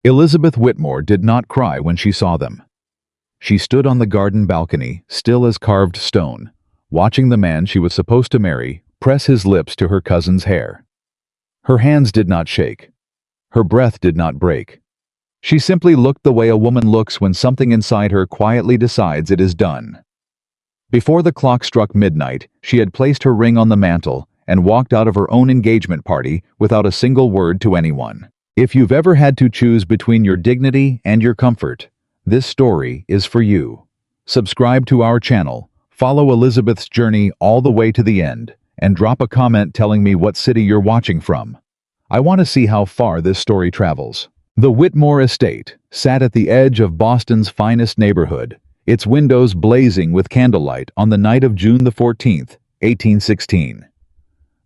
Elizabeth Whitmore did not cry when she saw them. She stood on the garden balcony, still as carved stone, watching the man she was supposed to marry press his lips to her cousin's hair. Her hands did not shake. Her breath did not break. She simply looked the way a woman looks when something inside her quietly decides it is done. Before the clock struck midnight, she had placed her ring on the mantel and walked out of her own engagement party without a single word to anyone. If you've ever had to choose between your dignity and your comfort, this story is for you. Subscribe to our channel, follow Elizabeth's journey all the way to the end, and drop a comment telling me what city you're watching from. I want to see how far this story travels. The Whitmore estate sat at the edge of Boston's finest neighborhood, its windows blazing with candlelight on the night of June the 14th, 1816.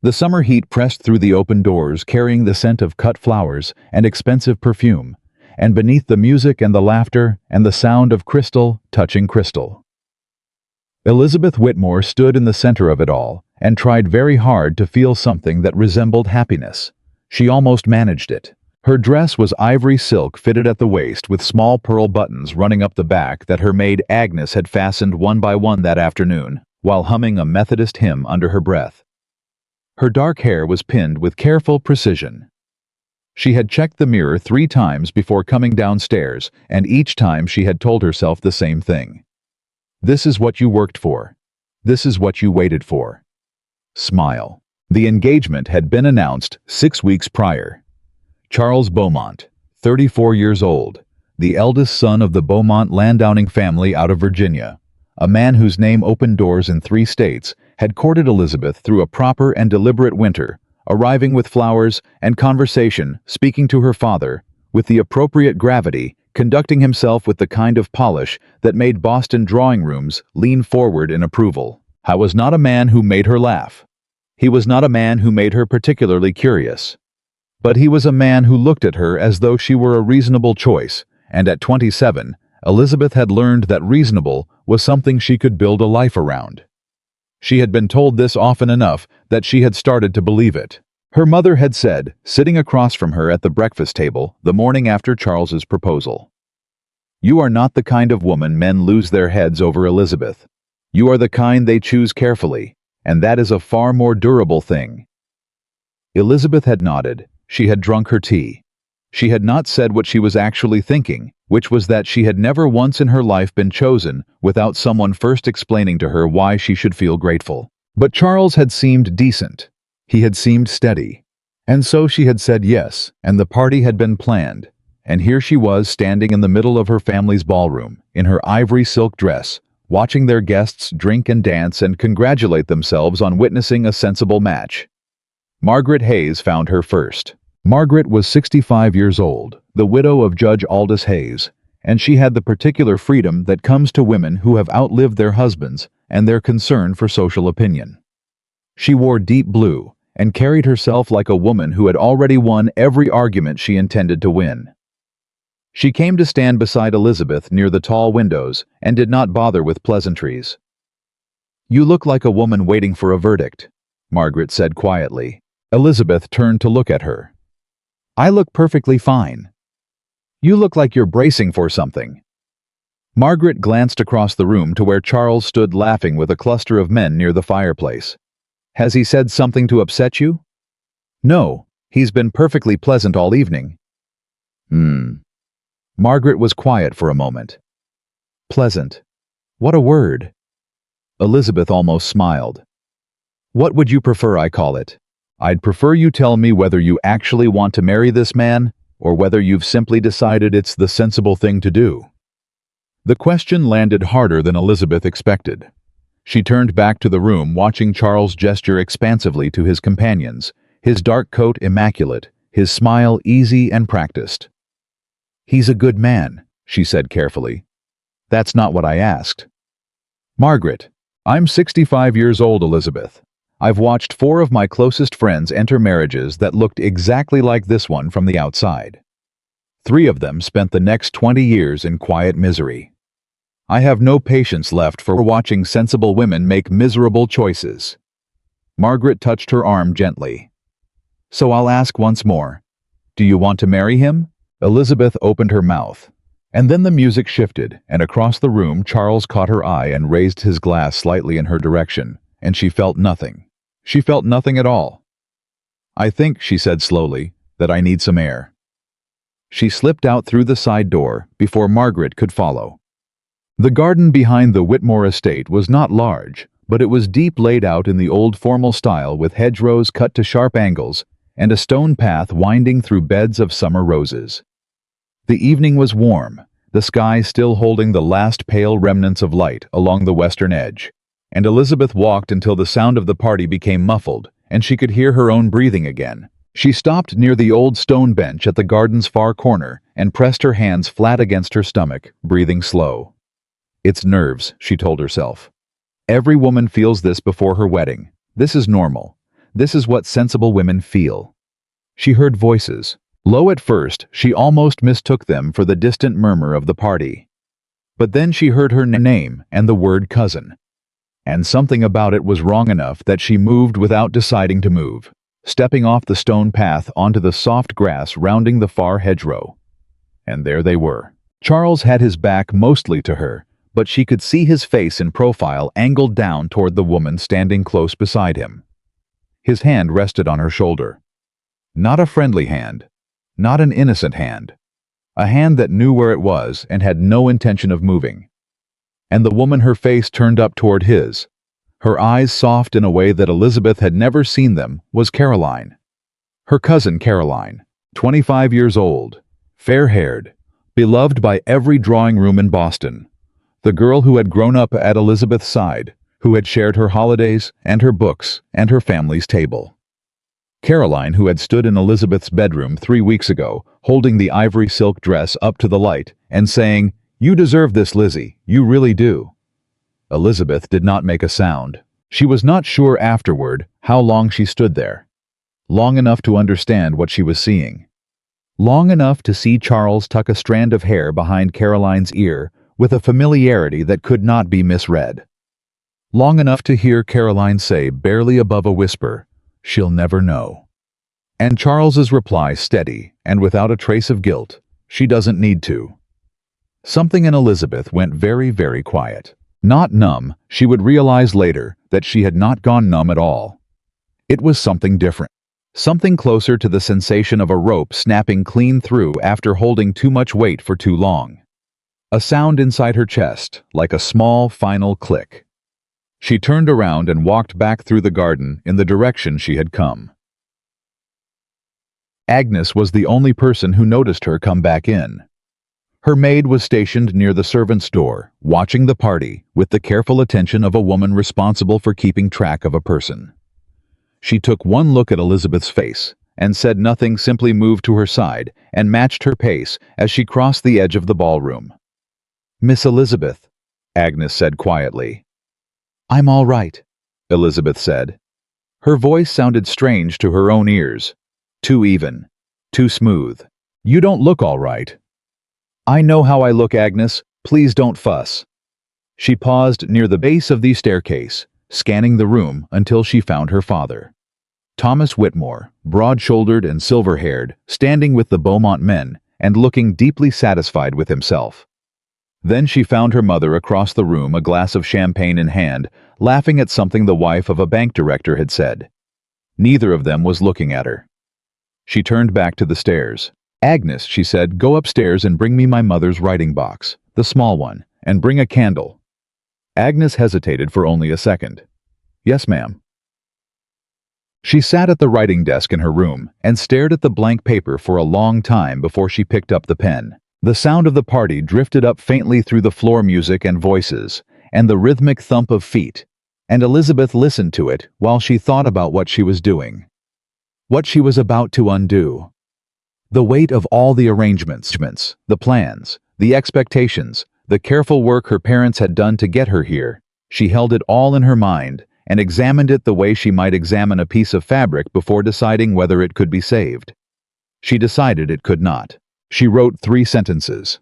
The summer heat pressed through the open doors, carrying the scent of cut flowers and expensive perfume, and beneath the music and the laughter and the sound of crystal touching crystal. Elizabeth Whitmore stood in the center of it all and tried very hard to feel something that resembled happiness. She almost managed it. Her dress was ivory silk fitted at the waist with small pearl buttons running up the back that her maid Agnes had fastened one by one that afternoon, while humming a Methodist hymn under her breath. Her dark hair was pinned with careful precision. She had checked the mirror 3 times before coming downstairs, and each time she had told herself the same thing. This is what you worked for. This is what you waited for. Smile. The engagement had been announced 6 weeks prior. Charles Beaumont, 34 years old, the eldest son of the Beaumont landowning family out of Virginia, a man whose name opened doors in 3 states, had courted Elizabeth through a proper and deliberate winter, arriving with flowers and conversation, speaking to her father, with the appropriate gravity, conducting himself with the kind of polish that made Boston drawing rooms lean forward in approval. I was not a man who made her laugh. He was not a man who made her particularly curious. But he was a man who looked at her as though she were a reasonable choice, and at 27, Elizabeth had learned that reasonable was something she could build a life around. She had been told this often enough that she had started to believe it. Her mother had said, sitting across from her at the breakfast table the morning after Charles's proposal, "You are not the kind of woman men lose their heads over, Elizabeth. You are the kind they choose carefully, and that is a far more durable thing." Elizabeth had nodded. She had drunk her tea. She had not said what she was actually thinking, which was that she had never once in her life been chosen without someone first explaining to her why she should feel grateful. But Charles had seemed decent. He had seemed steady. And so she had said yes, and the party had been planned. And here she was standing in the middle of her family's ballroom, in her ivory silk dress, watching their guests drink and dance and congratulate themselves on witnessing a sensible match. Margaret Hayes found her first. Margaret was 65 years old, the widow of Judge Aldous Hayes, and she had the particular freedom that comes to women who have outlived their husbands and their concern for social opinion. She wore deep blue and carried herself like a woman who had already won every argument she intended to win. She came to stand beside Elizabeth near the tall windows and did not bother with pleasantries. "You look like a woman waiting for a verdict," Margaret said quietly. Elizabeth turned to look at her. "I look perfectly fine." "You look like you're bracing for something." Margaret glanced across the room to where Charles stood laughing with a cluster of men near the fireplace. "Has he said something to upset you?" "No, he's been perfectly pleasant all evening." Margaret was quiet for a moment. "Pleasant. What a word." Elizabeth almost smiled. "What would you prefer I call it?" "I'd prefer you tell me whether you actually want to marry this man, or whether you've simply decided it's the sensible thing to do." The question landed harder than Elizabeth expected. She turned back to the room, watching Charles gesture expansively to his companions, his dark coat immaculate, his smile easy and practiced. "He's a good man," she said carefully. "That's not what I asked." "Margaret, I'm 65 years old, Elizabeth. I've watched 4 of my closest friends enter marriages that looked exactly like this one from the outside. 3 of them spent the next 20 years in quiet misery. I have no patience left for watching sensible women make miserable choices." Margaret touched her arm gently. "So I'll ask once more. Do you want to marry him?" Elizabeth opened her mouth. And then the music shifted, and across the room Charles caught her eye and raised his glass slightly in her direction, and she felt nothing. She felt nothing at all. "I think," she said slowly, "that I need some air." She slipped out through the side door before Margaret could follow. The garden behind the Whitmore estate was not large, but it was deep, laid out in the old formal style, with hedgerows cut to sharp angles and a stone path winding through beds of summer roses. The evening was warm, the sky still holding the last pale remnants of light along the western edge, and Elizabeth walked until the sound of the party became muffled and she could hear her own breathing again. She stopped near the old stone bench at the garden's far corner and pressed her hands flat against her stomach, breathing slow. "It's nerves," she told herself. "Every woman feels this before her wedding. This is normal. This is what sensible women feel." She heard voices. Low at first, she almost mistook them for the distant murmur of the party. But then she heard her name and the word cousin. And something about it was wrong enough that she moved without deciding to move, stepping off the stone path onto the soft grass rounding the far hedgerow. And there they were. Charles had his back mostly to her, but she could see his face in profile angled down toward the woman standing close beside him. His hand rested on her shoulder. Not a friendly hand. Not an innocent hand. A hand that knew where it was and had no intention of moving. And the woman, her face turned up toward his, her eyes soft in a way that Elizabeth had never seen them, was Caroline. Her cousin Caroline, 25 years old, fair-haired, beloved by every drawing room in Boston. The girl who had grown up at Elizabeth's side, who had shared her holidays and her books and her family's table. Caroline, who had stood in Elizabeth's bedroom 3 weeks ago, holding the ivory silk dress up to the light and saying, "You deserve this, Lizzie, you really do." Elizabeth did not make a sound. She was not sure afterward how long she stood there. Long enough to understand what she was seeing. Long enough to see Charles tuck a strand of hair behind Caroline's ear with a familiarity that could not be misread. Long enough to hear Caroline say, barely above a whisper, "She'll never know." And Charles's reply, steady and without a trace of guilt, "She doesn't need to." Something in Elizabeth went very, very quiet. Not numb, she would realize later that she had not gone numb at all. It was something different. Something closer to the sensation of a rope snapping clean through after holding too much weight for too long. A sound inside her chest, like a small, final click. She turned around and walked back through the garden in the direction she had come. Agnes was the only person who noticed her come back in. Her maid was stationed near the servants' door, watching the party with the careful attention of a woman responsible for keeping track of a person. She took one look at Elizabeth's face and said nothing, simply moved to her side and matched her pace as she crossed the edge of the ballroom. "Miss Elizabeth," Agnes said quietly. "I'm all right," Elizabeth said. Her voice sounded strange to her own ears. Too even. Too smooth. "You don't look all right." "I know how I look, Agnes. Please don't fuss." She paused near the base of the staircase, scanning the room until she found her father. Thomas Whitmore, broad-shouldered and silver-haired, standing with the Beaumont men and looking deeply satisfied with himself. Then she found her mother across the room, a glass of champagne in hand, laughing at something the wife of a bank director had said. Neither of them was looking at her. She turned back to the stairs. "Agnes," she said, "go upstairs and bring me my mother's writing box, the small one, and bring a candle." Agnes hesitated for only a second. "Yes, ma'am." She sat at the writing desk in her room and stared at the blank paper for a long time before she picked up the pen. The sound of the party drifted up faintly through the floor music and voices, and the rhythmic thump of feet, and Elizabeth listened to it while she thought about what she was doing. What she was about to undo. The weight of all the arrangements, the plans, the expectations, the careful work her parents had done to get her here. She held it all in her mind and examined it the way she might examine a piece of fabric before deciding whether it could be saved. She decided it could not. She wrote 3 sentences.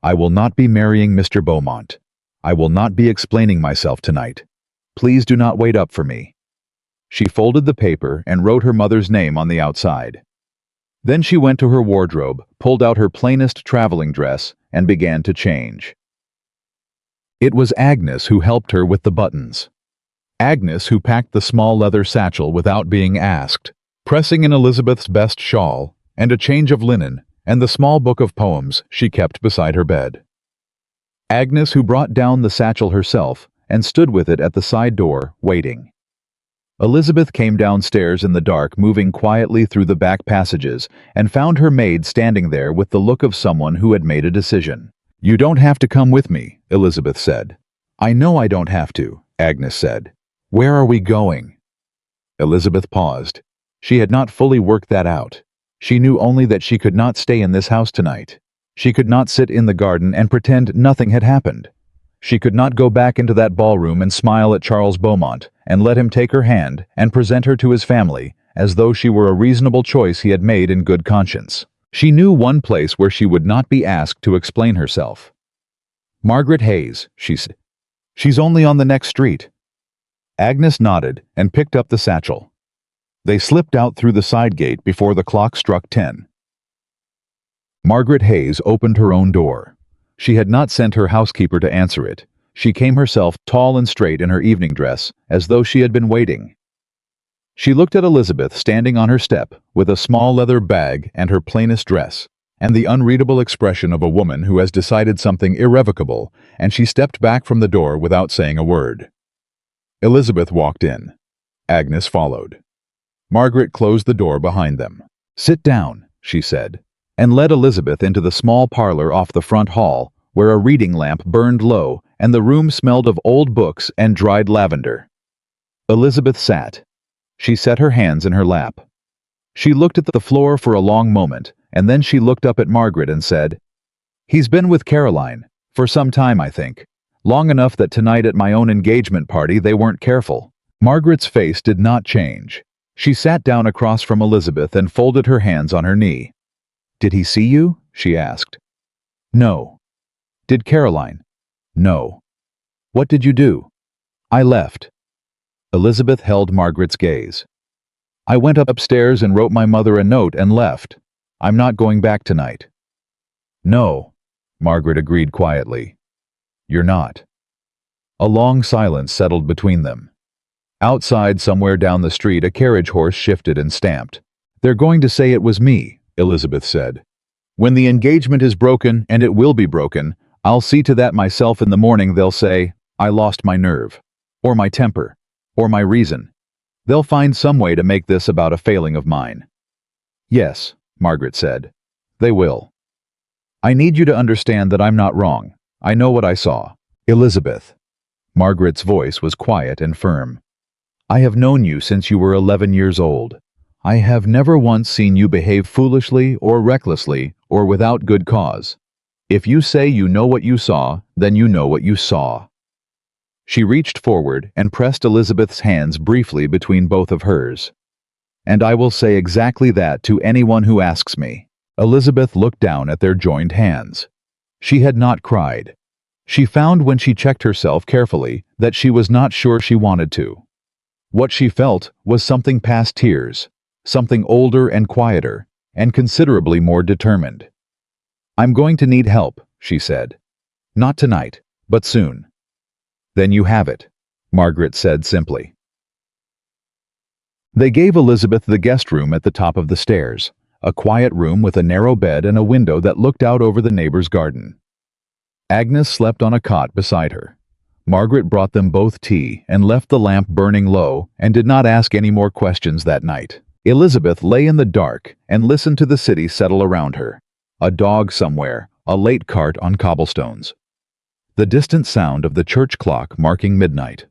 "I will not be marrying Mr. Beaumont. I will not be explaining myself tonight. Please do not wait up for me." She folded the paper and wrote her mother's name on the outside. Then she went to her wardrobe, pulled out her plainest traveling dress, and began to change. It was Agnes who helped her with the buttons. Agnes who packed the small leather satchel without being asked, pressing in Elizabeth's best shawl, and a change of linen, and the small book of poems she kept beside her bed. Agnes who brought down the satchel herself and stood with it at the side door, waiting. Elizabeth came downstairs in the dark, moving quietly through the back passages, and found her maid standing there with the look of someone who had made a decision. "You don't have to come with me," Elizabeth said. "I know I don't have to," Agnes said. "Where are we going?" Elizabeth paused. She had not fully worked that out. She knew only that she could not stay in this house tonight. She could not sit in the garden and pretend nothing had happened. She could not go back into that ballroom and smile at Charles Beaumont and let him take her hand and present her to his family as though she were a reasonable choice he had made in good conscience. She knew one place where she would not be asked to explain herself. "Margaret Hayes," she said. "She's only on the next street." Agnes nodded and picked up the satchel. They slipped out through the side gate before the clock struck 10. Margaret Hayes opened her own door. She had not sent her housekeeper to answer it. She came herself, tall and straight in her evening dress, as though she had been waiting. She looked at Elizabeth standing on her step, with a small leather bag and her plainest dress, and the unreadable expression of a woman who has decided something irrevocable, and she stepped back from the door without saying a word. Elizabeth walked in. Agnes followed. Margaret closed the door behind them. "Sit down," she said, and led Elizabeth into the small parlor off the front hall, where a reading lamp burned low and the room smelled of old books and dried lavender. Elizabeth sat. She set her hands in her lap. She looked at the floor for a long moment, and then she looked up at Margaret and said, "He's been with Caroline, for some time, I think. Long enough that tonight at my own engagement party they weren't careful." Margaret's face did not change. She sat down across from Elizabeth and folded her hands on her knee. "Did he see you?" she asked. "No." "Did Caroline?" "No." "What did you do?" "I left." Elizabeth held Margaret's gaze. "I went upstairs and wrote my mother a note and left. I'm not going back tonight." "No," Margaret agreed quietly. "You're not." A long silence settled between them. Outside, somewhere down the street, a carriage horse shifted and stamped. "They're going to say it was me," Elizabeth said. "When the engagement is broken, and it will be broken, I'll see to that myself in the morning. They'll say, I lost my nerve, or my temper, or my reason. They'll find some way to make this about a failing of mine." "Yes," Margaret said. "They will. I need you to understand that I'm not wrong. I know what I saw." "Elizabeth." Margaret's voice was quiet and firm. "I have known you since you were 11 years old. I have never once seen you behave foolishly or recklessly or without good cause. If you say you know what you saw, then you know what you saw." She reached forward and pressed Elizabeth's hands briefly between both of hers. "And I will say exactly that to anyone who asks me." Elizabeth looked down at their joined hands. She had not cried. She found when she checked herself carefully that she was not sure she wanted to. What she felt was something past tears, something older and quieter, and considerably more determined. "I'm going to need help," she said. "Not tonight, but soon." "Then you have it," Margaret said simply. They gave Elizabeth the guest room at the top of the stairs, a quiet room with a narrow bed and a window that looked out over the neighbor's garden. Agnes slept on a cot beside her. Margaret brought them both tea and left the lamp burning low and did not ask any more questions that night. Elizabeth lay in the dark and listened to the city settle around her. A dog somewhere, a late cart on cobblestones. The distant sound of the church clock marking midnight.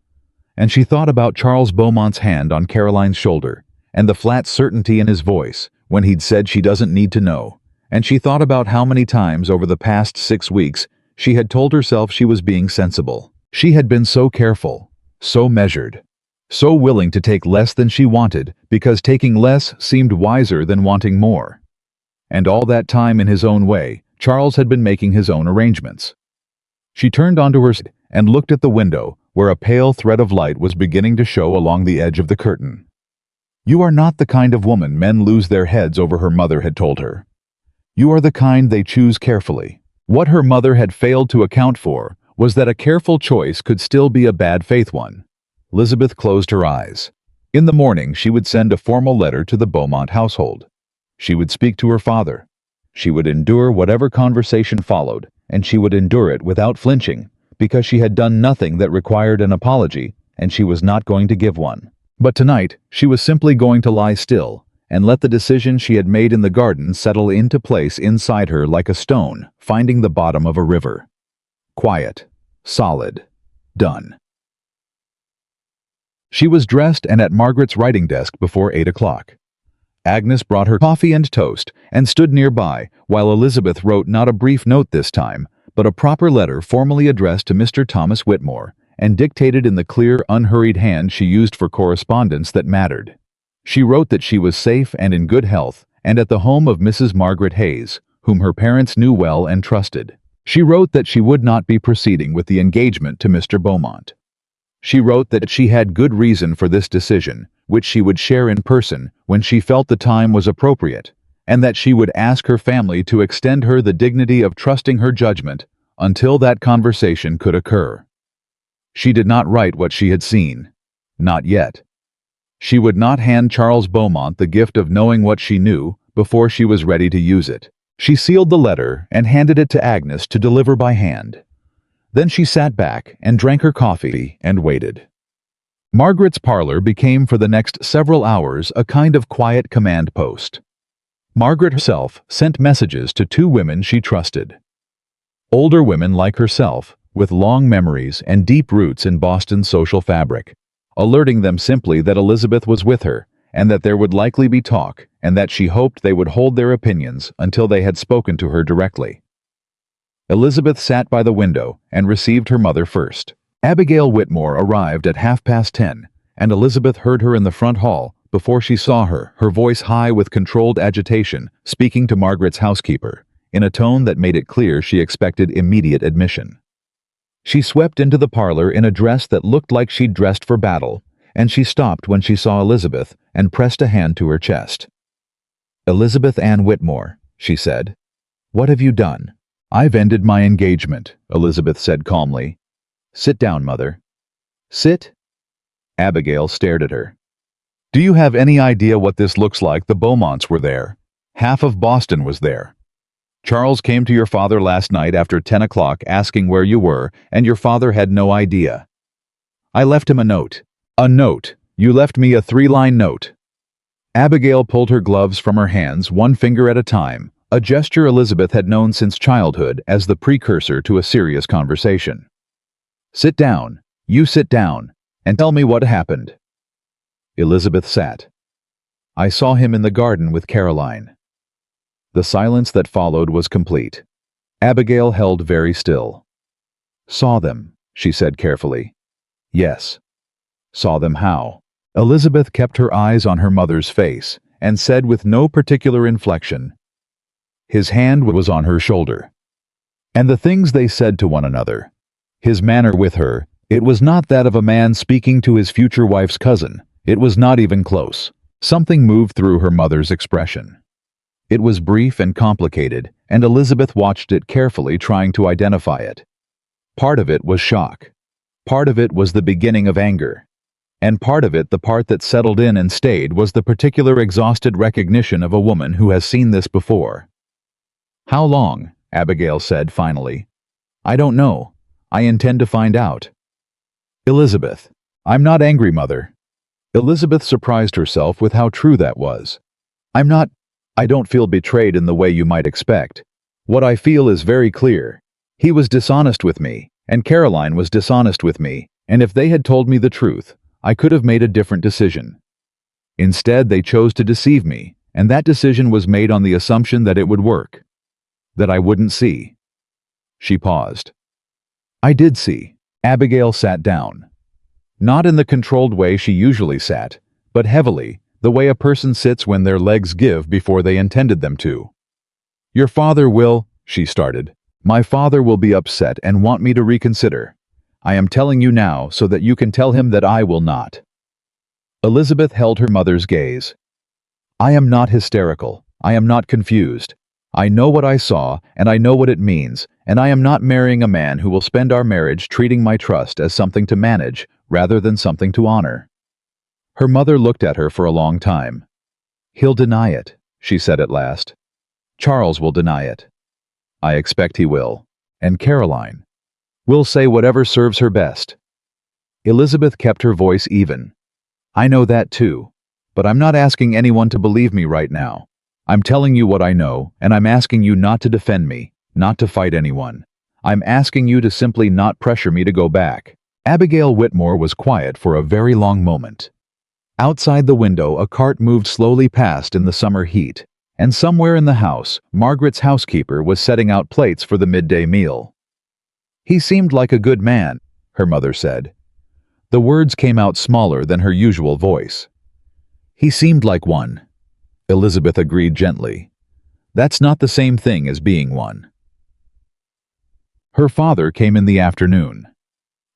And she thought about Charles Beaumont's hand on Caroline's shoulder, and the flat certainty in his voice when he'd said she doesn't need to know. And she thought about how many times over the past 6 weeks she had told herself she was being sensible. She had been so careful, so measured, so willing to take less than she wanted because taking less seemed wiser than wanting more. And all that time in his own way, Charles had been making his own arrangements. She turned onto her seat and looked at the window, where a pale thread of light was beginning to show along the edge of the curtain. You are not the kind of woman men lose their heads over, her mother had told her. You are the kind they choose carefully. What her mother had failed to account for was that a careful choice could still be a bad faith one. Elizabeth closed her eyes. In the morning, she would send a formal letter to the Beaumont household. She would speak to her father. She would endure whatever conversation followed, and she would endure it without flinching, because she had done nothing that required an apology, and she was not going to give one. But tonight, she was simply going to lie still and let the decision she had made in the garden settle into place inside her like a stone finding the bottom of a river. Quiet, solid, done. She was dressed and at Margaret's writing desk before 8 o'clock. Agnes brought her coffee and toast and stood nearby while Elizabeth wrote not a brief note this time, but a proper letter formally addressed to Mr. Thomas Whitmore and dictated in the clear, unhurried hand she used for correspondence that mattered. She wrote that she was safe and in good health and at the home of Mrs. Margaret Hayes, whom her parents knew well and trusted. She wrote that she would not be proceeding with the engagement to Mr. Beaumont. She wrote that she had good reason for this decision, which she would share in person when she felt the time was appropriate, and that she would ask her family to extend her the dignity of trusting her judgment until that conversation could occur. She did not write what she had seen. Not yet. She would not hand Charles Beaumont the gift of knowing what she knew before she was ready to use it. She sealed the letter and handed it to Agnes to deliver by hand. Then she sat back and drank her coffee and waited. Margaret's parlor became for the next several hours a kind of quiet command post. Margaret herself sent messages to two women she trusted. Older women like herself, with long memories and deep roots in Boston's social fabric, alerting them simply that Elizabeth was with her and that there would likely be talk and that she hoped they would hold their opinions until they had spoken to her directly. Elizabeth sat by the window and received her mother first. Abigail Whitmore arrived at 10:30, and Elizabeth heard her in the front hall before she saw her, her voice high with controlled agitation, speaking to Margaret's housekeeper, in a tone that made it clear she expected immediate admission. She swept into the parlor in a dress that looked like she'd dressed for battle, and she stopped when she saw Elizabeth and pressed a hand to her chest. "Elizabeth Ann Whitmore," she said. "What have you done?" "I've ended my engagement," Elizabeth said calmly. "Sit down, Mother." "Sit?" Abigail stared at her. "Do you have any idea what this looks like? The Beaumonts were there. Half of Boston was there. Charles came to your father last night after 10 o'clock asking where you were, and your father had no idea. I left him a note." "A note? You left me a 3-line note?" Abigail pulled her gloves from her hands, one finger at a time, a gesture Elizabeth had known since childhood as the precursor to a serious conversation. "Sit down. You sit down, and tell me what happened." Elizabeth sat. "I saw him in the garden with Caroline." The silence that followed was complete. Abigail held very still. "Saw them," she said carefully. "Yes." "Saw them how?" Elizabeth kept her eyes on her mother's face and said with no particular inflection, "His hand was on her shoulder." And the things they said to one another, his manner with her, it was not that of a man speaking to his future wife's cousin. It was not even close. Something moved through her mother's expression. It was brief and complicated, and Elizabeth watched it carefully, trying to identify it. Part of it was shock. Part of it was the beginning of anger. And part of it, the part that settled in and stayed, was the particular exhausted recognition of a woman who has seen this before. "How long?" Abigail said finally. "I don't know. I intend to find out." "Elizabeth, I'm not angry, Mother." Elizabeth surprised herself with how true that was. I don't feel betrayed in the way you might expect. What I feel is very clear. He was dishonest with me, and Caroline was dishonest with me, and if they had told me the truth, I could have made a different decision. Instead, they chose to deceive me, and that decision was made on the assumption that it would work. That I wouldn't see. She paused. I did see. Abigail sat down. Not in the controlled way she usually sat, but heavily, the way a person sits when their legs give before they intended them to. "Your father will," she started. "My father will be upset and want me to reconsider. I am telling you now so that you can tell him that I will not." Elizabeth held her mother's gaze. I am not hysterical. I am not confused. I know what I saw, and I know what it means, and I am not marrying a man who will spend our marriage treating my trust as something to manage rather than something to honor. Her mother looked at her for a long time. He'll deny it, she said at last. Charles will deny it. I expect he will. And Caroline will say whatever serves her best. Elizabeth kept her voice even. I know that too, but I'm not asking anyone to believe me right now. I'm telling you what I know, and I'm asking you not to defend me, not to fight anyone. I'm asking you to simply not pressure me to go back. Abigail Whitmore was quiet for a very long moment. Outside the window, a cart moved slowly past in the summer heat, and somewhere in the house, Margaret's housekeeper was setting out plates for the midday meal. He seemed like a good man, her mother said. The words came out smaller than her usual voice. He seemed like one. Elizabeth agreed gently. That's not the same thing as being one. Her father came in the afternoon.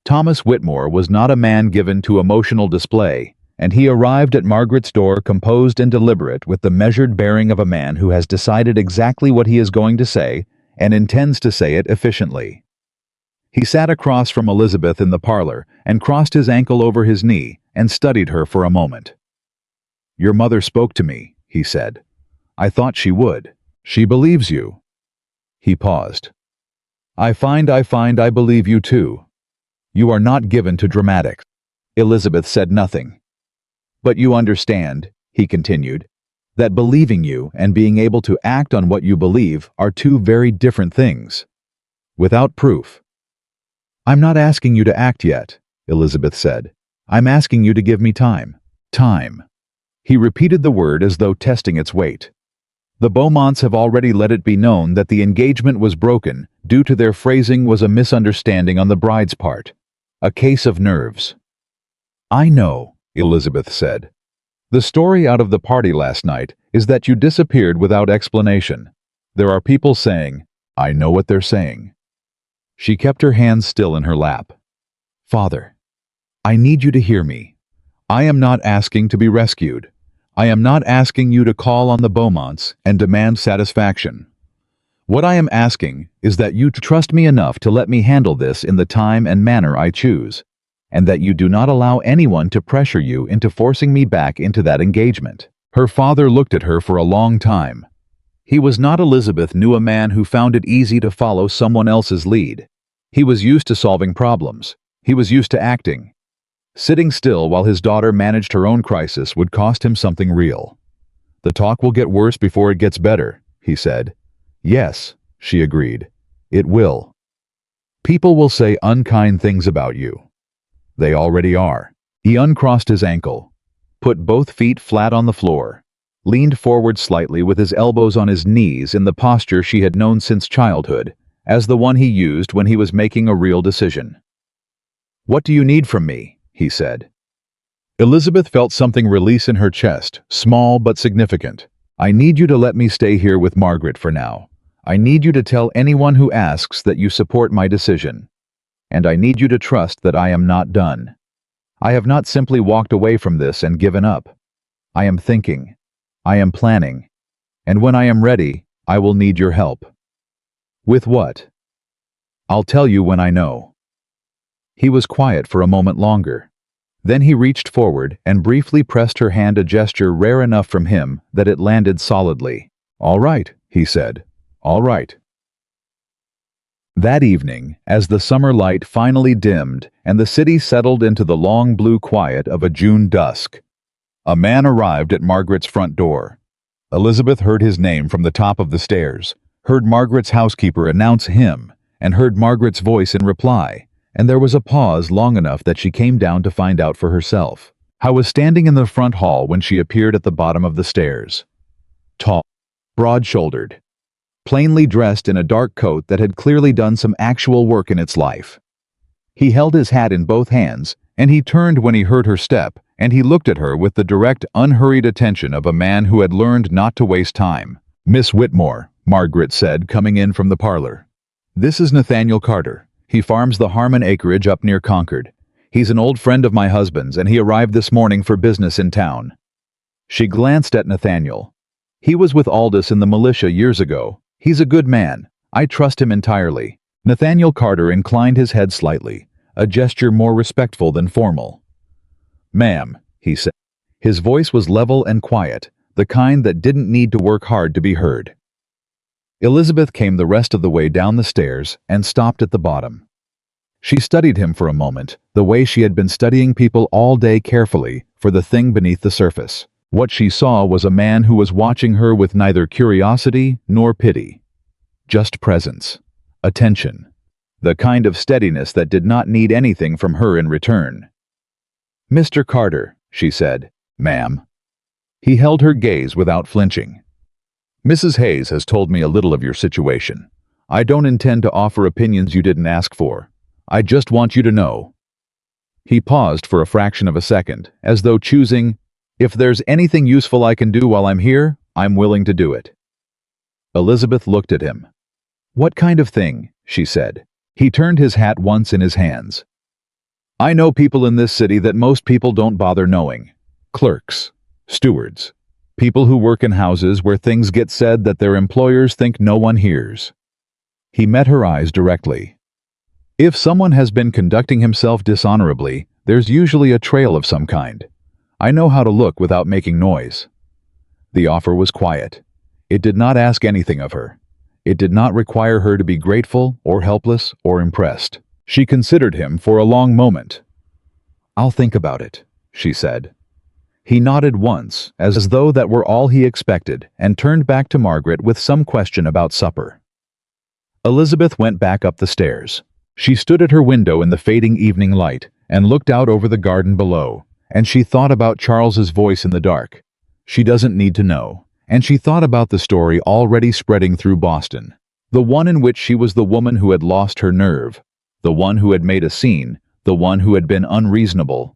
Thomas Whitmore was not a man given to emotional display, and he arrived at Margaret's door composed and deliberate with the measured bearing of a man who has decided exactly what he is going to say and intends to say it efficiently. He sat across from Elizabeth in the parlor and crossed his ankle over his knee and studied her for a moment. Your mother spoke to me, he said. I thought she would. She believes you. He paused. I find I believe you too. You are not given to dramatics. Elizabeth said nothing. But you understand, he continued, that believing you and being able to act on what you believe are two very different things. Without proof. I'm not asking you to act yet, Elizabeth said. I'm asking you to give me time. Time. He repeated the word as though testing its weight. The Beaumonts have already let it be known that the engagement was broken due to their phrasing was a misunderstanding on the bride's part. A case of nerves. I know, Elizabeth said. The story out of the party last night is that you disappeared without explanation. There are people saying, I know what they're saying. She kept her hands still in her lap. Father, I need you to hear me. I am not asking to be rescued. I am not asking you to call on the Beaumonts and demand satisfaction. What I am asking is that you trust me enough to let me handle this in the time and manner I choose, and that you do not allow anyone to pressure you into forcing me back into that engagement. Her father looked at her for a long time. He was not Elizabeth knew a man who found it easy to follow someone else's lead. He was used to solving problems. He was used to acting. Sitting still while his daughter managed her own crisis would cost him something real. The talk will get worse before it gets better, he said. Yes, she agreed. It will. People will say unkind things about you. They already are. He uncrossed his ankle, put both feet flat on the floor, leaned forward slightly with his elbows on his knees in the posture she had known since childhood, as the one he used when he was making a real decision. What do you need from me? He said. Elizabeth felt something release in her chest, small but significant. I need you to let me stay here with Margaret for now. I need you to tell anyone who asks that you support my decision. And I need you to trust that I am not done. I have not simply walked away from this and given up. I am thinking. I am planning. And when I am ready, I will need your help. With what? I'll tell you when I know. He was quiet for a moment longer. Then he reached forward and briefly pressed her hand, a gesture rare enough from him that it landed solidly. All right, he said. All right. That evening, as the summer light finally dimmed and the city settled into the long blue quiet of a June dusk, a man arrived at Margaret's front door. Elizabeth heard his name from the top of the stairs, heard Margaret's housekeeper announce him, and heard Margaret's voice in reply, and there was a pause long enough that she came down to find out for herself. I was standing in the front hall when she appeared at the bottom of the stairs. Tall, broad-shouldered, plainly dressed in a dark coat that had clearly done some actual work in its life. He held his hat in both hands, and he turned when he heard her step, and he looked at her with the direct, unhurried attention of a man who had learned not to waste time. Miss Whitmore, Margaret said, coming in from the parlor. This is Nathaniel Carter. He farms the Harmon acreage up near Concord. He's an old friend of my husband's and he arrived this morning for business in town. She glanced at Nathaniel. He was with Aldous in the militia years ago. He's a good man. I trust him entirely. Nathaniel Carter inclined his head slightly, a gesture more respectful than formal. "Ma'am," he said. His voice was level and quiet, the kind that didn't need to work hard to be heard. Elizabeth came the rest of the way down the stairs and stopped at the bottom. She studied him for a moment, the way she had been studying people all day carefully for the thing beneath the surface. What she saw was a man who was watching her with neither curiosity nor pity. Just presence. Attention. The kind of steadiness that did not need anything from her in return. "Mr. Carter," she said. "Ma'am." He held her gaze without flinching. "Mrs. Hayes has told me a little of your situation. I don't intend to offer opinions you didn't ask for. I just want you to know." He paused for a fraction of a second, as though choosing, "If there's anything useful I can do while I'm here, I'm willing to do it." Elizabeth looked at him. "What kind of thing?" she said. He turned his hat once in his hands. "I know people in this city that most people don't bother knowing. Clerks, stewards, people who work in houses where things get said that their employers think no one hears." He met her eyes directly. "If someone has been conducting himself dishonorably, there's usually a trail of some kind. I know how to look without making noise." The offer was quiet. It did not ask anything of her. It did not require her to be grateful or helpless or impressed. She considered him for a long moment. "I'll think about it," she said. He nodded once, as though that were all he expected, and turned back to Margaret with some question about supper. Elizabeth went back up the stairs. She stood at her window in the fading evening light and looked out over the garden below, and she thought about Charles's voice in the dark. She doesn't need to know. And she thought about the story already spreading through Boston, the one in which she was the woman who had lost her nerve, the one who had made a scene, the one who had been unreasonable.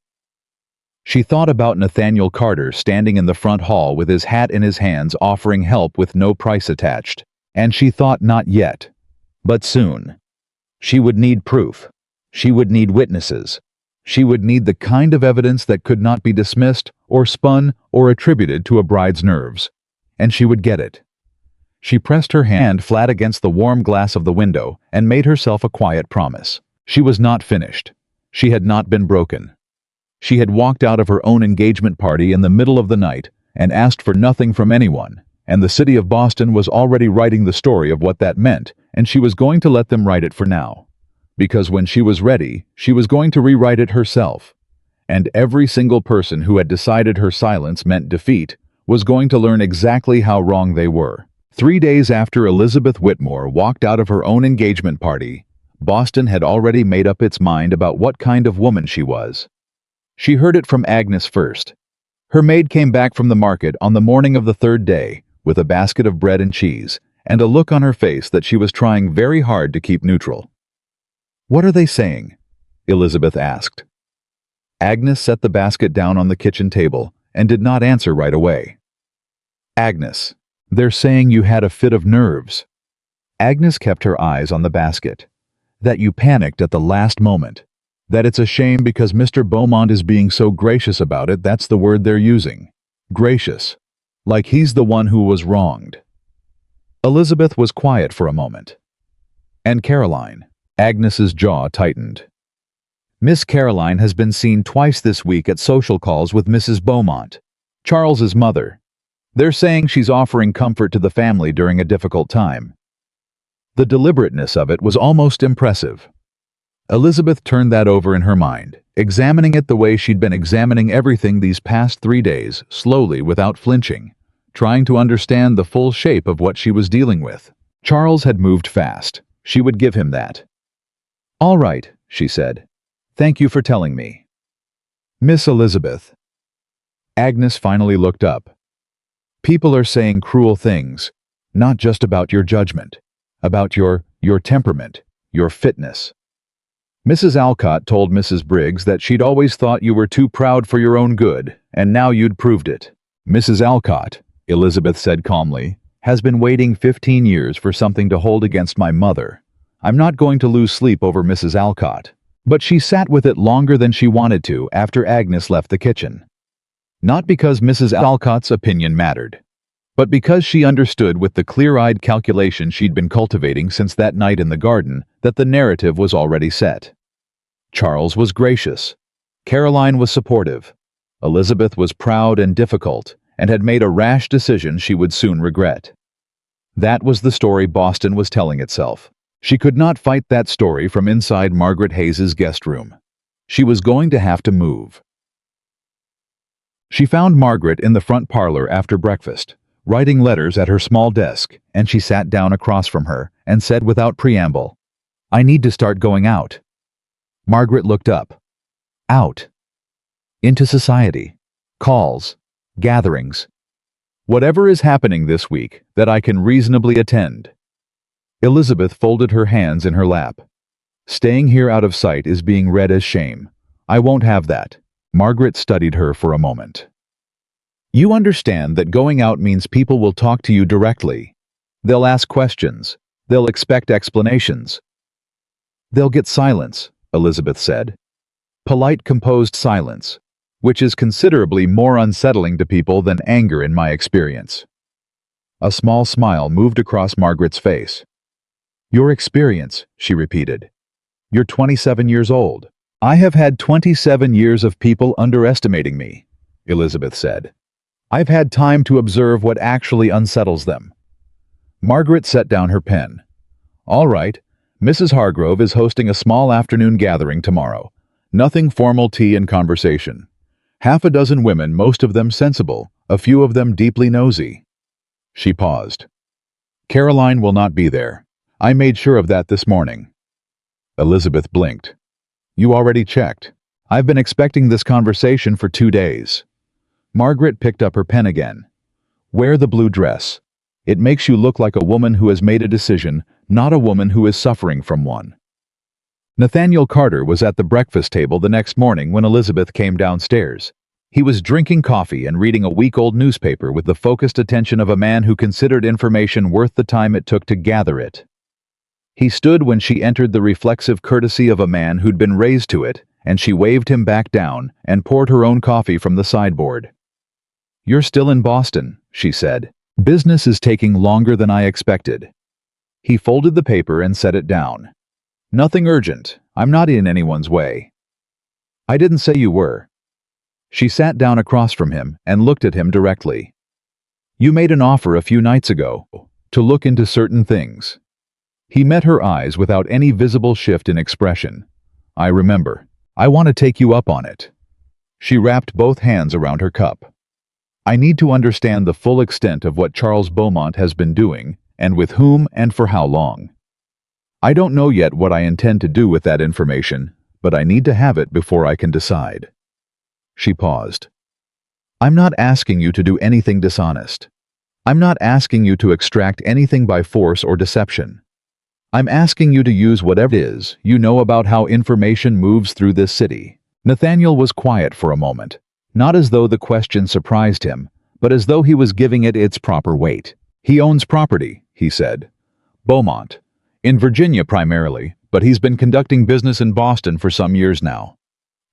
She thought about Nathaniel Carter standing in the front hall with his hat in his hands offering help with no price attached, and she thought not yet, but soon. She would need proof. She would need witnesses. She would need the kind of evidence that could not be dismissed or spun or attributed to a bride's nerves. And she would get it. She pressed her hand flat against the warm glass of the window and made herself a quiet promise. She was not finished. She had not been broken. She had walked out of her own engagement party in the middle of the night and asked for nothing from anyone, and the city of Boston was already writing the story of what that meant, and she was going to let them write it for now. Because when she was ready, she was going to rewrite it herself. And every single person who had decided her silence meant defeat was going to learn exactly how wrong they were. 3 days after Elizabeth Whitmore walked out of her own engagement party, Boston had already made up its mind about what kind of woman she was. She heard it from Agnes first. Her maid came back from the market on the morning of the third day with a basket of bread and cheese, and a look on her face that she was trying very hard to keep neutral. "What are they saying?" Elizabeth asked. Agnes set the basket down on the kitchen table and did not answer right away. "Agnes, they're saying you had a fit of nerves." Agnes kept her eyes on the basket. "That you panicked at the last moment. That it's a shame because Mr. Beaumont is being so gracious about it, that's the word they're using. Gracious. Like he's the one who was wronged." Elizabeth was quiet for a moment. "And Caroline?" Agnes's jaw tightened. "Miss Caroline has been seen twice this week at social calls with Mrs. Beaumont, Charles's mother. They're saying she's offering comfort to the family during a difficult time." The deliberateness of it was almost impressive. Elizabeth turned that over in her mind, examining it the way she'd been examining everything these past 3 days, slowly without flinching, trying to understand the full shape of what she was dealing with. Charles had moved fast. She would give him that. "All right," she said. "Thank you for telling me." "Miss Elizabeth." Agnes finally looked up. "People are saying cruel things, not just about your judgment, about your temperament, your fitness. Mrs. Alcott told Mrs. Briggs that she'd always thought you were too proud for your own good, and now you'd proved it. Mrs. Alcott," Elizabeth said calmly, "has been waiting 15 years for something to hold against my mother. I'm not going to lose sleep over Mrs. Alcott. But she sat with it longer than she wanted to after Agnes left the kitchen. Not because Mrs. Alcott's opinion mattered, but because she understood with the clear-eyed calculation she'd been cultivating since that night in the garden that the narrative was already set. Charles was gracious. Caroline was supportive. Elizabeth was proud and difficult, and had made a rash decision she would soon regret. That was the story Boston was telling itself. She could not fight that story from inside Margaret Hayes's guest room. She was going to have to move. She found Margaret in the front parlor after breakfast, writing letters at her small desk, and she sat down across from her and said without preamble, "I need to start going out." Margaret looked up. Out. Into society. Calls. Gatherings. Whatever is happening this week that I can reasonably attend. Elizabeth folded her hands in her lap. Staying here out of sight is being read as shame. I won't have that. Margaret studied her for a moment. You understand that going out means people will talk to you directly. They'll ask questions. They'll expect explanations. They'll get silence, Elizabeth said. Polite, composed silence, which is considerably more unsettling to people than anger in my experience. A small smile moved across Margaret's face. Your experience, she repeated. You're 27 years old. I have had 27 years of people underestimating me, Elizabeth said. I've had time to observe what actually unsettles them. Margaret set down her pen. All right, Mrs. Hargrove is hosting a small afternoon gathering tomorrow. Nothing formal, tea and conversation. Half a dozen women, most of them sensible, a few of them deeply nosy. She paused. Caroline will not be there. I made sure of that this morning. Elizabeth blinked. You already checked. I've been expecting this conversation for 2 days. Margaret picked up her pen again. Wear the blue dress. It makes you look like a woman who has made a decision, not a woman who is suffering from one. Nathaniel Carter was at the breakfast table the next morning when Elizabeth came downstairs. He was drinking coffee and reading a week-old newspaper with the focused attention of a man who considered information worth the time it took to gather it. He stood when she entered, the reflexive courtesy of a man who'd been raised to it, and she waved him back down and poured her own coffee from the sideboard. You're still in Boston, she said. Business is taking longer than I expected. He folded the paper and set it down. Nothing urgent. I'm not in anyone's way. I didn't say you were. She sat down across from him and looked at him directly. You made an offer a few nights ago to look into certain things. He met her eyes without any visible shift in expression. I remember. I want to take you up on it. She wrapped both hands around her cup. I need to understand the full extent of what Charles Beaumont has been doing, and with whom and for how long. I don't know yet what I intend to do with that information, but I need to have it before I can decide. She paused. I'm not asking you to do anything dishonest. I'm not asking you to extract anything by force or deception. I'm asking you to use whatever it is you know about how information moves through this city. Nathaniel was quiet for a moment, not as though the question surprised him, but as though he was giving it its proper weight. He owns property, he said. Beaumont. In Virginia primarily, but he's been conducting business in Boston for some years now.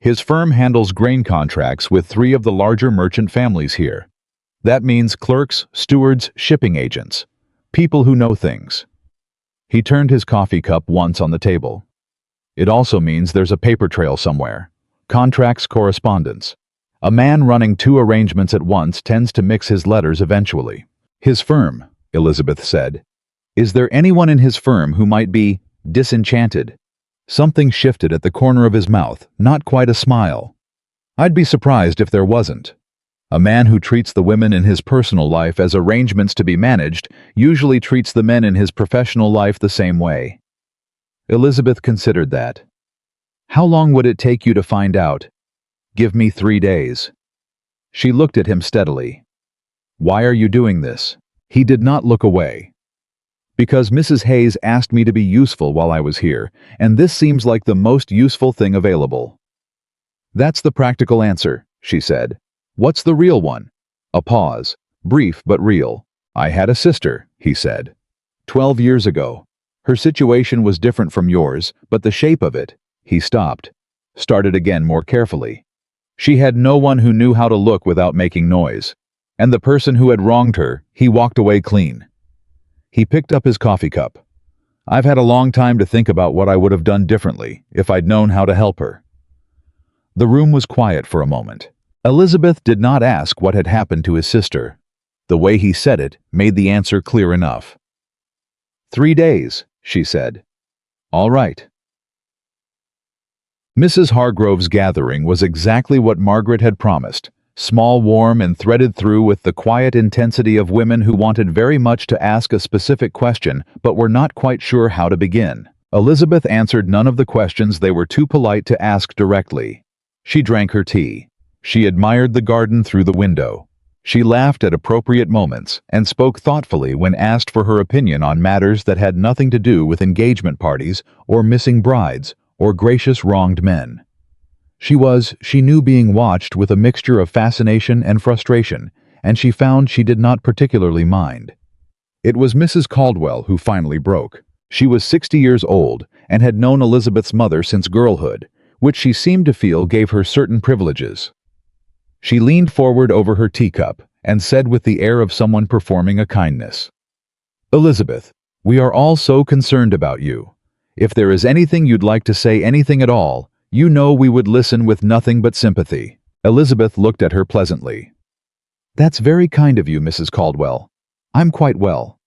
His firm handles grain contracts with 3 of the larger merchant families here. That means clerks, stewards, shipping agents. People who know things. He turned his coffee cup once on the table. It also means there's a paper trail somewhere. Contracts, correspondence. A man running 2 arrangements at once tends to mix his letters eventually. His firm, Elizabeth said. Is there anyone in his firm who might be disenchanted? Something shifted at the corner of his mouth, not quite a smile. I'd be surprised if there wasn't. A man who treats the women in his personal life as arrangements to be managed usually treats the men in his professional life the same way. Elizabeth considered that. How long would it take you to find out? Give me 3 days. She looked at him steadily. Why are you doing this? He did not look away. Because Mrs. Hayes asked me to be useful while I was here, and this seems like the most useful thing available. That's the practical answer, she said. What's the real one? A pause, brief but real. I had a sister, he said. 12 years ago. Her situation was different from yours, but the shape of it, He stopped, started again more carefully. She had no one who knew how to look without making noise, and the person who had wronged her, he walked away clean. He picked up his coffee cup. I've had a long time to think about what I would have done differently if I'd known how to help her. The room was quiet for a moment. Elizabeth did not ask what had happened to his sister. The way he said it made the answer clear enough. 3 days, she said. All right. Mrs. Hargrove's gathering was exactly what Margaret had promised, small, warm, and threaded through with the quiet intensity of women who wanted very much to ask a specific question but were not quite sure how to begin. Elizabeth answered none of the questions they were too polite to ask directly. She drank her tea. She admired the garden through the window. She laughed at appropriate moments and spoke thoughtfully when asked for her opinion on matters that had nothing to do with engagement parties or missing brides or gracious wronged men. She knew being watched with a mixture of fascination and frustration, and she found she did not particularly mind. It was Mrs. Caldwell who finally broke. She was 60 years old and had known Elizabeth's mother since girlhood, which she seemed to feel gave her certain privileges. She leaned forward over her teacup and said with the air of someone performing a kindness, "Elizabeth, we are all so concerned about you. If there is anything you'd like to say, anything at all, you know we would listen with nothing but sympathy." Elizabeth looked at her pleasantly. "That's very kind of you, Mrs. Caldwell. I'm quite well.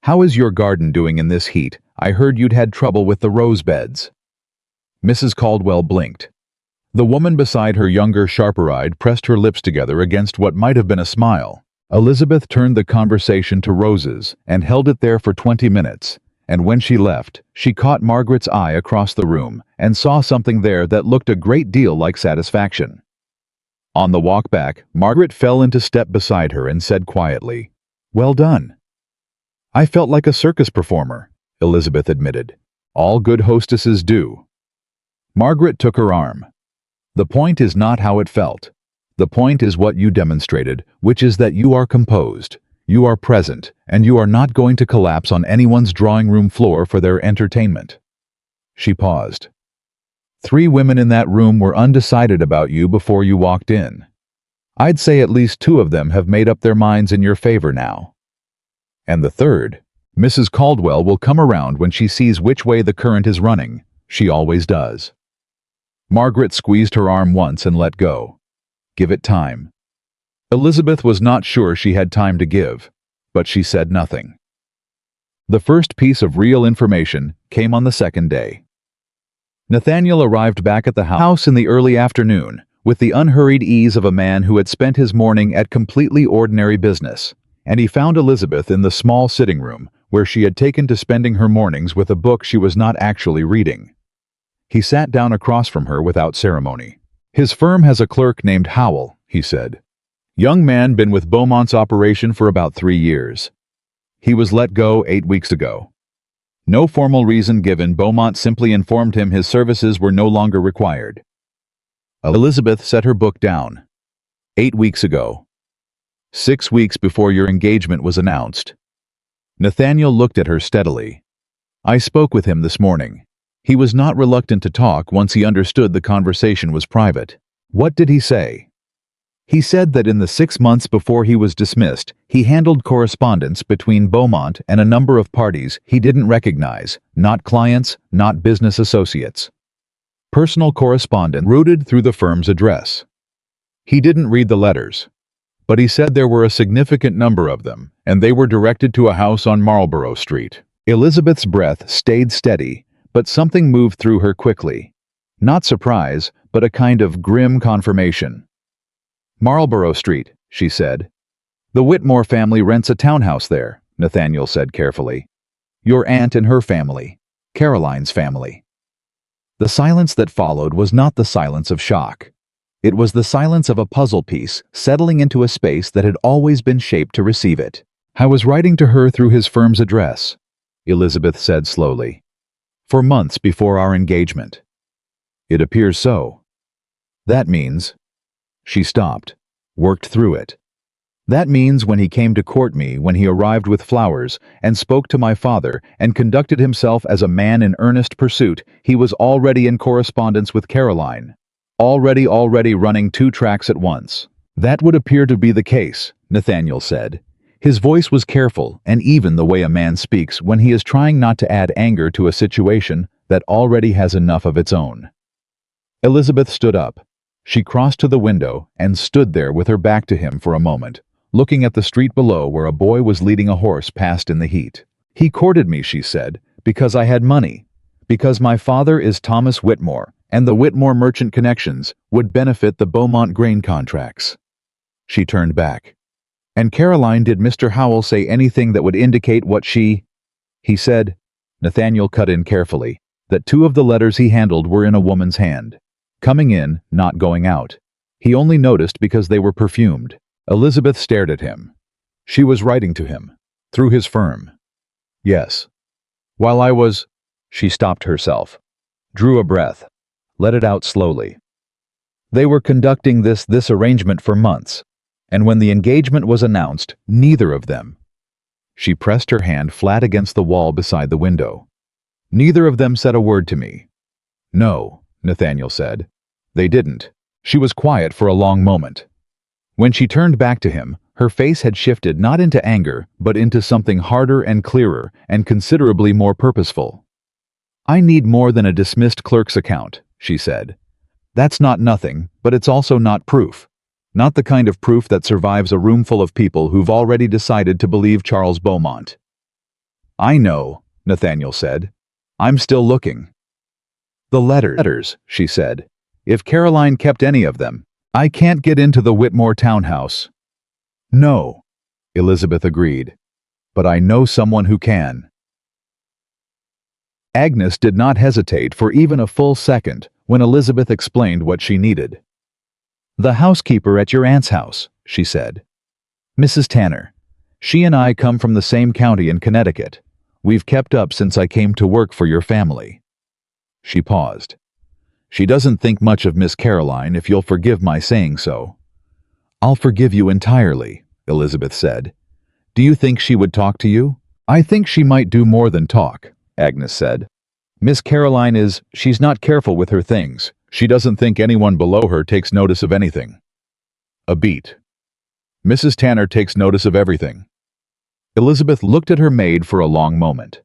How is your garden doing in this heat? I heard you'd had trouble with the rose beds." Mrs. Caldwell blinked. The woman beside her, younger, sharper-eyed, pressed her lips together against what might have been a smile. Elizabeth turned the conversation to roses and held it there for 20 minutes, and when she left, she caught Margaret's eye across the room and saw something there that looked a great deal like satisfaction. On the walk back, Margaret fell into step beside her and said quietly, "Well done." "I felt like a circus performer," Elizabeth admitted. "All good hostesses do." Margaret took her arm. "The point is not how it felt. The point is what you demonstrated, which is that you are composed, you are present, and you are not going to collapse on anyone's drawing room floor for their entertainment." She paused. 3 women in that room were undecided about you before you walked in. I'd say at least 2 of them have made up their minds in your favor now. And the third, Mrs. Caldwell, will come around when she sees which way the current is running. She always does. Margaret squeezed her arm once and let go. Give it time. Elizabeth was not sure she had time to give, but she said nothing. The first piece of real information came on the second day. Nathaniel arrived back at the house in the early afternoon, with the unhurried ease of a man who had spent his morning at completely ordinary business, and he found Elizabeth in the small sitting room where she had taken to spending her mornings with a book she was not actually reading. He sat down across from her without ceremony. "His firm has a clerk named Howell," he said. "Young man, been with Beaumont's operation for about 3 years. He was let go 8 weeks ago. No formal reason given. Beaumont simply informed him his services were no longer required." Elizabeth set her book down. 8 weeks ago. 6 weeks before your engagement was announced. Nathaniel looked at her steadily. "I spoke with him this morning. He was not reluctant to talk once he understood the conversation was private." "What did he say?" "He said that in the 6 months before he was dismissed, he handled correspondence between Beaumont and a number of parties he didn't recognize, not clients, not business associates. Personal correspondence routed through the firm's address. He didn't read the letters, but he said there were a significant number of them, and they were directed to a house on Marlborough Street." Elizabeth's breath stayed steady, but something moved through her quickly. Not surprise, but a kind of grim confirmation. "Marlborough Street," she said. "The Whitmore family rents a townhouse there," Nathaniel said carefully. "Your aunt and her family. Caroline's family." The silence that followed was not the silence of shock. It was the silence of a puzzle piece settling into a space that had always been shaped to receive it. "I was writing to her through his firm's address," Elizabeth said slowly. "For months before our engagement." "It appears so." "That means—" She stopped, worked through it. That means when he came to court me, when he arrived with flowers, and spoke to my father, and conducted himself as a man in earnest pursuit, he was already in correspondence with Caroline. Already running two tracks at once. That would appear to be the case, Nathaniel said. His voice was careful, and even the way a man speaks when he is trying not to add anger to a situation that already has enough of its own. Elizabeth stood up. She crossed to the window and stood there with her back to him for a moment, looking at the street below where a boy was leading a horse past in the heat. He courted me, she said, because I had money. Because my father is Thomas Whitmore, and the Whitmore merchant connections would benefit the Beaumont grain contracts. She turned back. And Caroline, did Mr. Howell say anything that would indicate what she... He said, Nathaniel cut in carefully, that two of the letters he handled were in a woman's hand. Coming in, not going out. He only noticed because they were perfumed. Elizabeth stared at him. She was writing to him. Through his firm. Yes. While I was... She stopped herself. Drew a breath. Let it out slowly. They were conducting this arrangement for months. And when the engagement was announced, neither of them... She pressed her hand flat against the wall beside the window. Neither of them said a word to me. No, Nathaniel said. They didn't. She was quiet for a long moment. When she turned back to him, her face had shifted not into anger, but into something harder and clearer and considerably more purposeful. I need more than a dismissed clerk's account, she said. That's not nothing, but it's also not proof. Not the kind of proof that survives a room full of people who've already decided to believe Charles Beaumont. I know, Nathaniel said. I'm still looking. The letters, she said. If Caroline kept any of them, I can't get into the Whitmore townhouse. No, Elizabeth agreed. But I know someone who can. Agnes did not hesitate for even a full second when Elizabeth explained what she needed. The housekeeper at your aunt's house, she said. Mrs. Tanner. She and I come from the same county in Connecticut. We've kept up since I came to work for your family. She paused. She doesn't think much of Miss Caroline, if you'll forgive my saying so. I'll forgive you entirely, Elizabeth said. Do you think she would talk to you? I think she might do more than talk, Agnes said. Miss Caroline she's not careful with her things. She doesn't think anyone below her takes notice of anything. A beat. Mrs. Tanner takes notice of everything. Elizabeth looked at her maid for a long moment.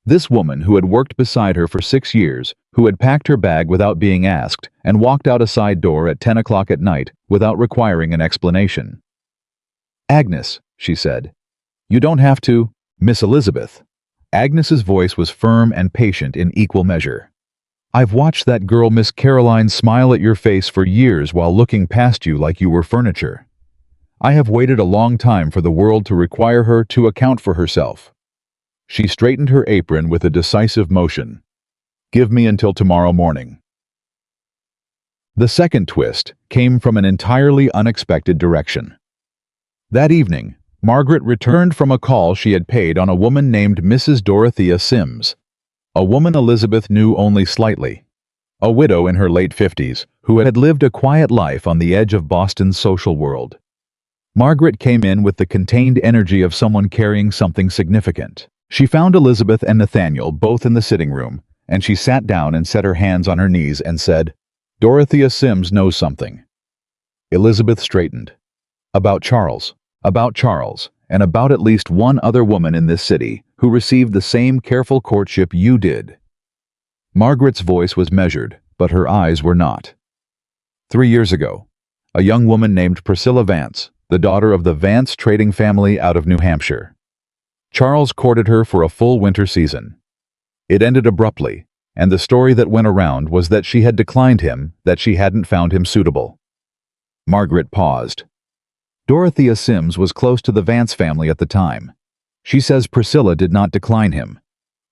This woman who had worked beside her for 6 years, who had packed her bag without being asked and walked out a side door at 10 o'clock at night without requiring an explanation. Agnes, she said. You don't have to, Miss Elizabeth. Agnes's voice was firm and patient in equal measure. I've watched that girl Miss Caroline smile at your face for years while looking past you like you were furniture. I have waited a long time for the world to require her to account for herself. She straightened her apron with a decisive motion. Give me until tomorrow morning. The second twist came from an entirely unexpected direction. That evening, Margaret returned from a call she had paid on a woman named Mrs. Dorothea Sims, a woman Elizabeth knew only slightly, a widow in her late 50s who had lived a quiet life on the edge of Boston's social world. Margaret came in with the contained energy of someone carrying something significant. She found Elizabeth and Nathaniel both in the sitting room, and she sat down and set her hands on her knees and said, Dorothea Sims knows something. Elizabeth straightened. About Charles, and about at least one other woman in this city who received the same careful courtship you did. Margaret's voice was measured, but her eyes were not. 3 years ago, a young woman named Priscilla Vance, the daughter of the Vance trading family out of New Hampshire. Charles courted her for a full winter season. It ended abruptly, and the story that went around was that she had declined him, that she hadn't found him suitable. Margaret paused. Dorothea Sims was close to the Vance family at the time. She says Priscilla did not decline him.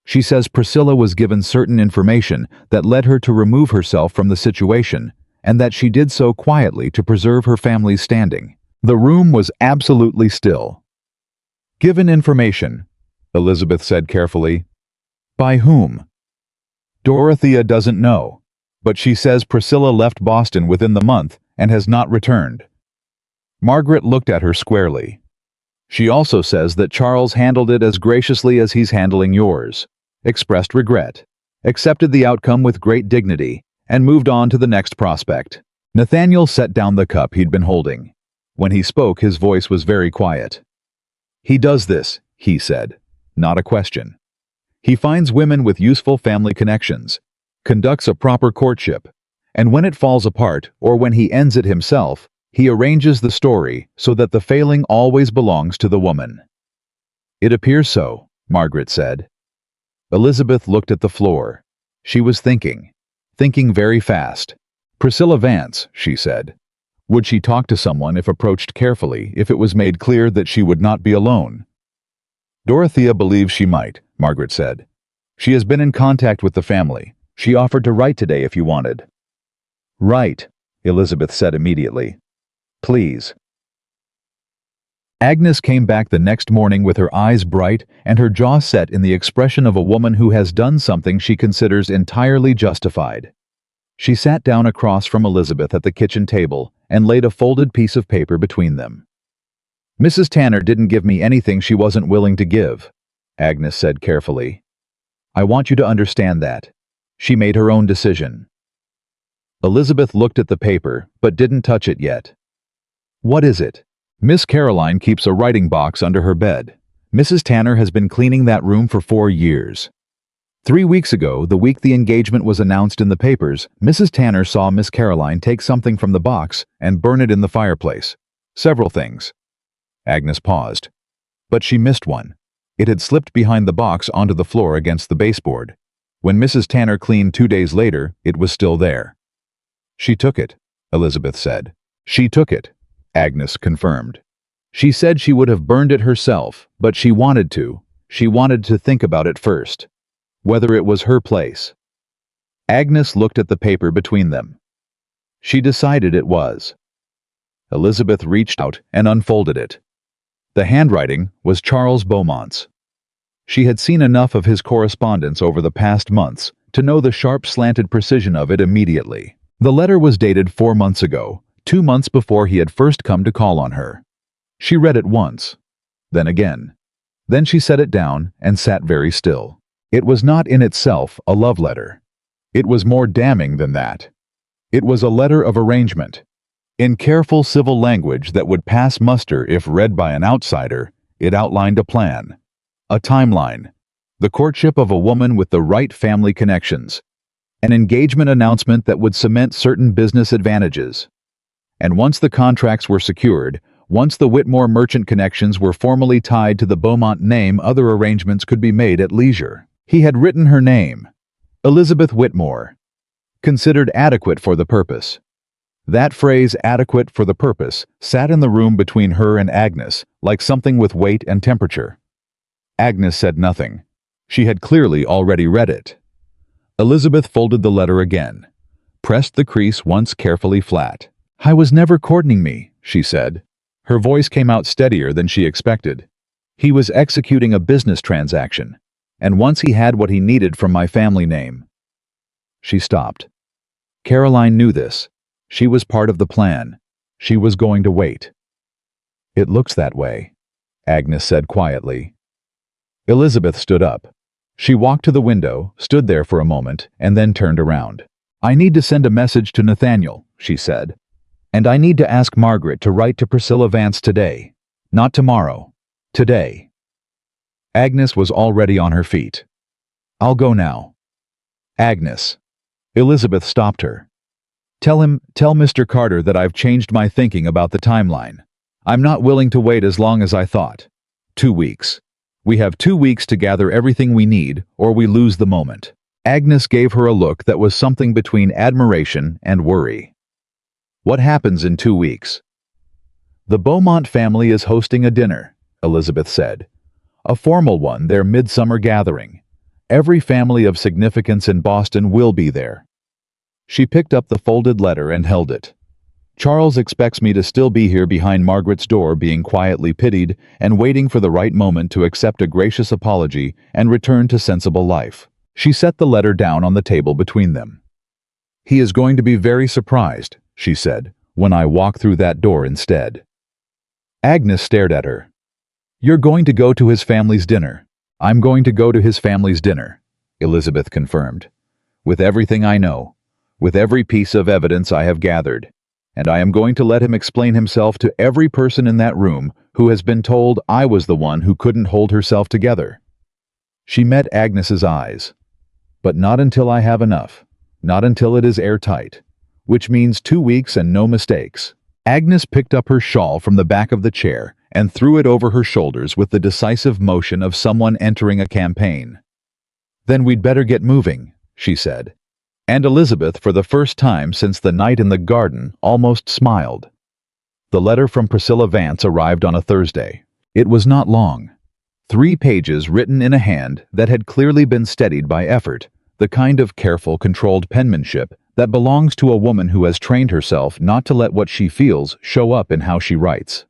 She says Priscilla was given certain information that led her to remove herself from the situation, and that she did so quietly to preserve her family's standing. The room was absolutely still. Given information, Elizabeth said carefully. By whom? Dorothea doesn't know, but she says Priscilla left Boston within the month and has not returned. Margaret looked at her squarely. She also says that Charles handled it as graciously as he's handling yours, expressed regret, accepted the outcome with great dignity, and moved on to the next prospect. Nathaniel set down the cup he'd been holding. When he spoke, his voice was very quiet. He does this, he said, not a question. He finds women with useful family connections, conducts a proper courtship, and when it falls apart, or when he ends it himself, he arranges the story so that the failing always belongs to the woman. It appears so, Margaret said. Elizabeth looked at the floor. She was thinking very fast. Priscilla Vance, she said. Would she talk to someone if approached carefully, if it was made clear that she would not be alone? Dorothea believes she might, Margaret said. She has been in contact with the family. She offered to write today if you wanted. Write, Elizabeth said immediately. Please. Agnes came back the next morning with her eyes bright and her jaw set in the expression of a woman who has done something she considers entirely justified. She sat down across from Elizabeth at the kitchen table and laid a folded piece of paper between them. Mrs. Tanner didn't give me anything she wasn't willing to give, Agnes said carefully. I want you to understand that. She made her own decision. Elizabeth looked at the paper, but didn't touch it yet. What is it? Miss Caroline keeps a writing box under her bed. Mrs. Tanner has been cleaning that room for 4 years. 3 weeks ago, the week the engagement was announced in the papers, Mrs. Tanner saw Miss Caroline take something from the box and burn it in the fireplace. Several things. Agnes paused. But she missed one. It had slipped behind the box onto the floor against the baseboard. When Mrs. Tanner cleaned 2 days later, it was still there. She took it, Elizabeth said. She took it, Agnes confirmed. She said she would have burned it herself, but she wanted to. She wanted to think about it first. Whether it was her place. Agnes looked at the paper between them. She decided it was. Elizabeth reached out and unfolded it. The handwriting was Charles Beaumont's. She had seen enough of his correspondence over the past months to know the sharp slanted precision of it immediately. The letter was dated 4 months ago, 2 months before he had first come to call on her. She read it once, then again. Then she set it down and sat very still. It was not in itself a love letter. It was more damning than that. It was a letter of arrangement. In careful civil language that would pass muster if read by an outsider, it outlined a plan, a timeline, the courtship of a woman with the right family connections, an engagement announcement that would cement certain business advantages. And once the contracts were secured, once the Whitmore merchant connections were formally tied to the Beaumont name, other arrangements could be made at leisure. He had written her name, Elizabeth Whitmore, considered adequate for the purpose. That phrase, adequate for the purpose, sat in the room between her and Agnes, like something with weight and temperature. Agnes said nothing. She had clearly already read it. Elizabeth folded the letter again, pressed the crease once carefully flat. I was never courting me, she said. Her voice came out steadier than she expected. He was executing a business transaction, and once he had what he needed from my family name. She stopped. Caroline knew this. She was part of the plan. She was going to wait. It looks that way, Agnes said quietly. Elizabeth stood up. She walked to the window, stood there for a moment, and then turned around. I need to send a message to Nathaniel, she said. And I need to ask Margaret to write to Priscilla Vance today. Not tomorrow. Today. Agnes was already on her feet. I'll go now. Agnes. Elizabeth stopped her. Tell Mr. Carter that I've changed my thinking about the timeline. I'm not willing to wait as long as I thought. 2 weeks. We have 2 weeks to gather everything we need, or we lose the moment. Agnes gave her a look that was something between admiration and worry. What happens in 2 weeks? The Beaumont family is hosting a dinner, Elizabeth said. A formal one, their midsummer gathering. Every family of significance in Boston will be there. She picked up the folded letter and held it. Charles expects me to still be here behind Margaret's door, being quietly pitied and waiting for the right moment to accept a gracious apology and return to sensible life. She set the letter down on the table between them. He is going to be very surprised, she said, when I walk through that door instead. Agnes stared at her. "You're going to go to his family's dinner." "I'm going to go to his family's dinner," Elizabeth confirmed. "With everything I know, with every piece of evidence I have gathered. And I am going to let him explain himself to every person in that room who has been told I was the one who couldn't hold herself together." She met Agnes's eyes. "But not until I have enough. Not until it is airtight. Which means 2 weeks and no mistakes." Agnes picked up her shawl from the back of the chair and threw it over her shoulders with the decisive motion of someone entering a campaign. "Then we'd better get moving," she said. And Elizabeth, for the first time since the night in the garden, almost smiled. The letter from Priscilla Vance arrived on a Thursday. It was not long. 3 pages written in a hand that had clearly been steadied by effort, the kind of careful, controlled penmanship that belongs to a woman who has trained herself not to let what she feels show up in how she writes.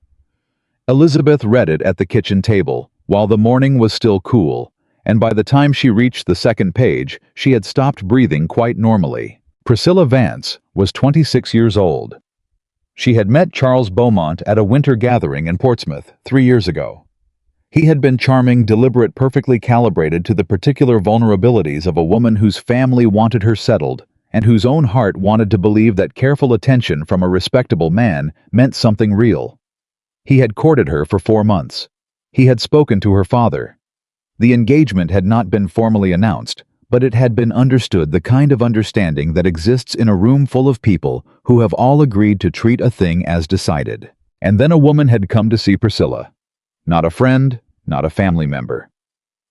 Elizabeth read it at the kitchen table, while the morning was still cool, and by the time she reached the second page, she had stopped breathing quite normally. Priscilla Vance was 26 years old. She had met Charles Beaumont at a winter gathering in Portsmouth 3 years ago. He had been charming, deliberate, perfectly calibrated to the particular vulnerabilities of a woman whose family wanted her settled, and whose own heart wanted to believe that careful attention from a respectable man meant something real. He had courted her for 4 months. He had spoken to her father. The engagement had not been formally announced, but it had been understood, the kind of understanding that exists in a room full of people who have all agreed to treat a thing as decided. And then a woman had come to see Priscilla. Not a friend, not a family member.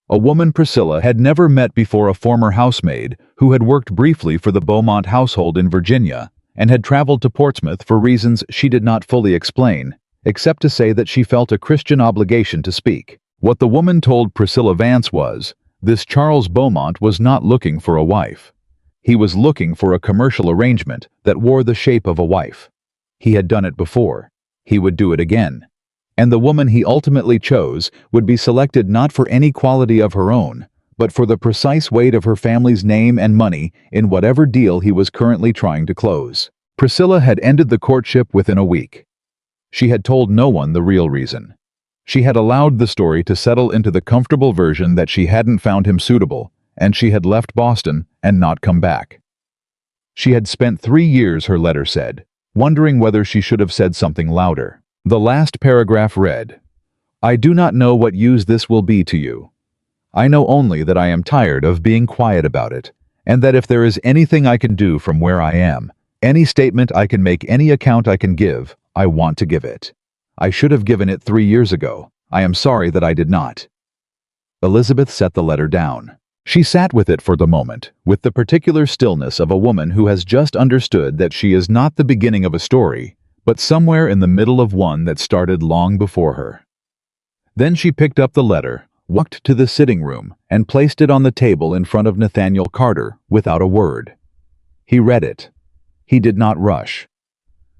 A woman Priscilla had never met before, a former housemaid who had worked briefly for the Beaumont household in Virginia and had traveled to Portsmouth for reasons she did not fully explain, except to say that she felt a Christian obligation to speak. What the woman told Priscilla Vance was, this Charles Beaumont was not looking for a wife. He was looking for a commercial arrangement that wore the shape of a wife. He had done it before. He would do it again. And the woman he ultimately chose would be selected not for any quality of her own, but for the precise weight of her family's name and money in whatever deal he was currently trying to close. Priscilla had ended the courtship within a week. She had told no one the real reason. She had allowed the story to settle into the comfortable version that she hadn't found him suitable, and she had left Boston and not come back. She had spent 3 years, her letter said, wondering whether she should have said something louder. The last paragraph read, "I do not know what use this will be to you. I know only that I am tired of being quiet about it, and that if there is anything I can do from where I am, any statement I can make, any account I can give, I want to give it. I should have given it 3 years ago. I am sorry that I did not." Elizabeth set the letter down. She sat with it for the moment, with the particular stillness of a woman who has just understood that she is not the beginning of a story, but somewhere in the middle of one that started long before her. Then she picked up the letter, walked to the sitting room, and placed it on the table in front of Nathaniel Carter without a word. He read it. He did not rush.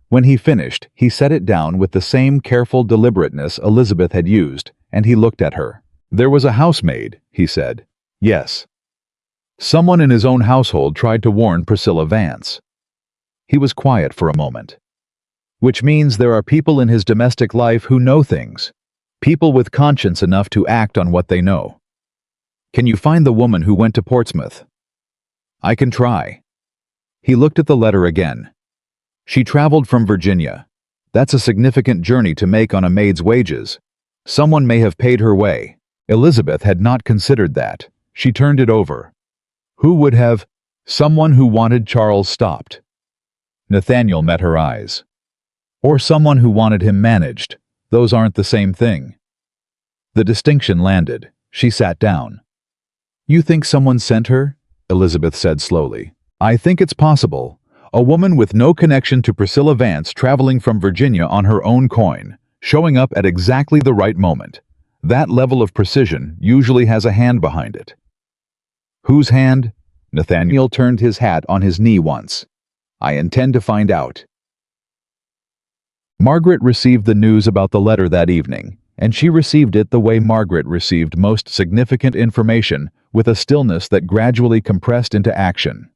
When he finished, he set it down with the same careful deliberateness Elizabeth had used, and he looked at her. "There was a housemaid," he said. "Yes. Someone in his own household tried to warn Priscilla Vance." He was quiet for a moment. "Which means there are people in his domestic life who know things. People with conscience enough to act on what they know. Can you find the woman who went to Portsmouth?" "I can try." He looked at the letter again. "She traveled from Virginia. That's a significant journey to make on a maid's wages. Someone may have paid her way." Elizabeth had not considered that. She turned it over. "Who would have?" "Someone who wanted Charles stopped." Nathaniel met her eyes. "Or someone who wanted him managed. Those aren't the same thing." The distinction landed. She sat down. "You think someone sent her?" Elizabeth said slowly. "I think it's possible. A woman with no connection to Priscilla Vance traveling from Virginia on her own coin, showing up at exactly the right moment. That level of precision usually has a hand behind it." "Whose hand?" Nathaniel turned his hat on his knee once. "I intend to find out." Margaret received the news about the letter that evening, and she received it the way Margaret received most significant information, with a stillness that gradually compressed into action.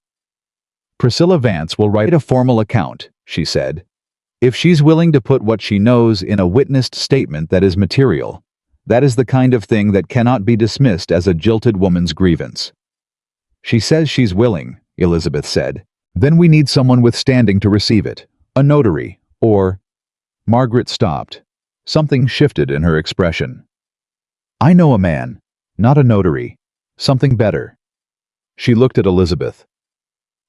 "Priscilla Vance will write a formal account," she said. If she's willing to put what she knows in a witnessed statement that is material, that is the kind of thing that cannot be dismissed as a jilted woman's grievance. She says she's willing, Elizabeth said. Then we need someone with standing to receive it. A notary, or... Margaret stopped. Something shifted in her expression. I know a man, not a notary. Something better. She looked at Elizabeth.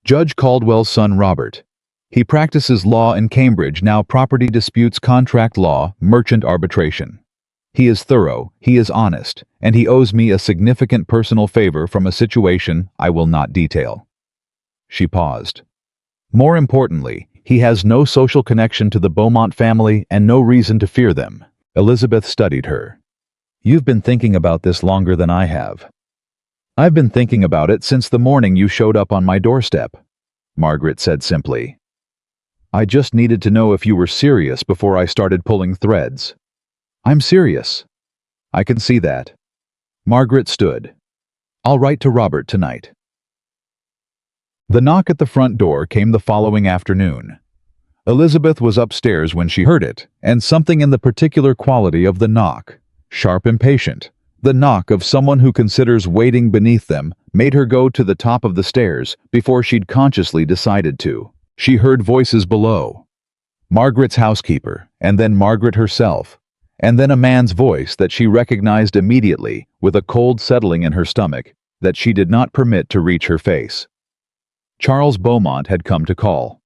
Judge Caldwell's son Robert. He practices law in Cambridge, now property disputes, contract law, merchant arbitration. He is thorough, he is honest, and he owes me a significant personal favor from a situation I will not detail. She paused. More importantly, he has no social connection to the Beaumont family and no reason to fear them. Elizabeth studied her. You've been thinking about this longer than I have. I've been thinking about it since the morning you showed up on my doorstep, Margaret said simply. I just needed to know if you were serious before I started pulling threads. I'm serious. I can see that. Margaret stood. I'll write to Robert tonight. The knock at the front door came the following afternoon. Elizabeth was upstairs when she heard it, and something in the particular quality of the knock, sharp, impatient, the knock of someone who considers waiting beneath them, made her go to the top of the stairs before she'd consciously decided to. She heard voices below. Margaret's housekeeper, and then Margaret herself, and then a man's voice that she recognized immediately, with a cold settling in her stomach that she did not permit to reach her face. Charles Beaumont had come to call.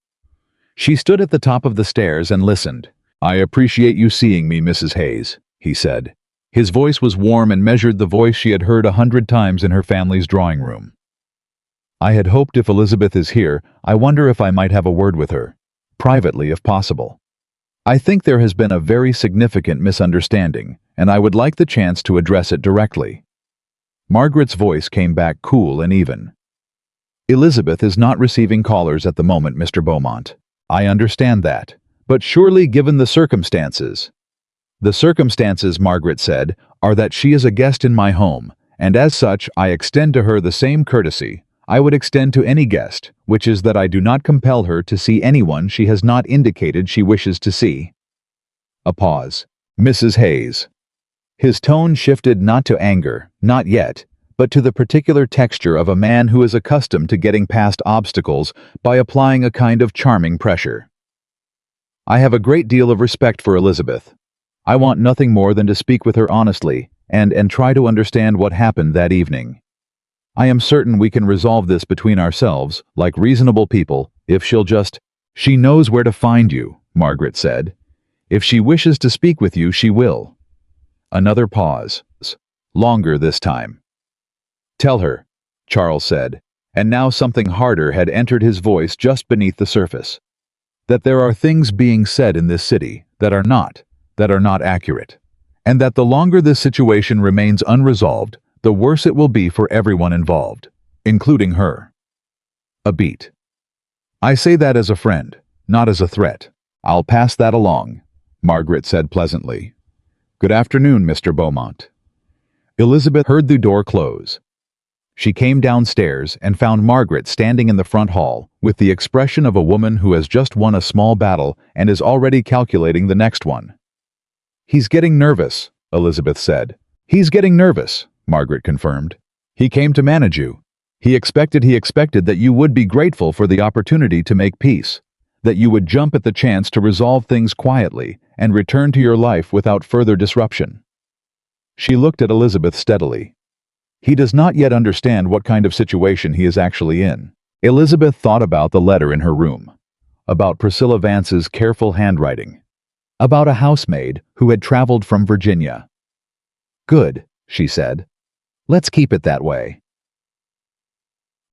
She stood at the top of the stairs and listened. I appreciate you seeing me, Mrs. Hayes, he said. His voice was warm and measured the voice she had heard 100 times in her family's drawing room. I had hoped if Elizabeth is here, I wonder if I might have a word with her, privately if possible. I think there has been a very significant misunderstanding, and I would like the chance to address it directly. Margaret's voice came back cool and even. Elizabeth is not receiving callers at the moment, Mr. Beaumont. I understand that, but surely given the circumstances... The circumstances, Margaret said, are that she is a guest in my home, and as such I extend to her the same courtesy I would extend to any guest, which is that I do not compel her to see anyone she has not indicated she wishes to see. A pause. Mrs. Hayes. His tone shifted not to anger, not yet, but to the particular texture of a man who is accustomed to getting past obstacles by applying a kind of charming pressure. I have a great deal of respect for Elizabeth. I want nothing more than to speak with her honestly and try to understand what happened that evening. I am certain we can resolve this between ourselves, like reasonable people, if she'll just... She knows where to find you, Margaret said. If she wishes to speak with you, she will. Another pause. Longer this time. Tell her, Charles said, and now something harder had entered his voice just beneath the surface. That there are things being said in this city that are not accurate, and that the longer this situation remains unresolved, the worse it will be for everyone involved, including her. A beat. I say that as a friend, not as a threat. I'll pass that along, Margaret said pleasantly. Good afternoon, Mr. Beaumont. Elizabeth heard the door close. She came downstairs and found Margaret standing in the front hall with the expression of a woman who has just won a small battle and is already calculating the next one. He's getting nervous, Elizabeth said. He's getting nervous, Margaret confirmed. He came to manage you. He expected that you would be grateful for the opportunity to make peace, that you would jump at the chance to resolve things quietly and return to your life without further disruption. She looked at Elizabeth steadily. He does not yet understand what kind of situation he is actually in. Elizabeth thought about the letter in her room, about Priscilla Vance's careful handwriting, about a housemaid who had traveled from Virginia. Good, she said. Let's keep it that way.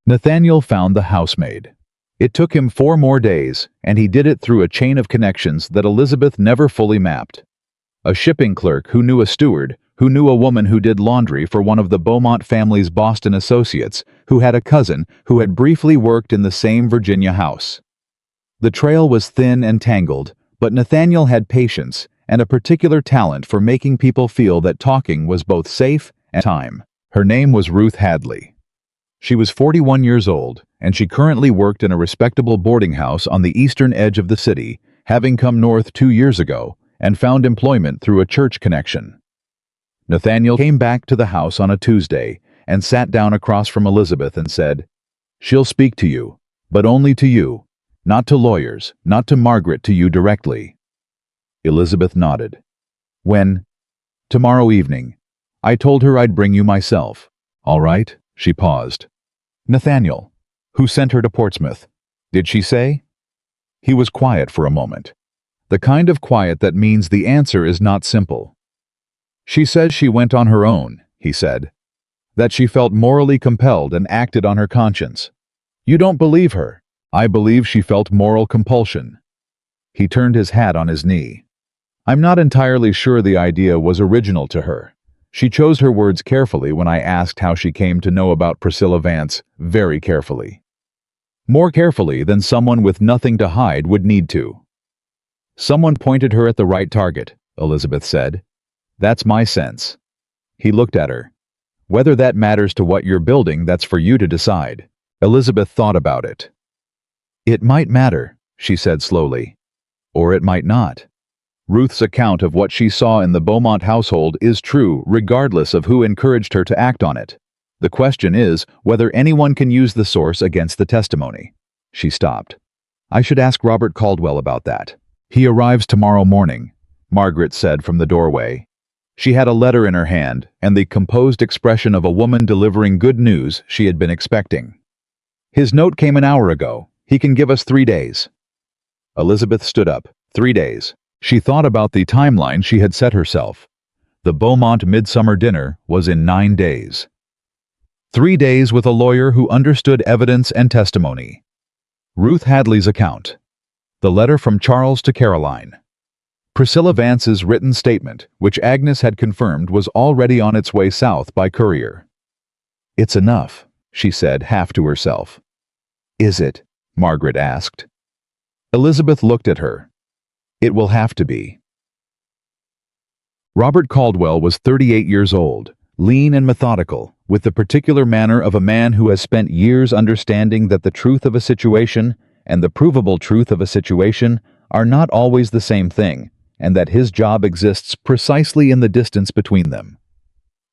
Nathaniel found the housemaid. It took him 4 more days, and he did it through a chain of connections that Elizabeth never fully mapped. A shipping clerk who knew a steward, who knew a woman who did laundry for one of the Beaumont family's Boston associates, who had a cousin who had briefly worked in the same Virginia house. The trail was thin and tangled, but Nathaniel had patience and a particular talent for making people feel that talking was both safe and time. Her name was Ruth Hadley. She was 41 years old, and she currently worked in a respectable boarding house on the eastern edge of the city, having come north 2 years ago and found employment through a church connection. Nathaniel came back to the house on a Tuesday and sat down across from Elizabeth and said, "She'll speak to you, but only to you, not to lawyers, not to Margaret, to you directly." Elizabeth nodded. "When?" "Tomorrow evening. I told her I'd bring you myself." "All right," she paused. "Nathaniel, who sent her to Portsmouth? Did she say?" He was quiet for a moment. The kind of quiet that means the answer is not simple. "She says she went on her own," he said. "That she felt morally compelled and acted on her conscience." "You don't believe her?" "I believe she felt moral compulsion." He turned his hat on his knee. "I'm not entirely sure the idea was original to her. She chose her words carefully when I asked how she came to know about Priscilla Vance, very carefully. More carefully than someone with nothing to hide would need to." "Someone pointed her at the right target," Elizabeth said. "That's my sense." He looked at her. "Whether that matters to what you're building, that's for you to decide." Elizabeth thought about it. "It might matter," she said slowly. "Or it might not. Ruth's account of what she saw in the Beaumont household is true regardless of who encouraged her to act on it. The question is whether anyone can use the source against the testimony." She stopped. "I should ask Robert Caldwell about that." "He arrives tomorrow morning," Margaret said from the doorway. She had a letter in her hand and the composed expression of a woman delivering good news she had been expecting. "His note came an hour ago. He can give us 3 days." Elizabeth stood up. 3 days. She thought about the timeline she had set herself. The Beaumont midsummer dinner was in 9 days. 3 days with a lawyer who understood evidence and testimony. Ruth Hadley's account. The letter from Charles to Caroline. Priscilla Vance's written statement, which Agnes had confirmed was already on its way south by courier. "It's enough," she said half to herself. "Is it?" Margaret asked. Elizabeth looked at her. "It will have to be." Robert Caldwell was 38 years old, lean and methodical, with the particular manner of a man who has spent years understanding that the truth of a situation and the provable truth of a situation are not always the same thing, and that his job exists precisely in the distance between them.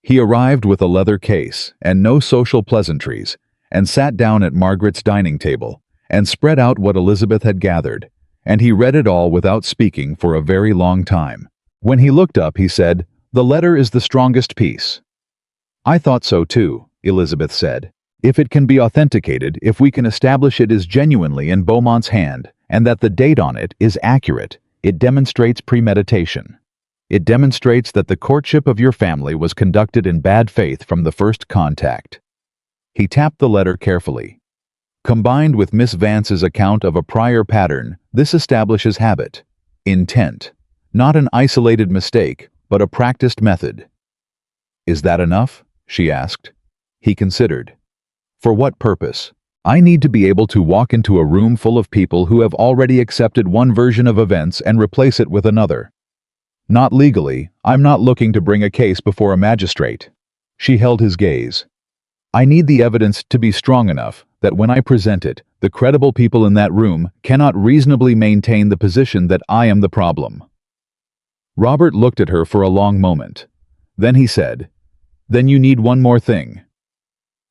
He arrived with a leather case and no social pleasantries, and sat down at Margaret's dining table and spread out what Elizabeth had gathered, and he read it all without speaking for a very long time. When he looked up, he said, "The letter is the strongest piece." "I thought so too," Elizabeth said. "If it can be authenticated, if we can establish it is genuinely in Beaumont's hand, and that the date on it is accurate, it demonstrates premeditation. It demonstrates that the courtship of your family was conducted in bad faith from the first contact." He tapped the letter carefully. "Combined with Miss Vance's account of a prior pattern, this establishes habit, intent, not an isolated mistake, but a practiced method." "Is that enough?" she asked. He considered. "For what purpose? I need to be able to walk into a room full of people who have already accepted one version of events and replace it with another. Not legally. I'm not looking to bring a case before a magistrate." She held his gaze. "I need the evidence to be strong enough that when I present it, the credible people in that room cannot reasonably maintain the position that I am the problem." Robert looked at her for a long moment. Then he said, "Then you need one more thing."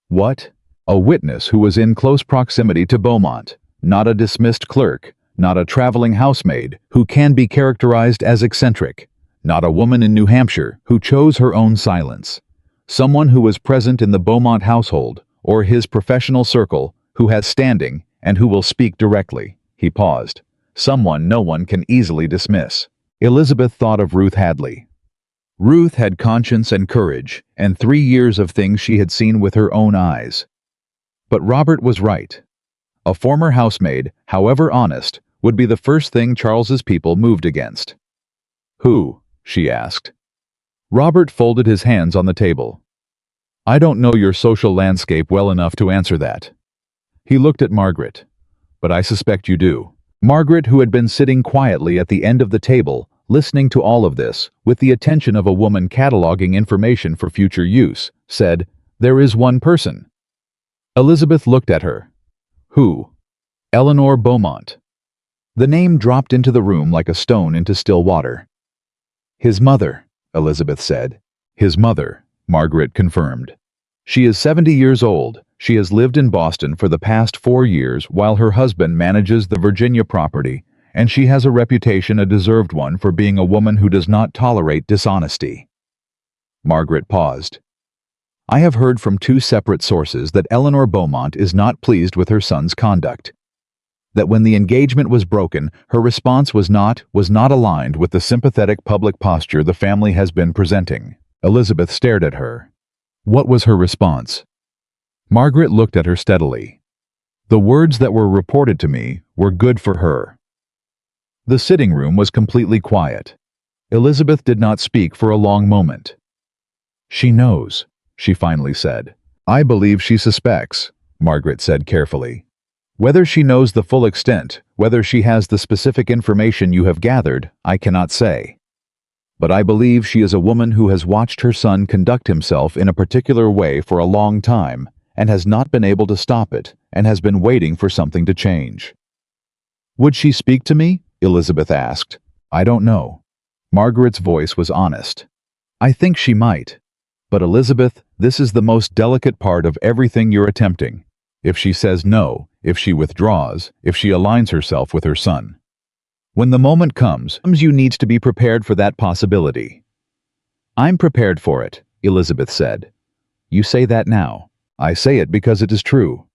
"What?" "A witness who was in close proximity to Beaumont, not a dismissed clerk, not a traveling housemaid who can be characterized as eccentric, not a woman in New Hampshire who chose her own silence. Someone who was present in the Beaumont household, or his professional circle, who has standing and who will speak directly." He paused. "Someone no one can easily dismiss." Elizabeth thought of Ruth Hadley. Ruth had conscience and courage, and 3 years of things she had seen with her own eyes. But Robert was right. A former housemaid, however honest, would be the first thing Charles's people moved against. "Who?" she asked. Robert folded his hands on the table. "I don't know your social landscape well enough to answer that." He looked at Margaret. "But I suspect you do." Margaret, who had been sitting quietly at the end of the table, listening to all of this, with the attention of a woman cataloging information for future use, said, "There is one person." Elizabeth looked at her. "Who?" "Eleanor Beaumont." The name dropped into the room like a stone into still water. His mother, Elizabeth said. His mother, Margaret confirmed. She is 70 years old. She has lived in Boston for the past 4 years while her husband manages the Virginia property, and she has a reputation, a deserved one, for being a woman who does not tolerate dishonesty. Margaret paused. I have heard from 2 separate sources that Eleanor Beaumont is not pleased with her son's conduct. That when the engagement was broken, her response was not aligned with the sympathetic public posture the family has been presenting. Elizabeth stared at her. What was her response? Margaret looked at her steadily. The words that were reported to me were good for her. The sitting room was completely quiet. Elizabeth did not speak for a long moment. She knows, she finally said. I believe she suspects, Margaret said carefully. Whether she knows the full extent, whether she has the specific information you have gathered, I cannot say. But I believe she is a woman who has watched her son conduct himself in a particular way for a long time, and has not been able to stop it, and has been waiting for something to change. Would she speak to me? Elizabeth asked. I don't know. Margaret's voice was honest. I think she might. But Elizabeth, this is the most delicate part of everything you're attempting. If she says no, if she withdraws, if she aligns herself with her son. When the moment comes, you need to be prepared for that possibility. I'm prepared for it, Elizabeth said. You say that now. I say it because it is true.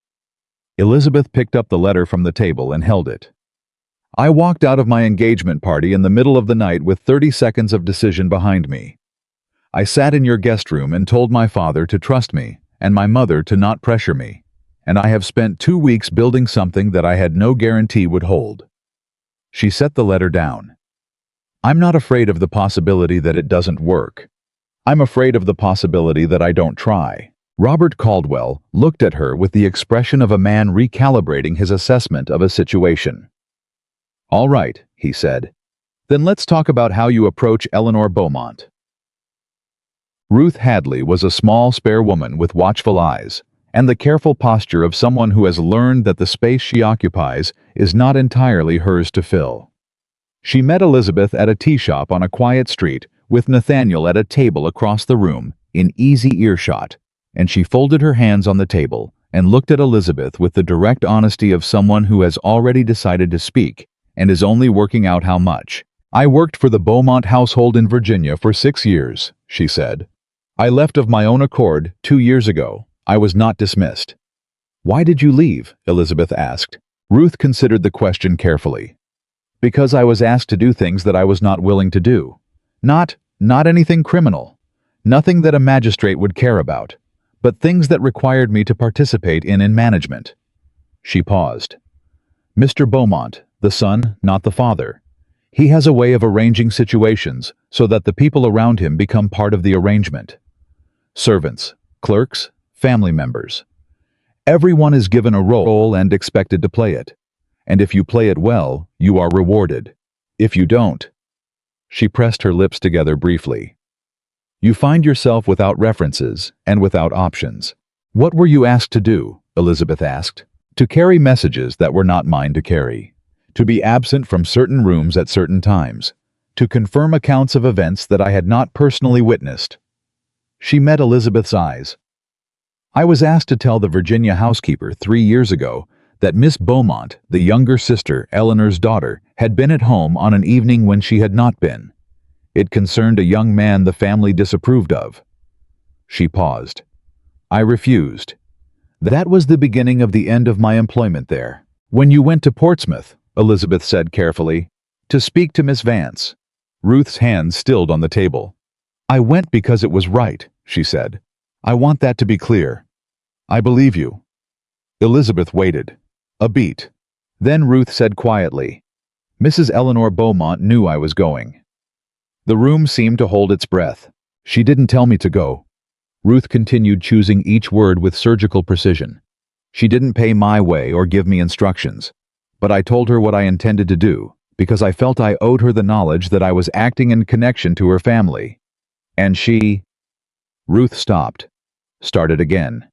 Elizabeth picked up the letter from the table and held it. I walked out of my engagement party in the middle of the night with 30 seconds of decision behind me. I sat in your guest room and told my father to trust me, and my mother to not pressure me. And I have spent 2 weeks building something that I had no guarantee would hold. She set the letter down. I'm not afraid of the possibility that it doesn't work. I'm afraid of the possibility that I don't try. Robert Caldwell looked at her with the expression of a man recalibrating his assessment of a situation. All right, he said. Then let's talk about how you approach Eleanor Beaumont. Ruth Hadley was a small, spare woman with watchful eyes, and the careful posture of someone who has learned that the space she occupies is not entirely hers to fill. She met Elizabeth at a tea shop on a quiet street, with Nathaniel at a table across the room, in easy earshot, and she folded her hands on the table and looked at Elizabeth with the direct honesty of someone who has already decided to speak and is only working out how much. I worked for the Beaumont household in Virginia for 6 years, she said. I left of my own accord 2 years ago. I was not dismissed. Why did you leave? Elizabeth asked. Ruth considered the question carefully. Because I was asked to do things that I was not willing to do. Not anything criminal. Nothing that a magistrate would care about. But things that required me to participate in management. She paused. Mr. Beaumont, the son, not the father. He has a way of arranging situations so that the people around him become part of the arrangement. Servants, clerks, family members. Everyone is given a role and expected to play it. And if you play it well, you are rewarded. If you don't, she pressed her lips together briefly. You find yourself without references and without options. What were you asked to do? Elizabeth asked. To carry messages that were not mine to carry. To be absent from certain rooms at certain times. To confirm accounts of events that I had not personally witnessed. She met Elizabeth's eyes. I was asked to tell the Virginia housekeeper 3 years ago that Miss Beaumont, the younger sister, Eleanor's daughter, had been at home on an evening when she had not been. It concerned a young man the family disapproved of. She paused. I refused. That was the beginning of the end of my employment there. When you went to Portsmouth, Elizabeth said carefully, to speak to Miss Vance. Ruth's hands stilled on the table. I went because it was right, she said. I want that to be clear. I believe you. Elizabeth waited. A beat. Then Ruth said quietly, Mrs. Eleanor Beaumont knew I was going. The room seemed to hold its breath. She didn't tell me to go. Ruth continued, choosing each word with surgical precision. She didn't pay my way or give me instructions, but I told her what I intended to do, because I felt I owed her the knowledge that I was acting in connection to her family. And she... Ruth stopped, started again.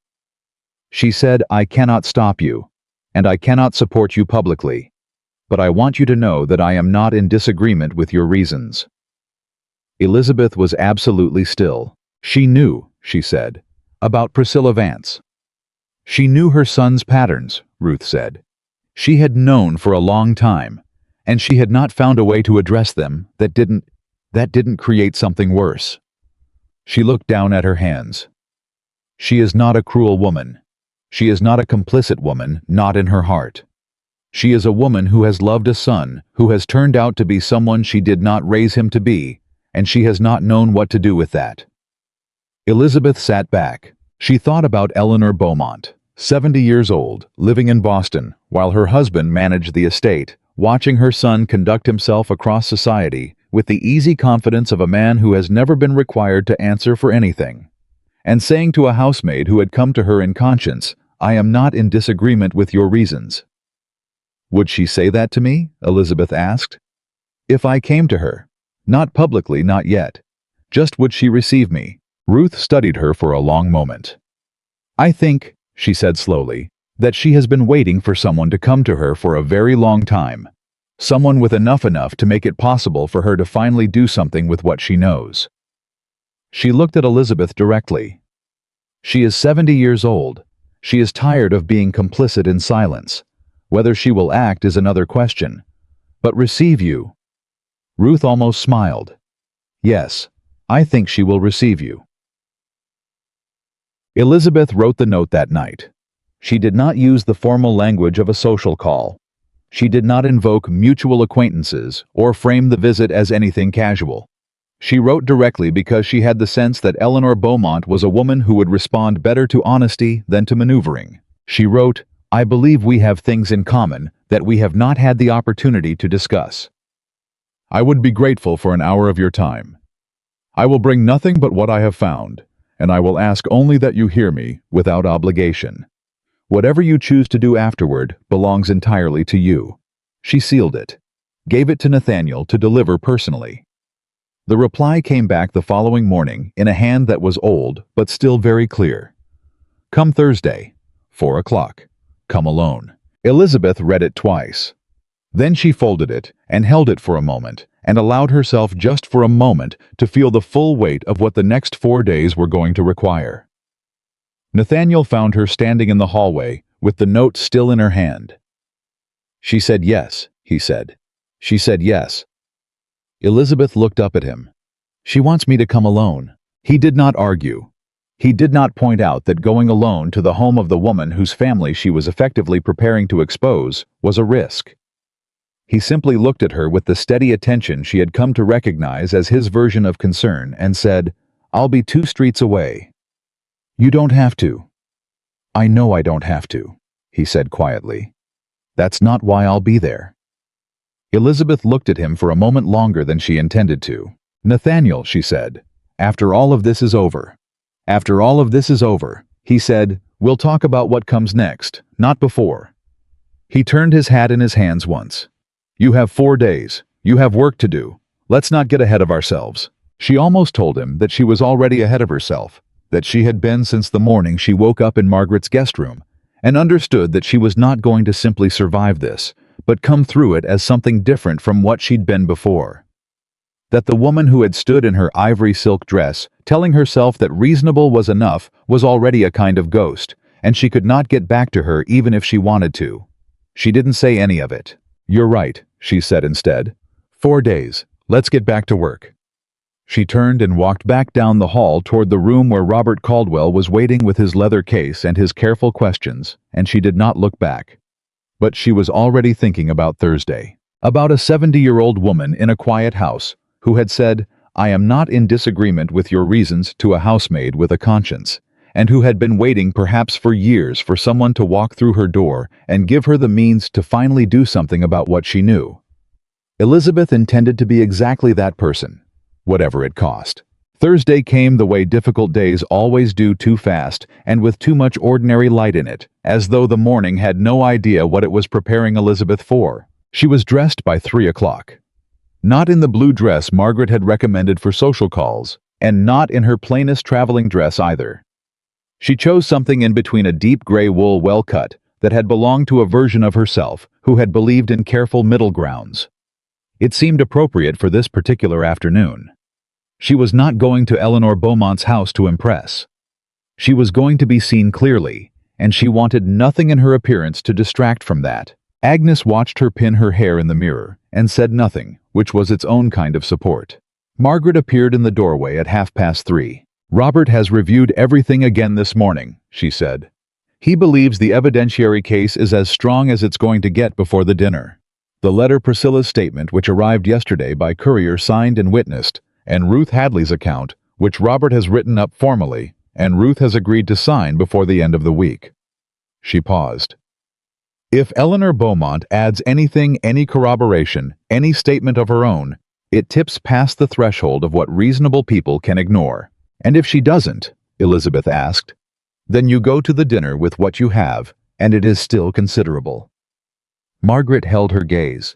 She said, I cannot stop you, and I cannot support you publicly. but I want you to know that I am not in disagreement with your reasons." Elizabeth was absolutely still. She knew, she said, about Priscilla Vance. She knew her son's patterns, Ruth said. She had known for a long time, and she had not found a way to address them that didn't create something worse. She looked down at her hands. She is not a cruel woman. She is not a complicit woman, not in her heart. She is a woman who has loved a son who has turned out to be someone she did not raise him to be, and she has not known what to do with that. Elizabeth sat back. She thought about Eleanor Beaumont, 70 years old, living in Boston, while her husband managed the estate, watching her son conduct himself across society with the easy confidence of a man who has never been required to answer for anything, and saying to a housemaid who had come to her in conscience, "I am not in disagreement with your reasons." Would she say that to me? Elizabeth asked. If I came to her. Not publicly, not yet. Just would she receive me? Ruth studied her for a long moment. "I think," she said slowly, "that she has been waiting for someone to come to her for a very long time. Someone with enough to make it possible for her to finally do something with what she knows." She looked at Elizabeth directly. She is 70 years old. She is tired of being complicit in silence. Whether she will act is another question. But receive you? Ruth almost smiled. "Yes, I think she will receive you." Elizabeth wrote the note that night. She did not use the formal language of a social call. She did not invoke mutual acquaintances or frame the visit as anything casual. She wrote directly because she had the sense that Eleanor Beaumont was a woman who would respond better to honesty than to maneuvering. She wrote, "I believe we have things in common that we have not had the opportunity to discuss. I would be grateful for an hour of your time. I will bring nothing but what I have found, and I will ask only that you hear me without obligation. Whatever you choose to do afterward belongs entirely to you." She sealed it, gave it to Nathaniel to deliver personally. The reply came back the following morning in a hand that was old but still very clear. "Come Thursday, 4 o'clock. Come alone." Elizabeth read it twice. Then she folded it and held it for a moment and allowed herself just for a moment to feel the full weight of what the next 4 days were going to require. Nathaniel found her standing in the hallway with the note still in her hand. "She said yes," he said. "She said yes." Elizabeth looked up at him. "She wants me to come alone." He did not argue. He did not point out that going alone to the home of the woman whose family she was effectively preparing to expose was a risk. He simply looked at her with the steady attention she had come to recognize as his version of concern and said, "I'll be 2 streets away." "You don't have to." "I know I don't have to," he said quietly. "That's not why I'll be there." Elizabeth looked at him for a moment longer than she intended to. "Nathaniel," she said, "after all of this is over." "After all of this is over," he said, "we'll talk about what comes next, not before." He turned his hat in his hands once. "You have 4 days. You have work to do. Let's not get ahead of ourselves." She almost told him that she was already ahead of herself, that she had been since the morning she woke up in Margaret's guest room, and understood that she was not going to simply survive this, but come through it as something different from what she'd been before. That the woman who had stood in her ivory silk dress, telling herself that reasonable was enough, was already a kind of ghost, and she could not get back to her even if she wanted to. She didn't say any of it. "You're right," she said instead. 4 days. Let's get back to work." She turned and walked back down the hall toward the room where Robert Caldwell was waiting with his leather case and his careful questions, and she did not look back. But she was already thinking about Thursday. About a 70-year-old woman in a quiet house who had said, "I am not in disagreement with your reasons," to a housemaid with a conscience, and who had been waiting perhaps for years for someone to walk through her door and give her the means to finally do something about what she knew. Elizabeth intended to be exactly that person, whatever it cost. Thursday came the way difficult days always do, too fast and with too much ordinary light in it, as though the morning had no idea what it was preparing Elizabeth for. She was dressed by 3 o'clock. Not in the blue dress Margaret had recommended for social calls, and not in her plainest traveling dress either. She chose something in between a deep gray wool well-cut that had belonged to a version of herself who had believed in careful middle grounds. It seemed appropriate for this particular afternoon. She was not going to Eleanor Beaumont's house to impress. She was going to be seen clearly, and she wanted nothing in her appearance to distract from that. Agnes watched her pin her hair in the mirror and said nothing, which was its own kind of support. Margaret appeared in the doorway at 3:30. "Robert has reviewed everything again this morning," she said. "He believes the evidentiary case is as strong as it's going to get before the dinner. The letter Priscilla's statement, which arrived yesterday by courier signed and witnessed, and Ruth Hadley's account, which Robert has written up formally, and Ruth has agreed to sign before the end of the week." She paused. "If Eleanor Beaumont adds anything, any corroboration, any statement of her own, it tips past the threshold of what reasonable people can ignore. And if she doesn't," Elizabeth asked, "then you go to the dinner with what you have, and it is still considerable." Margaret held her gaze.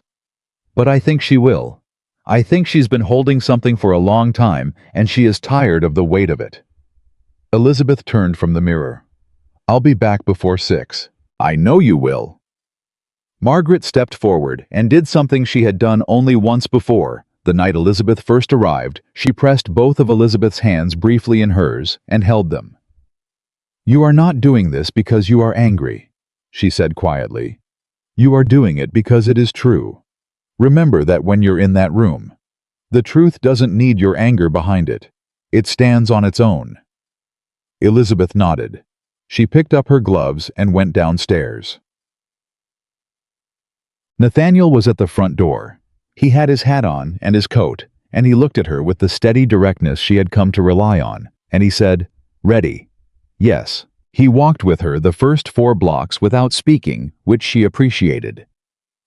"But I think she will. I think she's been holding something for a long time, and she is tired of the weight of it." Elizabeth turned from the mirror. "I'll be back before 6. "I know you will." Margaret stepped forward and did something she had done only once before. The night Elizabeth first arrived, she pressed both of Elizabeth's hands briefly in hers and held them. "You are not doing this because you are angry," she said quietly. "You are doing it because it is true. Remember that when you're in that room. The truth doesn't need your anger behind it. It stands on its own." Elizabeth nodded. She picked up her gloves and went downstairs. Nathaniel was at the front door. He had his hat on and his coat, and he looked at her with the steady directness she had come to rely on, and he said, "Ready?" "Yes." He walked with her the first 4 blocks without speaking, which she appreciated.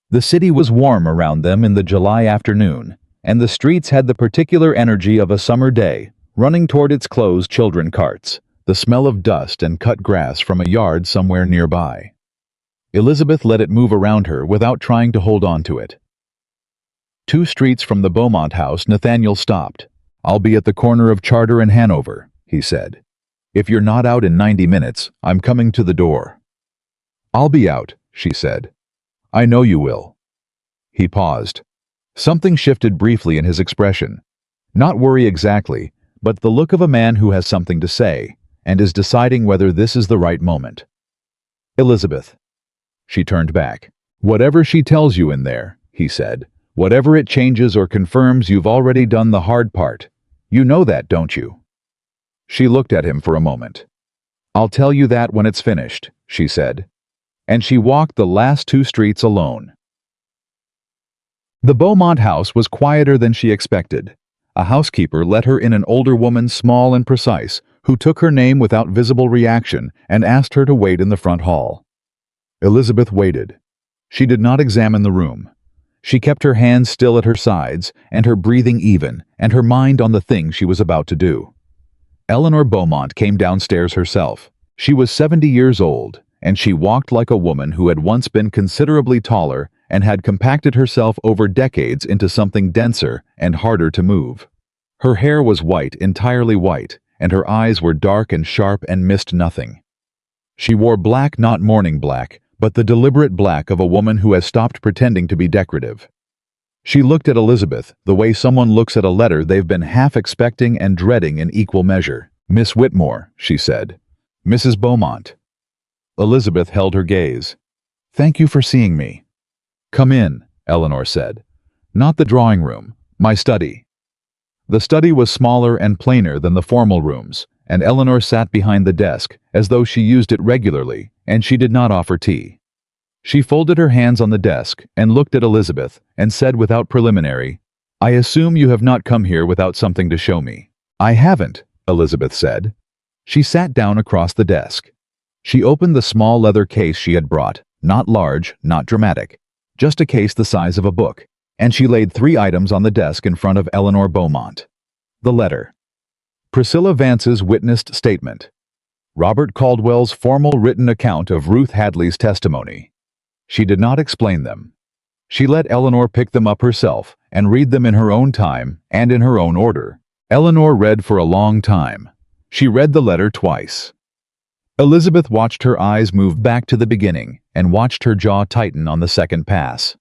The city was warm around them in the July afternoon, and the streets had the particular energy of a summer day, running toward its closed children carts, the smell of dust and cut grass from a yard somewhere nearby. Elizabeth let it move around her without trying to hold on to it. 2 streets from the Beaumont house, Nathaniel stopped. "I'll be at the corner of Charter and Hanover," he said. "If you're not out in 90 minutes, I'm coming to the door." "I'll be out," she said. "I know you will." He paused. Something shifted briefly in his expression. Not worry exactly, but the look of a man who has something to say, and is deciding whether this is the right moment. "Elizabeth." She turned back. "Whatever she tells you in there," he said, "whatever it changes or confirms, you've already done the hard part. You know that, don't you?" She looked at him for a moment. "I'll tell you that when it's finished," she said. And she walked the last 2 streets alone. The Beaumont house was quieter than she expected. A housekeeper let her in, an older woman, small and precise, who took her name without visible reaction and asked her to wait in the front hall. Elizabeth waited. She did not examine the room. She kept her hands still at her sides and her breathing even, and her mind on the thing she was about to do. Eleanor Beaumont came downstairs herself. She was 70 years old, and she walked like a woman who had once been considerably taller and had compacted herself over decades into something denser and harder to move. Her hair was white, entirely white, and her eyes were dark and sharp and missed nothing. She wore black, not mourning black, but the deliberate black of a woman who has stopped pretending to be decorative. She looked at Elizabeth the way someone looks at a letter they've been half expecting and dreading in equal measure. "Miss Whitmore," she said. "Mrs. Beaumont." Elizabeth held her gaze. "Thank you for seeing me." "Come in," Eleanor said. "Not the drawing room, my study." The study was smaller and plainer than the formal rooms, and Eleanor sat behind the desk as though she used it regularly, and she did not offer tea. She folded her hands on the desk and looked at Elizabeth and said without preliminary, "I assume you have not come here without something to show me." "I haven't," Elizabeth said. She sat down across the desk. She opened the small leather case she had brought, not large, not dramatic, just a case the size of a book, and she laid 3 items on the desk in front of Eleanor Beaumont. The letter. Priscilla Vance's witnessed statement. Robert Caldwell's formal written account of Ruth Hadley's testimony. She did not explain them. She let Eleanor pick them up herself and read them in her own time and in her own order. Eleanor read for a long time. She read the letter twice. Elizabeth watched her eyes move back to the beginning and watched her jaw tighten on the second pass.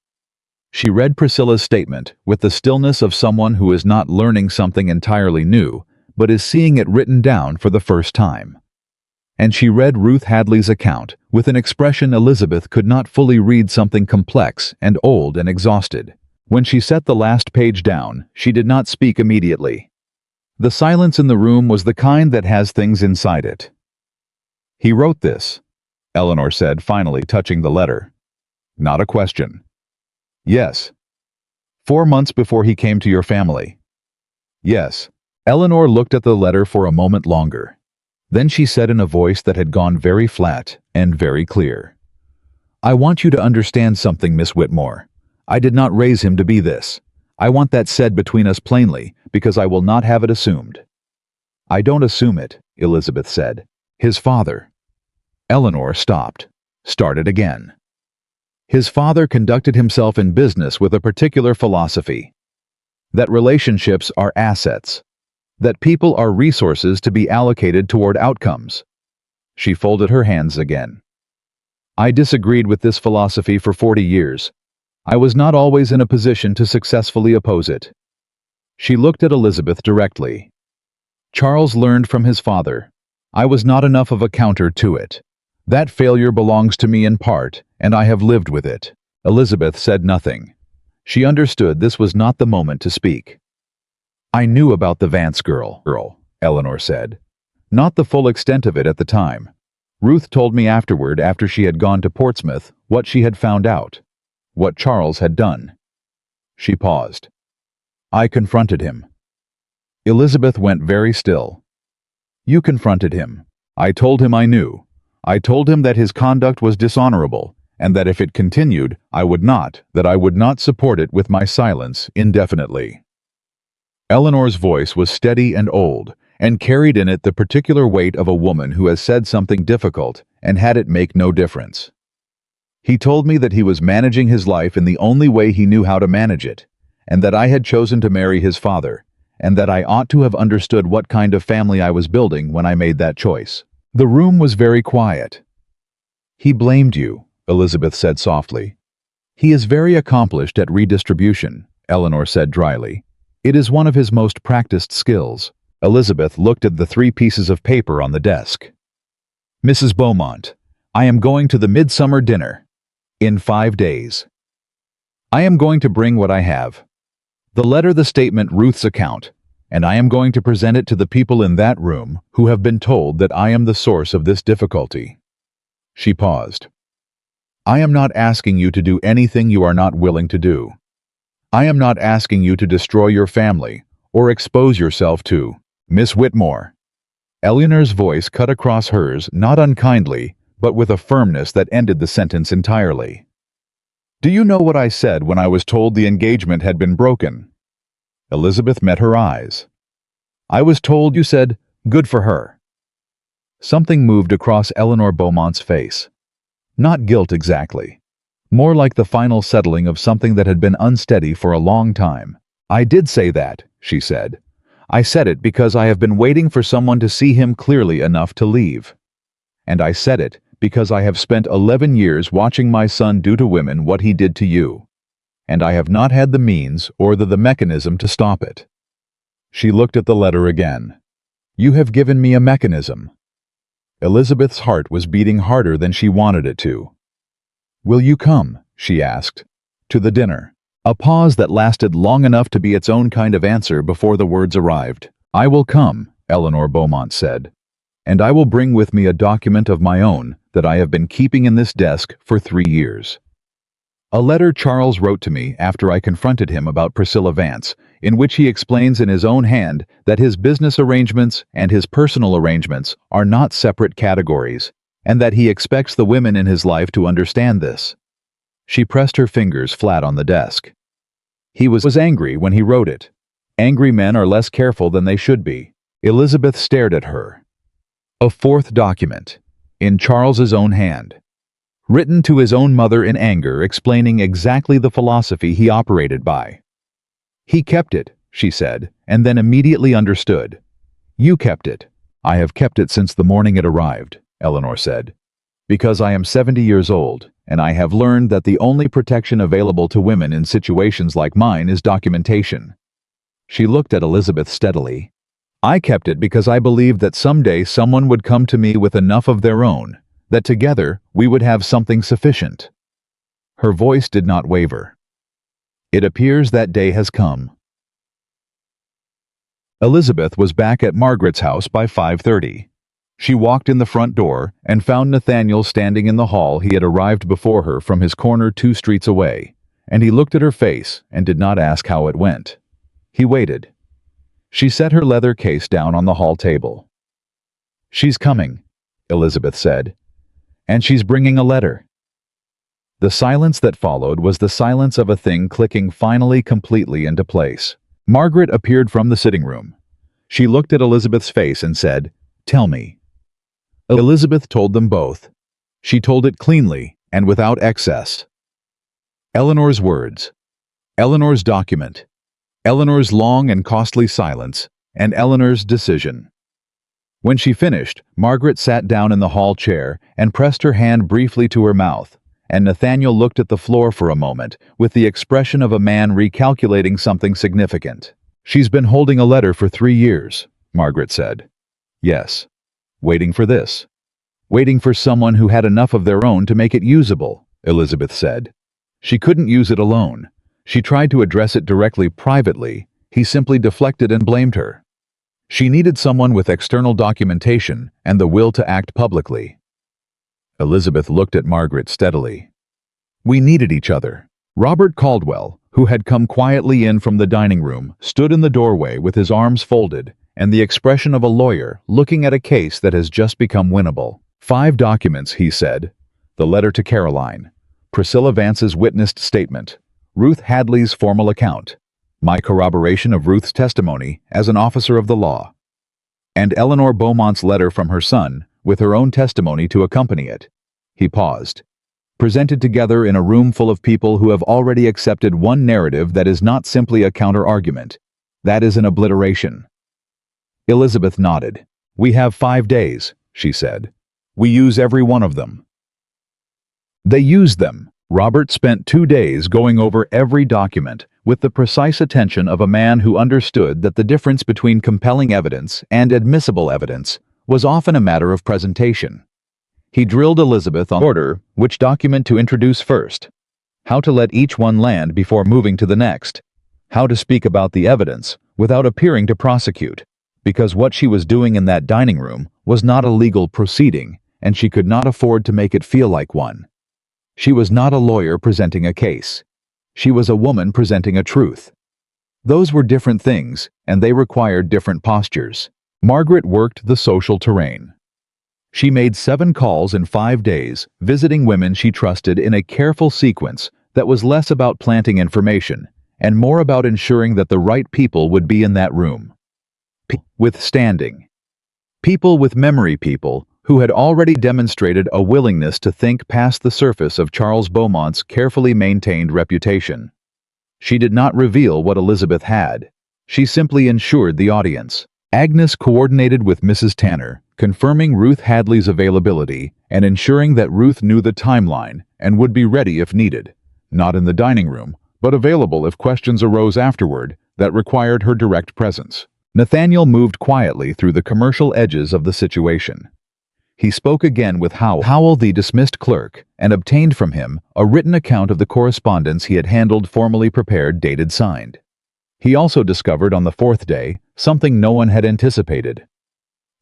She read Priscilla's statement with the stillness of someone who is not learning something entirely new, but is seeing it written down for the first time. And she read Ruth Hadley's account with an expression Elizabeth could not fully read, something complex and old and exhausted. When she set the last page down, she did not speak immediately. The silence in the room was the kind that has things inside it. "He wrote this," Eleanor said, finally touching the letter. "Not a question." "Yes." 4 months before he came to your family?" "Yes." Eleanor looked at the letter for a moment longer. Then she said in a voice that had gone very flat and very clear, "I want you to understand something, Miss Whitmore. I did not raise him to be this. I want that said between us plainly, because I will not have it assumed." "I don't assume it," Elizabeth said. "His father—" Eleanor stopped, started again. "His father conducted himself in business with a particular philosophy. That relationships are assets. That people are resources to be allocated toward outcomes." She folded her hands again. "I disagreed with this philosophy for 40 years. I was not always in a position to successfully oppose it." She looked at Elizabeth directly. "Charles learned from his father. I was not enough of a counter to it. That failure belongs to me in part, and I have lived with it." Elizabeth said nothing. She understood this was not the moment to speak. "I knew about the Vance girl," Eleanor said. "Not the full extent of it at the time. Ruth told me afterward, after she had gone to Portsmouth, what she had found out. What Charles had done." She paused. "I confronted him." Elizabeth went very still. "You confronted him. I told him I knew. I told him that his conduct was dishonorable, and that if it continued, I would not support it with my silence indefinitely." Eleanor's voice was steady and old, and carried in it the particular weight of a woman who has said something difficult and had it make no difference. "He told me that he was managing his life in the only way he knew how to manage it, and that I had chosen to marry his father, and that I ought to have understood what kind of family I was building when I made that choice." The room was very quiet. "He blamed you," Elizabeth said softly. "He is very accomplished at redistribution," Eleanor said dryly. "It is one of his most practiced skills." Elizabeth looked at the 3 pieces of paper on the desk. "Mrs. Beaumont, I am going to the midsummer dinner. In 5 days. I am going to bring what I have. The letter, the statement, Ruth's account, and I am going to present it to the people in that room who have been told that I am the source of this difficulty." She paused. "I am not asking you to do anything you are not willing to do. I am not asking you to destroy your family or expose yourself to Miss Whitmore." Eleanor's voice cut across hers, not unkindly, but with a firmness that ended the sentence entirely. "Do you know what I said when I was told the engagement had been broken?" Elizabeth met her eyes. "I was told you said, 'Good for her.'" Something moved across Eleanor Beaumont's face. Not guilt exactly. More like the final settling of something that had been unsteady for a long time. "I did say that," she said. "I said it because I have been waiting for someone to see him clearly enough to leave. And I said it because I have spent 11 years watching my son do to women what he did to you. And I have not had the means or the mechanism to stop it." She looked at the letter again. "You have given me a mechanism." Elizabeth's heart was beating harder than she wanted it to. "Will you come?" she asked. "To the dinner?" A pause that lasted long enough to be its own kind of answer before the words arrived. "I will come," Eleanor Beaumont said. "And I will bring with me a document of my own that I have been keeping in this desk for 3 years. A letter Charles wrote to me after I confronted him about Priscilla Vance, in which he explains in his own hand that his business arrangements and his personal arrangements are not separate categories, and that he expects the women in his life to understand this." She pressed her fingers flat on the desk. "He was angry when he wrote it. Angry men are less careful than they should be." Elizabeth stared at her. A 4th document, in Charles's own hand. Written to his own mother in anger, explaining exactly the philosophy he operated by. "He kept it," she said, and then immediately understood. "You kept it. I have kept it since the morning it arrived." Eleanor said. Because I am 70 years old, and I have learned that the only protection available to women in situations like mine is documentation. She looked at Elizabeth steadily. I kept it because I believed that someday someone would come to me with enough of their own, that together we would have something sufficient. Her voice did not waver. It appears that day has come. Elizabeth was back at Margaret's house by 5:30. She walked in the front door and found Nathaniel standing in the hall. He had arrived before her from his corner 2 streets away, and he looked at her face and did not ask how it went. He waited. She set her leather case down on the hall table. "She's coming," Elizabeth said, "and she's bringing a letter." The silence that followed was the silence of a thing clicking finally completely into place. Margaret appeared from the sitting room. She looked at Elizabeth's face and said, "Tell me." Elizabeth told them both. She told it cleanly and without excess. Eleanor's words, Eleanor's document, Eleanor's long and costly silence, and Eleanor's decision. When she finished, Margaret sat down in the hall chair and pressed her hand briefly to her mouth, and Nathaniel looked at the floor for a moment with the expression of a man recalculating something significant. "She's been holding a letter for 3 years, Margaret said. "Yes. Waiting for this. Waiting for someone who had enough of their own to make it usable," Elizabeth said. She couldn't use it alone. She tried to address it directly privately. He simply deflected and blamed her. She needed someone with external documentation and the will to act publicly. Elizabeth looked at Margaret steadily. "We needed each other." Robert Caldwell, who had come quietly in from the dining room, stood in the doorway with his arms folded and the expression of a lawyer looking at a case that has just become winnable. 5 documents, he said. The letter to Caroline, Priscilla Vance's witnessed statement, Ruth Hadley's formal account, my corroboration of Ruth's testimony as an officer of the law, and Eleanor Beaumont's letter from her son with her own testimony to accompany it. He paused. Presented together in a room full of people who have already accepted one narrative that is not simply a counter-argument. That is an obliteration. Elizabeth nodded. "We have 5 days," she said. "We use every one of them." They used them. Robert spent 2 days going over every document with the precise attention of a man who understood that the difference between compelling evidence and admissible evidence was often a matter of presentation. He drilled Elizabeth on order, which document to introduce first, how to let each one land before moving to the next, how to speak about the evidence without appearing to prosecute, because what she was doing in that dining room was not a legal proceeding, and she could not afford to make it feel like one. She was not a lawyer presenting a case. She was a woman presenting a truth. Those were different things, and they required different postures. Margaret worked the social terrain. She made 7 calls in 5 days, visiting women she trusted in a careful sequence that was less about planting information and more about ensuring that the right people would be in that room. With standing. People with memory, people who had already demonstrated a willingness to think past the surface of Charles Beaumont's carefully maintained reputation. She did not reveal what Elizabeth had. She simply ensured the audience. Agnes coordinated with Mrs. Tanner, confirming Ruth Hadley's availability and ensuring that Ruth knew the timeline and would be ready if needed, not in the dining room, but available if questions arose afterward that required her direct presence. Nathaniel moved quietly through the commercial edges of the situation. He spoke again with Howell, the dismissed clerk, and obtained from him a written account of the correspondence he had handled, formally prepared, dated, signed. He also discovered on the 4th day something no one had anticipated.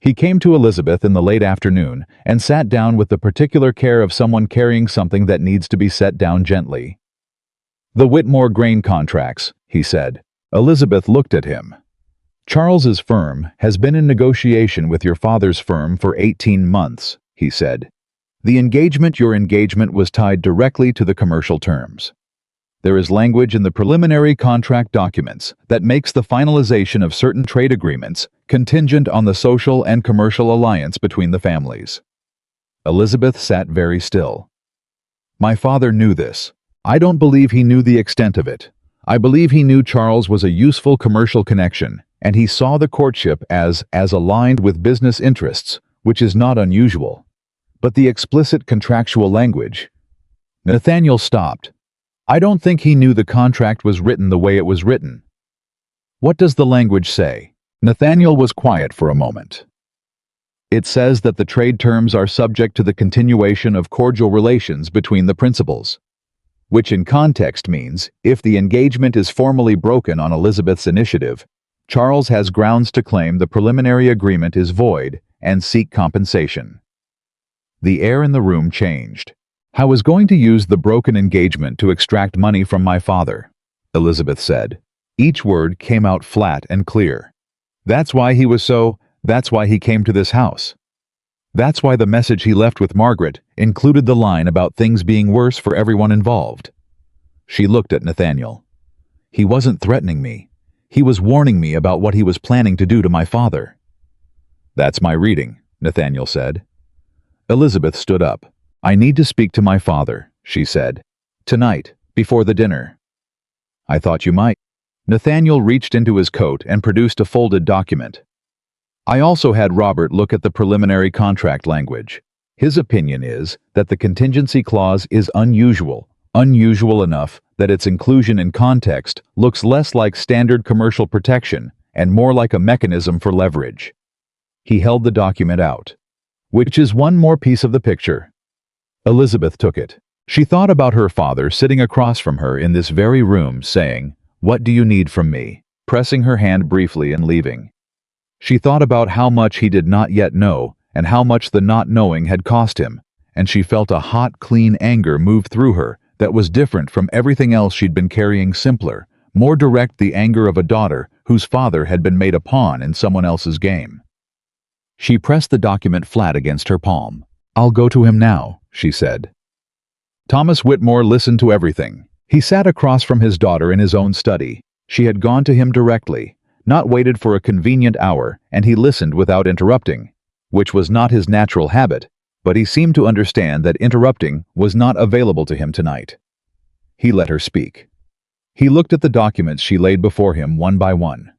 He came to Elizabeth in the late afternoon and sat down with the particular care of someone carrying something that needs to be set down gently. "The Whitmore grain contracts," he said. Elizabeth looked at him. "Charles's firm has been in negotiation with your father's firm for 18 months, he said. Your engagement was tied directly to the commercial terms. There is language in the preliminary contract documents that makes the finalization of certain trade agreements contingent on the social and commercial alliance between the families." Elizabeth sat very still. "My father knew this. I don't believe he knew the extent of it. I believe he knew Charles was a useful commercial connection, and he saw the courtship as aligned with business interests, which is not unusual. But the explicit contractual language. Nathaniel stopped. I don't think he knew the contract was written the way it was written. What does the language say? Nathaniel was quiet for a moment. It says that the trade terms are subject to the continuation of cordial relations between the principals, which in context means, if the engagement is formally broken on Elizabeth's initiative, Charles has grounds to claim the preliminary agreement is void and seek compensation. The air in the room changed. I was going to use the broken engagement to extract money from my father, Elizabeth said. Each word came out flat and clear. That's why he came to this house. That's why the message he left with Margaret included the line about things being worse for everyone involved. She looked at Nathaniel. He wasn't threatening me. He was warning me about what he was planning to do to my father. That's my reading, Nathaniel said. Elizabeth stood up. I need to speak to my father, she said. Tonight, before the dinner. I thought you might. Nathaniel reached into his coat and produced a folded document. I also had Robert look at the preliminary contract language. His opinion is that the contingency clause is unusual enough that its inclusion in context looks less like standard commercial protection and more like a mechanism for leverage. He held the document out. Which is one more piece of the picture. Elizabeth took it. She thought about her father sitting across from her in this very room saying, "What do you need from me?" pressing her hand briefly and leaving. She thought about how much he did not yet know and how much the not knowing had cost him, and she felt a hot, clean anger move through her that was different from everything else she'd been carrying, simpler, more direct, the anger of a daughter whose father had been made a pawn in someone else's game. She pressed the document flat against her palm. I'll go to him now, she said. Thomas Whitmore listened to everything. He sat across from his daughter in his own study. She had gone to him directly, not waited for a convenient hour, and he listened without interrupting, which was not his natural habit, but he seemed to understand that interrupting was not available to him tonight. He let her speak. He looked at the documents she laid before him one by one.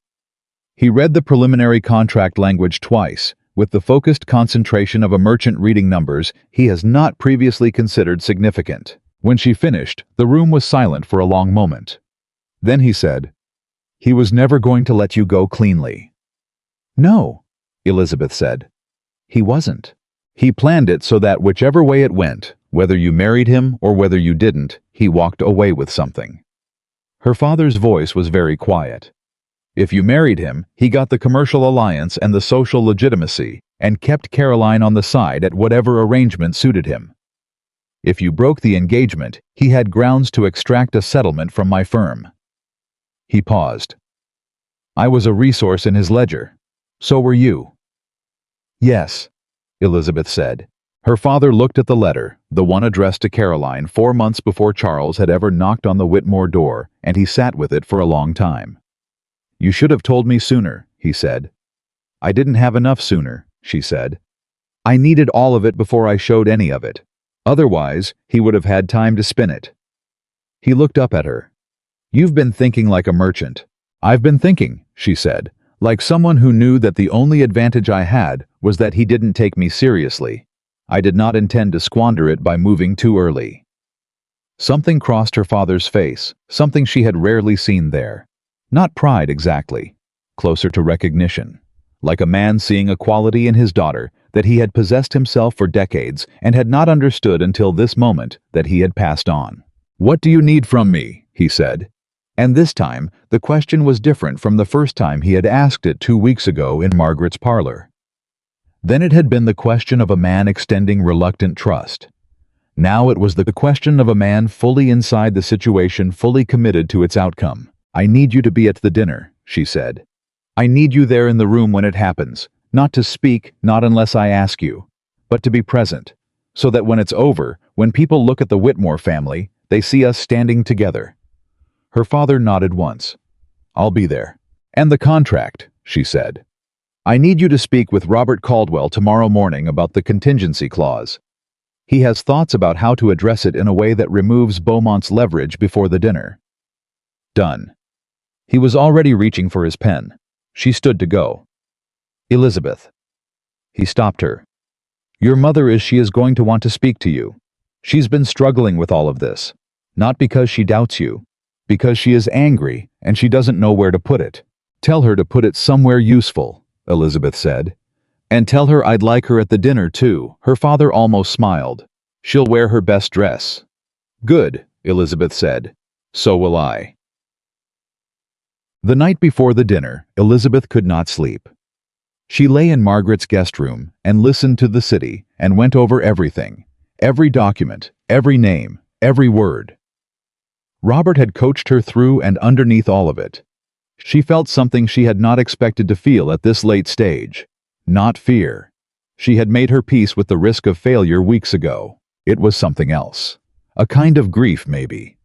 He read the preliminary contract language twice, with the focused concentration of a merchant reading numbers he has not previously considered significant. When she finished, the room was silent for a long moment. Then he said, "He was never going to let you go cleanly." "No," Elizabeth said. "He wasn't. He planned it so that whichever way it went, whether you married him or whether you didn't, he walked away with something." Her father's voice was very quiet. If you married him, he got the commercial alliance and the social legitimacy, and kept Caroline on the side at whatever arrangement suited him. If you broke the engagement, he had grounds to extract a settlement from my firm. He paused. I was a resource in his ledger. So were you. Yes, Elizabeth said. Her father looked at the letter, the one addressed to Caroline 4 months before Charles had ever knocked on the Whitmore door, and he sat with it for a long time. You should have told me sooner, he said. I didn't have enough sooner, she said. I needed all of it before I showed any of it. Otherwise, he would have had time to spin it. He looked up at her. You've been thinking like a merchant. I've been thinking, she said, like someone who knew that the only advantage I had was that he didn't take me seriously. I did not intend to squander it by moving too early. Something crossed her father's face, something she had rarely seen there. Not pride exactly, closer to recognition, like a man seeing a quality in his daughter that he had possessed himself for decades and had not understood until this moment that he had passed on. What do you need from me? He said. And this time, the question was different from the first time he had asked it 2 weeks ago in Margaret's parlor. Then it had been the question of a man extending reluctant trust. Now it was the question of a man fully inside the situation, fully committed to its outcome. I need you to be at the dinner, she said. I need you there in the room when it happens, not to speak, not unless I ask you, but to be present, so that when it's over, when people look at the Whitmore family, they see us standing together. Her father nodded once. I'll be there. And the contract, she said. I need you to speak with Robert Caldwell tomorrow morning about the contingency clause. He has thoughts about how to address it in a way that removes Beaumont's leverage before the dinner. Done. He was already reaching for his pen. She stood to go. Elizabeth. He stopped her. Your mother she is going to want to speak to you. She's been struggling with all of this. Not because she doubts you. Because she is angry, and she doesn't know where to put it. Tell her to put it somewhere useful, Elizabeth said. And tell her I'd like her at the dinner too. Her father almost smiled. She'll wear her best dress. Good, Elizabeth said. So will I. The night before the dinner, Elizabeth could not sleep. She lay in Margaret's guest room and listened to the city and went over everything, every document, every name, every word. Robert had coached her through and underneath all of it. She felt something she had not expected to feel at this late stage. Not fear. She had made her peace with the risk of failure weeks ago. It was something else. A kind of grief, maybe.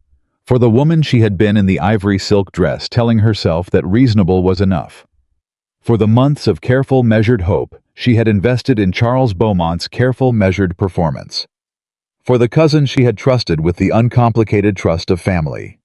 For the woman she had been in the ivory silk dress, telling herself that reasonable was enough. For the months of careful, measured hope she had invested in Charles Beaumont's careful, measured performance. For the cousin she had trusted with the uncomplicated trust of family.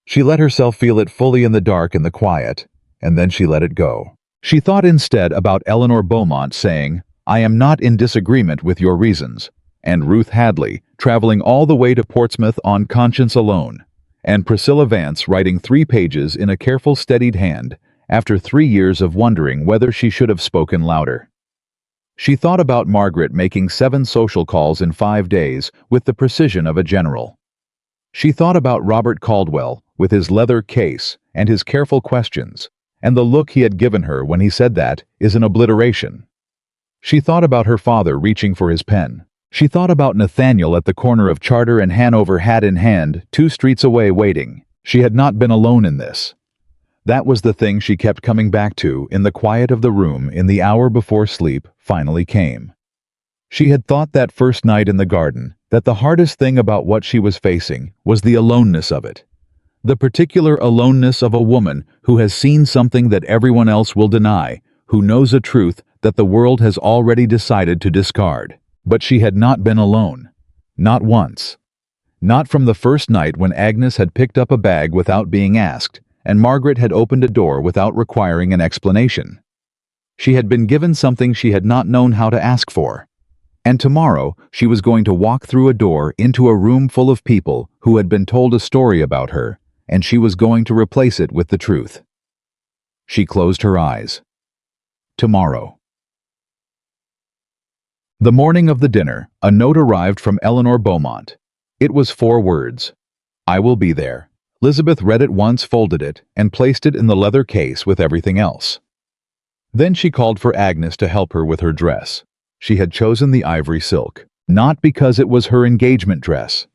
She let herself feel it fully in the dark and the quiet, and then she let it go. She thought instead about Eleanor Beaumont saying, "I am not in disagreement with your reasons," and Ruth Hadley traveling all the way to Portsmouth on conscience alone, and Priscilla Vance writing 3 pages in a careful, steadied hand after 3 years of wondering whether she should have spoken louder. She thought about Margaret making 7 social calls in 5 days with the precision of a general. She thought about Robert Caldwell with his leather case and his careful questions, and the look he had given her when he said that is an obliteration. She thought about her father reaching for his pen. She thought about Nathaniel at the corner of Charter and Hanover, hat in hand, 2 streets away, waiting. She had not been alone in this. That was the thing she kept coming back to in the quiet of the room in the hour before sleep finally came. She had thought that first night in the garden that the hardest thing about what she was facing was the aloneness of it. The particular aloneness of a woman who has seen something that everyone else will deny, who knows a truth that the world has already decided to discard. But she had not been alone. Not once. Not from the first night when Agnes had picked up a bag without being asked, and Margaret had opened a door without requiring an explanation. She had been given something she had not known how to ask for. And tomorrow she was going to walk through a door into a room full of people who had been told a story about her, and she was going to replace it with the truth. She closed her eyes. Tomorrow. The morning of the dinner, a note arrived from Eleanor Beaumont. It was 4 words. "I will be there." Elizabeth read it once, folded it, and placed it in the leather case with everything else. Then she called for Agnes to help her with her dress. She had chosen the ivory silk, not because it was her engagement dress.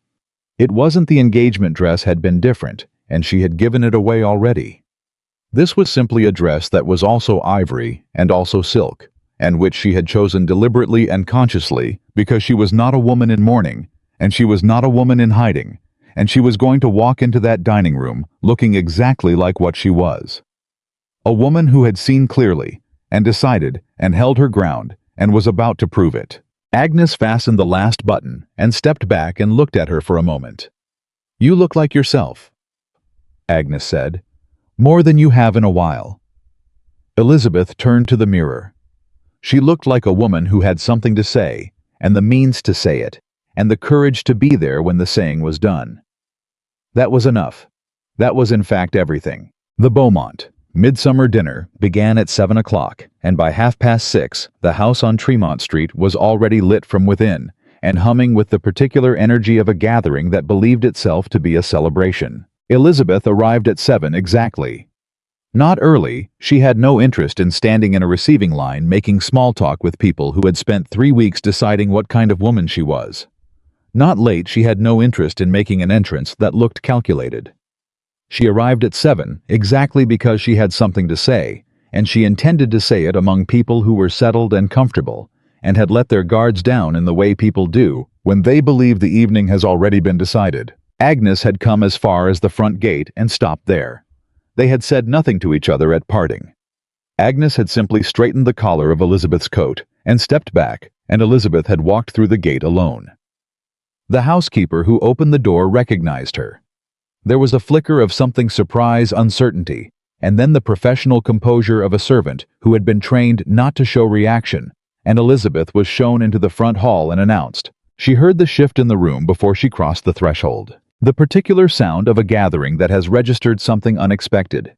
It wasn't. The engagement dress had been different, and she had given it away already. This was simply a dress that was also ivory and also silk, and which she had chosen deliberately and consciously because she was not a woman in mourning, and she was not a woman in hiding, and she was going to walk into that dining room looking exactly like what she was. A woman who had seen clearly, and decided, and held her ground, and was about to prove it. Agnes fastened the last button and stepped back and looked at her for a moment. "You look like yourself," Agnes said. "More than you have in a while." Elizabeth turned to the mirror. She looked like a woman who had something to say, and the means to say it, and the courage to be there when the saying was done. That was enough. That was in fact everything. The Beaumont midsummer dinner began at 7 o'clock, and by 6:30, the house on Tremont Street was already lit from within, and humming with the particular energy of a gathering that believed itself to be a celebration. Elizabeth arrived at 7 exactly. Not early. She had no interest in standing in a receiving line making small talk with people who had spent 3 weeks deciding what kind of woman she was. Not late. She had no interest in making an entrance that looked calculated. She arrived at 7 exactly because she had something to say, and she intended to say it among people who were settled and comfortable, and had let their guards down in the way people do when they believe the evening has already been decided. Agnes had come as far as the front gate and stopped there. They had said nothing to each other at parting. Agnes had simply straightened the collar of Elizabeth's coat and stepped back, and Elizabeth had walked through the gate alone. The housekeeper who opened the door recognized her. There was a flicker of something surprise, uncertainty, and then the professional composure of a servant who had been trained not to show reaction, and Elizabeth was shown into the front hall and announced. She heard the shift in the room before she crossed the threshold. The particular sound of a gathering that has registered something unexpected.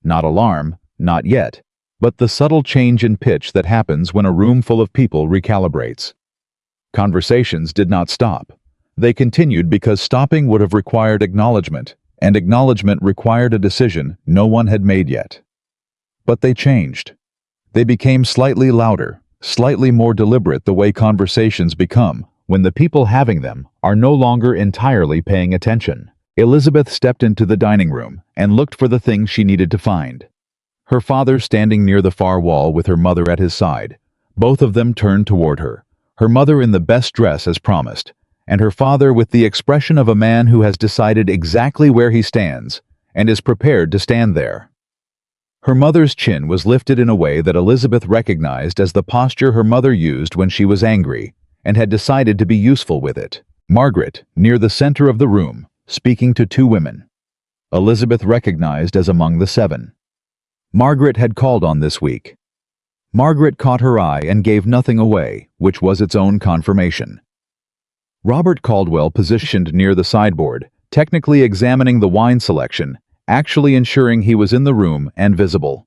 Not alarm, not yet, but the subtle change in pitch that happens when a room full of people recalibrates. Conversations did not stop. They continued because stopping would have required acknowledgement, and acknowledgement required a decision no one had made yet. But they changed. They became slightly louder, slightly more deliberate, the way conversations become when the people having them are no longer entirely paying attention. Elizabeth stepped into the dining room and looked for the things she needed to find. Her father standing near the far wall with her mother at his side. Both of them turned toward her, her mother in the best dress as promised, and her father with the expression of a man who has decided exactly where he stands and is prepared to stand there. Her mother's chin was lifted in a way that Elizabeth recognized as the posture her mother used when she was angry and had decided to be useful with it. Margaret, near the center of the room, speaking to two women. Elizabeth recognized as among the seven. Margaret had called on this week. Margaret caught her eye and gave nothing away, which was its own confirmation. Robert Caldwell positioned near the sideboard, technically examining the wine selection, actually ensuring he was in the room and visible.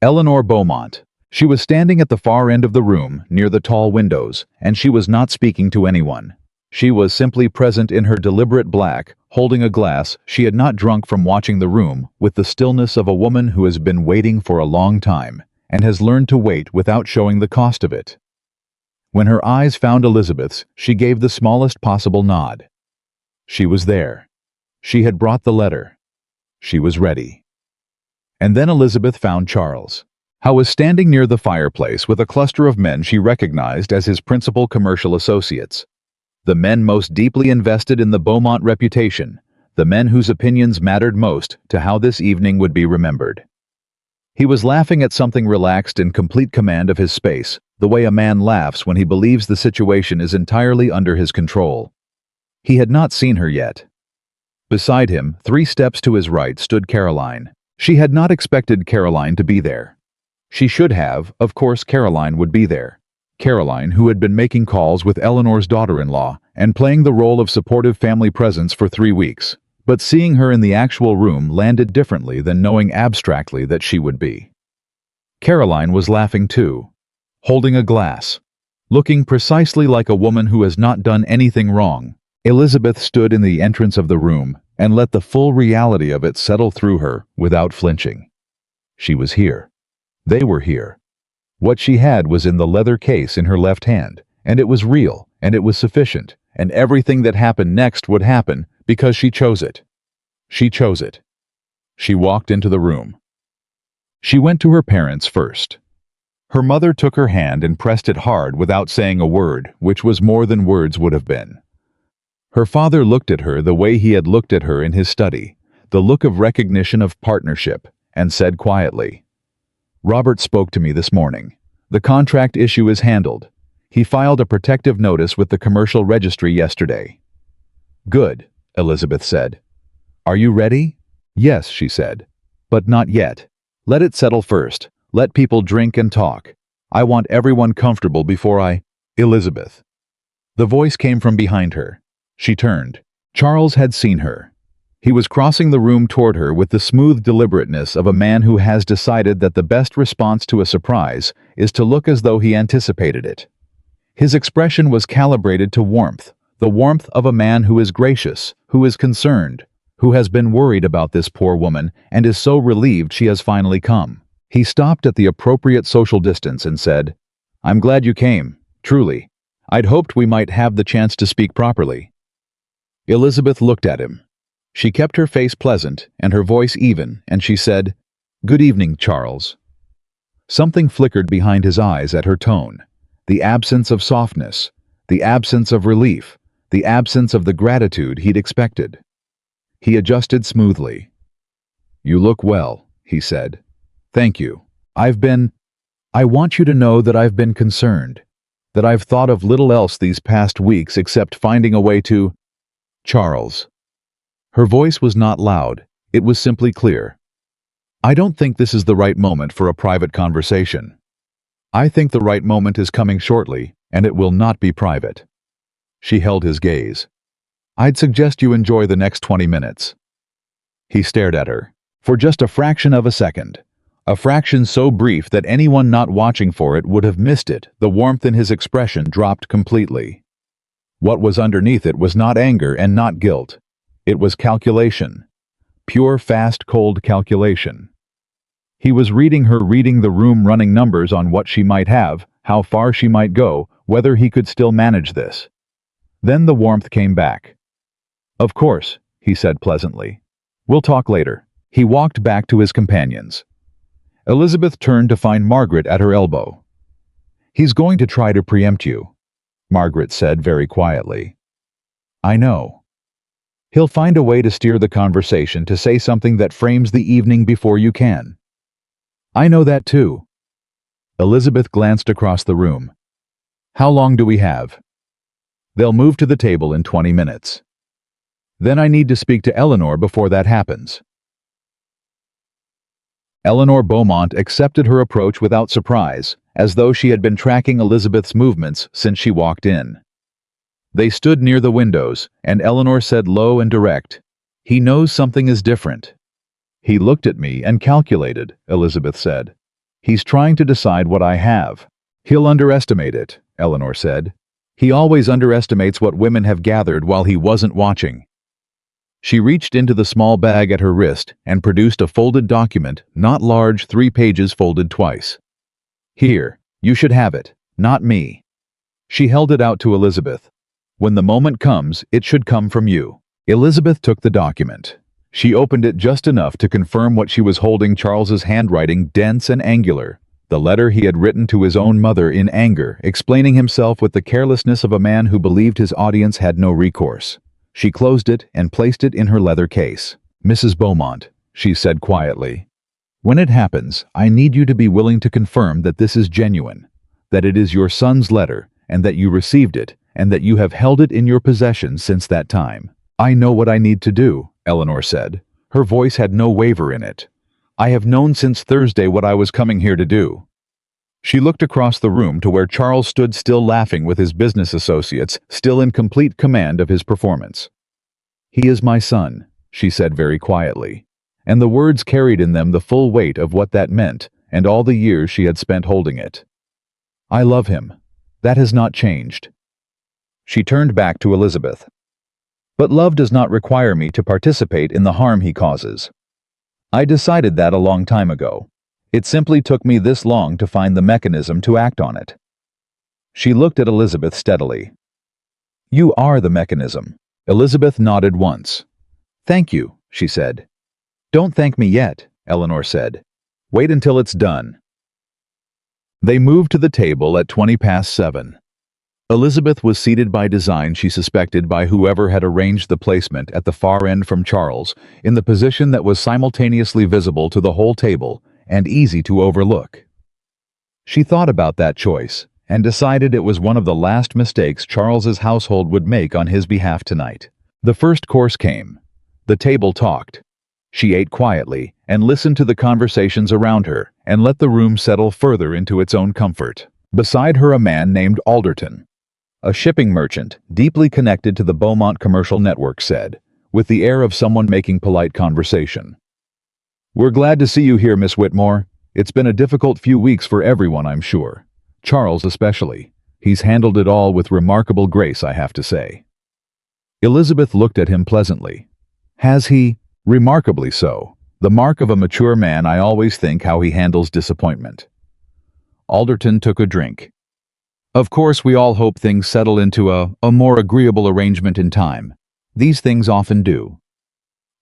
Eleanor Beaumont. She was standing at the far end of the room, near the tall windows, and she was not speaking to anyone. She was simply present in her deliberate black, holding a glass she had not drunk from watching the room, with the stillness of a woman who has been waiting for a long time, and has learned to wait without showing the cost of it. When her eyes found Elizabeth's, she gave the smallest possible nod. She was there. She had brought the letter. She was ready. And then Elizabeth found Charles. Howe was standing near the fireplace with a cluster of men she recognized as his principal commercial associates. The men most deeply invested in the Beaumont reputation, the men whose opinions mattered most to how this evening would be remembered. He was laughing at something, relaxed, in complete command of his space, the way a man laughs when he believes the situation is entirely under his control. He had not seen her yet. Beside him, 3 steps to his right, stood Caroline. She had not expected Caroline to be there. She should have, of course. Caroline would be there. Caroline, who had been making calls with Eleanor's daughter-in-law and playing the role of supportive family presence for 3 weeks. But seeing her in the actual room landed differently than knowing abstractly that she would be. Caroline was laughing too, holding a glass, looking precisely like a woman who has not done anything wrong. Elizabeth stood in the entrance of the room and let the full reality of it settle through her without flinching. She was here. They were here. What she had was in the leather case in her left hand, and it was real, and it was sufficient, and everything that happened next would happen because she chose it. She chose it. She walked into the room. She went to her parents first. Her mother took her hand and pressed it hard without saying a word, which was more than words would have been. Her father looked at her the way he had looked at her in his study, the look of recognition of partnership, and said quietly, "Robert spoke to me this morning. The contract issue is handled. He filed a protective notice with the commercial registry yesterday." "Good," Elizabeth said. "Are you ready?" "Yes," she said. "But not yet. Let it settle first. Let people drink and talk. I want everyone comfortable before I—" "Elizabeth." The voice came from behind her. She turned. Charles had seen her. He was crossing the room toward her with the smooth deliberateness of a man who has decided that the best response to a surprise is to look as though he anticipated it. His expression was calibrated to warmth, the warmth of a man who is gracious, who is concerned, who has been worried about this poor woman and is so relieved she has finally come. He stopped at the appropriate social distance and said, "I'm glad you came, truly. I'd hoped we might have the chance to speak properly." Elizabeth looked at him. She kept her face pleasant and her voice even, and she said, "Good evening, Charles." Something flickered behind his eyes at her tone. The absence of softness, the absence of relief, the absence of the gratitude he'd expected. He adjusted smoothly. "You look well," he said. "Thank you. I want you to know that I've been concerned, that I've thought of little else these past weeks except finding a way to—" "Charles." Her voice was not loud, it was simply clear. "I don't think this is the right moment for a private conversation. I think the right moment is coming shortly, and it will not be private. She held his gaze. I'd suggest you enjoy the next 20 minutes. He stared at her. For just a fraction of a second. A fraction so brief that anyone not watching for it would have missed it. The warmth in his expression dropped completely. What was underneath it was not anger and not guilt. It was calculation. Pure, fast, cold calculation. He was reading her, reading the room, running numbers on what she might have, how far she might go, whether he could still manage this. Then the warmth came back. Of course, he said pleasantly. We'll talk later. He walked back to his companions. Elizabeth turned to find Margaret at her elbow. He's going to try to preempt you, Margaret said very quietly. I know. He'll find a way to steer the conversation to say something that frames the evening before you can. I know that too. Elizabeth glanced across the room. How long do we have? They'll move to the table in 20 minutes. Then I need to speak to Eleanor before that happens. Eleanor Beaumont accepted her approach without surprise, as though she had been tracking Elizabeth's movements since she walked in. They stood near the windows, and Eleanor said low and direct, He knows something is different. He looked at me and calculated, Elizabeth said. He's trying to decide what I have. He'll underestimate it, Eleanor said. He always underestimates what women have gathered while he wasn't watching. She reached into the small bag at her wrist and produced a folded document, not large, 3 pages folded twice. Here, you should have it, not me. She held it out to Elizabeth. When the moment comes, it should come from you. Elizabeth took the document. She opened it just enough to confirm what she was holding: Charles's handwriting, dense and angular. The letter he had written to his own mother in anger, explaining himself with the carelessness of a man who believed his audience had no recourse. She closed it and placed it in her leather case. Mrs. Beaumont, she said quietly, when it happens, I need you to be willing to confirm that this is genuine, that it is your son's letter, and that you received it, and that you have held it in your possession since that time. I know what I need to do, Eleanor said. Her voice had no waver in it. I have known since Thursday what I was coming here to do. She looked across the room to where Charles stood still, laughing with his business associates, still in complete command of his performance. He is my son, she said very quietly, and the words carried in them the full weight of what that meant and all the years she had spent holding it. I love him. That has not changed. She turned back to Elizabeth. But love does not require me to participate in the harm he causes. I decided that a long time ago. It simply took me this long to find the mechanism to act on it. She looked at Elizabeth steadily. You are the mechanism. Elizabeth nodded once. Thank you, she said. Don't thank me yet, Eleanor said. Wait until it's done. They moved to the table at 7:20. Elizabeth was seated by design, she suspected, by whoever had arranged the placement at the far end from Charles, in the position that was simultaneously visible to the whole table and easy to overlook. She thought about that choice and decided it was one of the last mistakes Charles's household would make on his behalf tonight. The first course came. The table talked. She ate quietly and listened to the conversations around her and let the room settle further into its own comfort. Beside her, a man named Alderton, a shipping merchant deeply connected to the Beaumont commercial network, said, with the air of someone making polite conversation. We're glad to see you here, Miss Whitmore. It's been a difficult few weeks for everyone, I'm sure. Charles especially. He's handled it all with remarkable grace, I have to say. Elizabeth looked at him pleasantly. Has he? Remarkably so. The mark of a mature man. I always think how he handles disappointment. Alderton took a drink. Of course, we all hope things settle into a more agreeable arrangement in time. These things often do.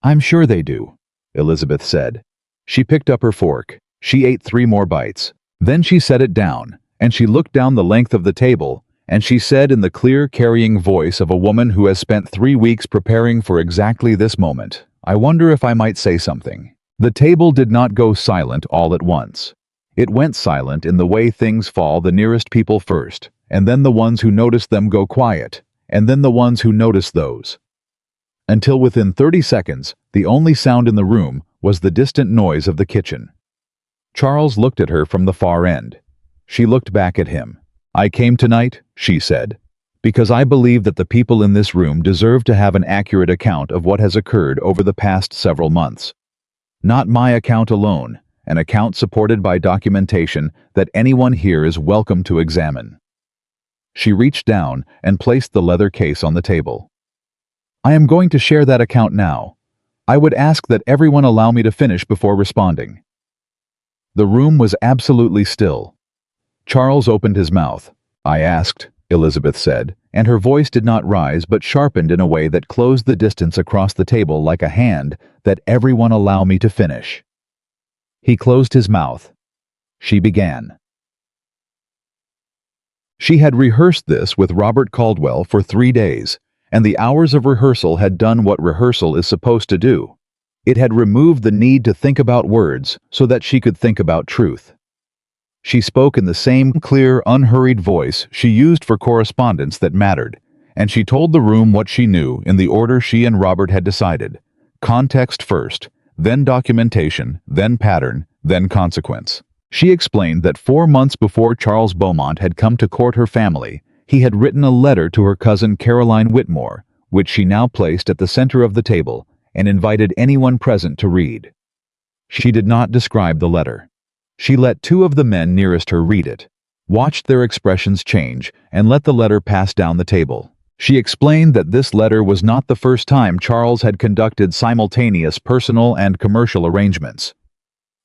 I'm sure they do, Elizabeth said. She picked up her fork. She ate 3 more bites. Then she set it down, and she looked down the length of the table, and she said in the clear, carrying voice of a woman who has spent 3 weeks preparing for exactly this moment, I wonder if I might say something. The table did not go silent all at once. It went silent in the way things fall: the nearest people first, and then the ones who notice them go quiet, and then the ones who notice those. Until within 30 seconds, the only sound in the room was the distant noise of the kitchen. Charles looked at her from the far end. She looked back at him. "I came tonight," she said, "because I believe that the people in this room deserve to have an accurate account of what has occurred over the past several months. Not my account alone, an account supported by documentation that anyone here is welcome to examine." She reached down and placed the leather case on the table. "I am going to share that account now. I would ask that everyone allow me to finish before responding." The room was absolutely still. Charles opened his mouth. "I asked," Elizabeth said, and her voice did not rise but sharpened in a way that closed the distance across the table like a hand, "that everyone allow me to finish." He closed his mouth. She began. She had rehearsed this with Robert Caldwell for 3 days, and the hours of rehearsal had done what rehearsal is supposed to do. It had removed the need to think about words so that she could think about truth. She spoke in the same clear, unhurried voice she used for correspondence that mattered, and she told the room what she knew in the order she and Robert had decided. Context first, then documentation, then pattern, then consequence. She explained that 4 months before Charles Beaumont had come to court her family, he had written a letter to her cousin Caroline Whitmore, which she now placed at the center of the table, and invited anyone present to read. She did not describe the letter. She let 2 of the men nearest her read it, watched their expressions change, and let the letter pass down the table. She explained that this letter was not the first time Charles had conducted simultaneous personal and commercial arrangements.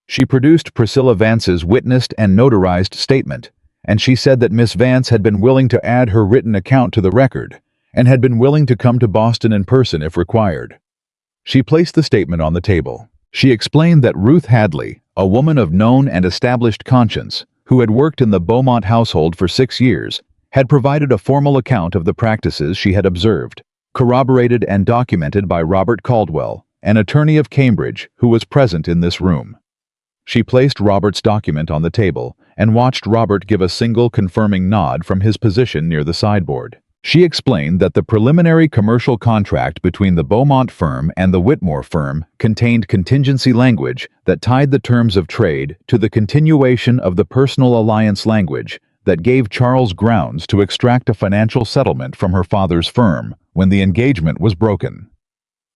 She produced Priscilla Vance's witnessed and notarized statement, and she said that Miss Vance had been willing to add her written account to the record, and had been willing to come to Boston in person if required. She placed the statement on the table. She explained that Ruth Hadley, a woman of known and established conscience, who had worked in the Beaumont household for 6 years, had provided a formal account of the practices she had observed, corroborated and documented by Robert Caldwell, an attorney of Cambridge who was present in this room. She placed Robert's document on the table and watched Robert give a single confirming nod from his position near the sideboard. She explained that the preliminary commercial contract between the Beaumont firm and the Whitmore firm contained contingency language that tied the terms of trade to the continuation of the personal alliance language that gave Charles grounds to extract a financial settlement from her father's firm when the engagement was broken.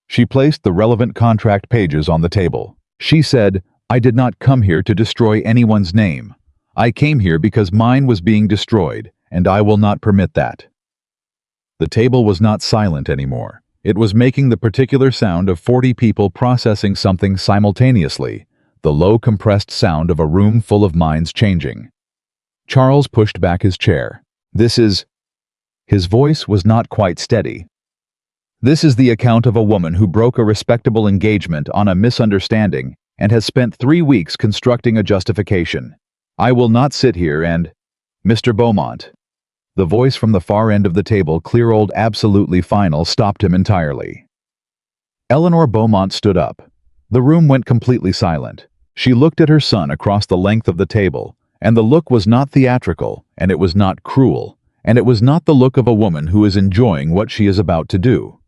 She placed the relevant contract pages on the table. She said, "I did not come here to destroy anyone's name. I came here because mine was being destroyed, and I will not permit that." The table was not silent anymore. It was making the particular sound of 40 people processing something simultaneously, the low compressed sound of a room full of minds changing. Charles pushed back his chair. "This is..." His voice was not quite steady. "This is the account of a woman who broke a respectable engagement on a misunderstanding and has spent 3 weeks constructing a justification. I will not sit here and..." "Mr. Beaumont." The voice from the far end of the table, clear old absolutely final, stopped him entirely. Eleanor Beaumont stood up. The room went completely silent. She looked at her son across the length of the table, and the look was not theatrical, and it was not cruel, and it was not the look of a woman who is enjoying what she is about to do.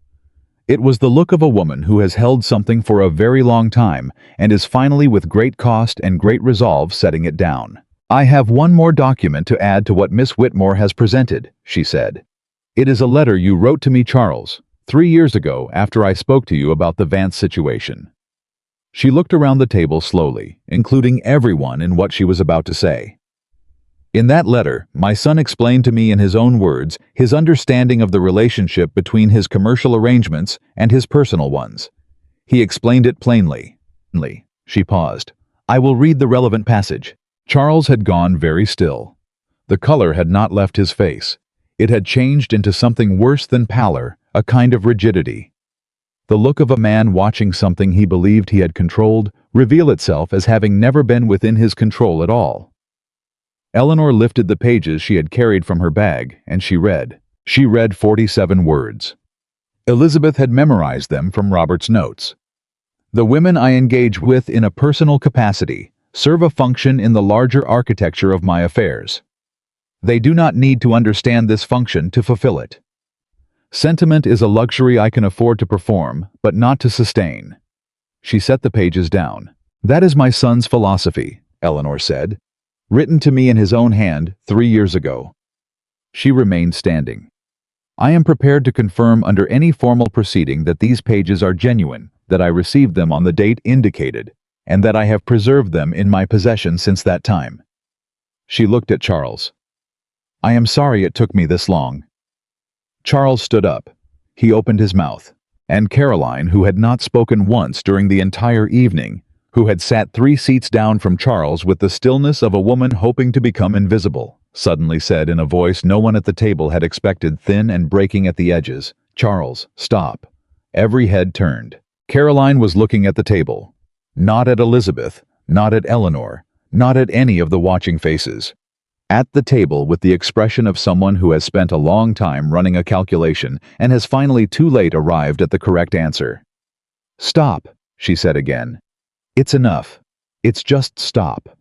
It was the look of a woman who has held something for a very long time and is finally with great cost and great resolve setting it down. "I have one more document to add to what Miss Whitmore has presented," she said. "It is a letter you wrote to me, Charles, 3 years ago after I spoke to you about the Vance situation." She looked around the table slowly, including everyone in what she was about to say. "In that letter, my son explained to me in his own words his understanding of the relationship between his commercial arrangements and his personal ones. He explained it plainly." She paused. "I will read the relevant passage." Charles had gone very still. The color had not left his face. It had changed into something worse than pallor, a kind of rigidity. The look of a man watching something he believed he had controlled reveal itself as having never been within his control at all. Eleanor lifted the pages she had carried from her bag, and she read. She read 47 words. Elizabeth had memorized them from Robert's notes. "The women I engage with in a personal capacity serve a function in the larger architecture of my affairs. They do not need to understand this function to fulfill it. Sentiment is a luxury I can afford to perform, but not to sustain." She set the pages down. "That is my son's philosophy," Eleanor said. Written to me in his own hand 3 years ago. She remained standing. I am prepared to confirm under any formal proceeding that these pages are genuine, that I received them on the date indicated, and that I have preserved them in my possession since that time. She looked at Charles. I am sorry it took me this long. Charles stood up. He opened his mouth. And Caroline, who had not spoken once during the entire evening, who had sat 3 seats down from Charles with the stillness of a woman hoping to become invisible, suddenly said in a voice no one at the table had expected, thin and breaking at the edges, "Charles, stop." Every head turned. Caroline was looking at the table. Not at Elizabeth, not at Eleanor, not at any of the watching faces. At the table with the expression of someone who has spent a long time running a calculation and has finally too late arrived at the correct answer. "Stop," she said again. "It's enough. It's just stop."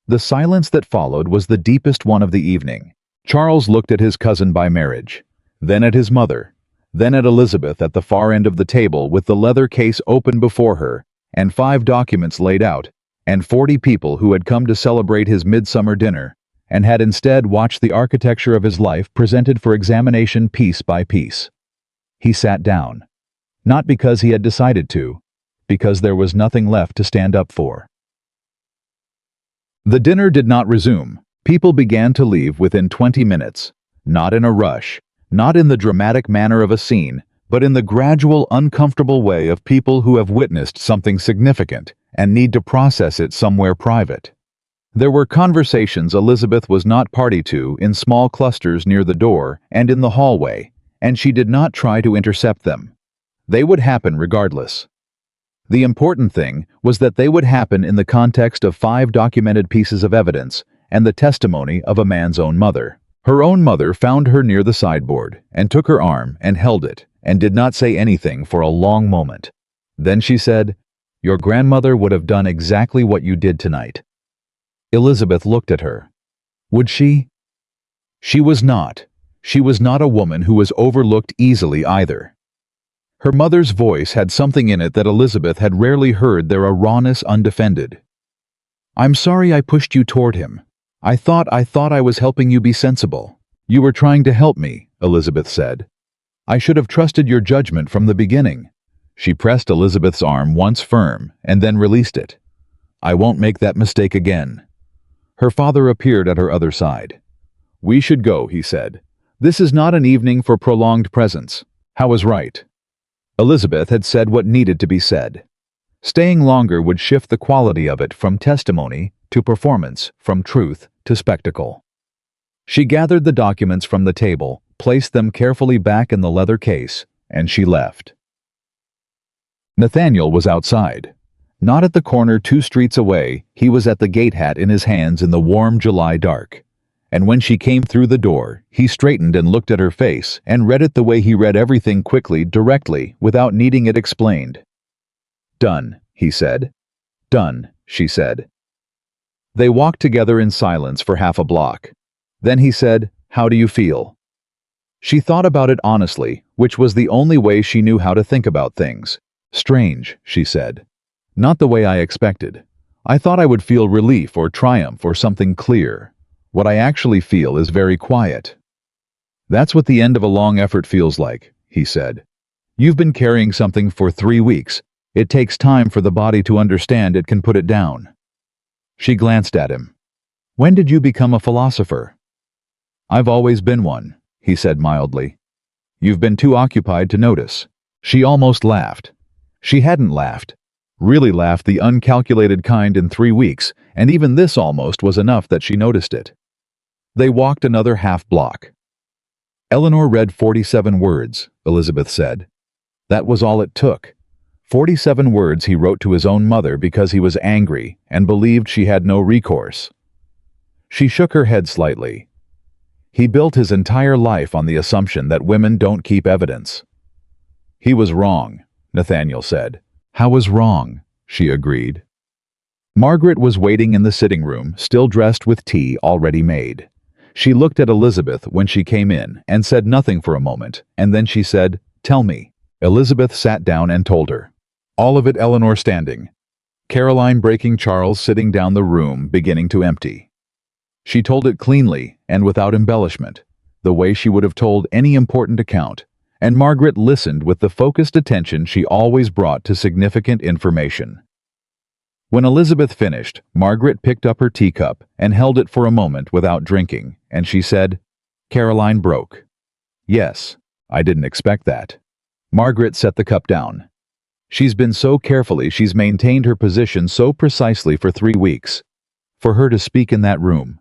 The silence that followed was the deepest one of the evening. Charles looked at his cousin by marriage, then at his mother, then at Elizabeth at the far end of the table with the leather case open before her, and 5 documents laid out, and 40 people who had come to celebrate his midsummer dinner, and had instead watched the architecture of his life presented for examination piece by piece. He sat down. Not because he had decided to, because there was nothing left to stand up for. The dinner did not resume. People began to leave within 20 minutes, not in a rush, not in the dramatic manner of a scene, but in the gradual, uncomfortable way of people who have witnessed something significant and need to process it somewhere private. There were conversations Elizabeth was not party to in small clusters near the door and in the hallway, and she did not try to intercept them. They would happen regardless. The important thing was that they would happen in the context of 5 documented pieces of evidence and the testimony of a man's own mother. Her own mother found her near the sideboard and took her arm and held it and did not say anything for a long moment. Then she said, "Your grandmother would have done exactly what you did tonight." Elizabeth looked at her. Would she? She was not. She was not a woman who was overlooked easily either. Her mother's voice had something in it that Elizabeth had rarely heard, there a rawness undefended. "I'm sorry I pushed you toward him. I thought I was helping you be sensible. You were trying to help me," Elizabeth said. "I should have trusted your judgment from the beginning." She pressed Elizabeth's arm once firm and then released it. "I won't make that mistake again." Her father appeared at her other side. "We should go," he said. "This is not an evening for prolonged presence." How was right? Elizabeth had said what needed to be said. Staying longer would shift the quality of it from testimony to performance, from truth to spectacle. She gathered the documents from the table, placed them carefully back in the leather case, and she left. Nathaniel was outside. Not at the corner 2 streets away, he was at the gate hat in his hands in the warm July dark. And when she came through the door, he straightened and looked at her face and read it the way he read everything, quickly, directly, without needing it explained. "Done," he said. "Done," she said. They walked together in silence for half a block. Then he said, "How do you feel?" She thought about it honestly, which was the only way she knew how to think about things. "Strange," she said. "Not the way I expected. I thought I would feel relief or triumph or something clear. What I actually feel is very quiet." "That's what the end of a long effort feels like," he said. "You've been carrying something for 3 weeks. It takes time for the body to understand it can put it down." She glanced at him. "When did you become a philosopher?" "I've always been one," he said mildly. "You've been too occupied to notice." She almost laughed. She hadn't laughed. Really laughed the uncalculated kind in 3 weeks, and even this almost was enough that she noticed it. They walked another half block. "Eleanor read 47 words," Elizabeth said. "That was all it took. 47 words he wrote to his own mother because he was angry and believed she had no recourse." She shook her head slightly. "He built his entire life on the assumption that women don't keep evidence." "He was wrong," Nathaniel said. "How was wrong?" she agreed. Margaret was waiting in the sitting room, still dressed with tea already made. She looked at Elizabeth when she came in and said nothing for a moment, and then she said, "Tell me." Elizabeth sat down and told her. All of it, Eleanor standing. Caroline breaking Charles sitting down, the room beginning to empty. She told it cleanly and without embellishment, the way she would have told any important account, and Margaret listened with the focused attention she always brought to significant information. When Elizabeth finished, Margaret picked up her teacup and held it for a moment without drinking, and she said, "Caroline broke." "Yes, I didn't expect that." Margaret set the cup down. "She's been so carefully, she's maintained her position so precisely for 3 weeks. For her to speak in that room."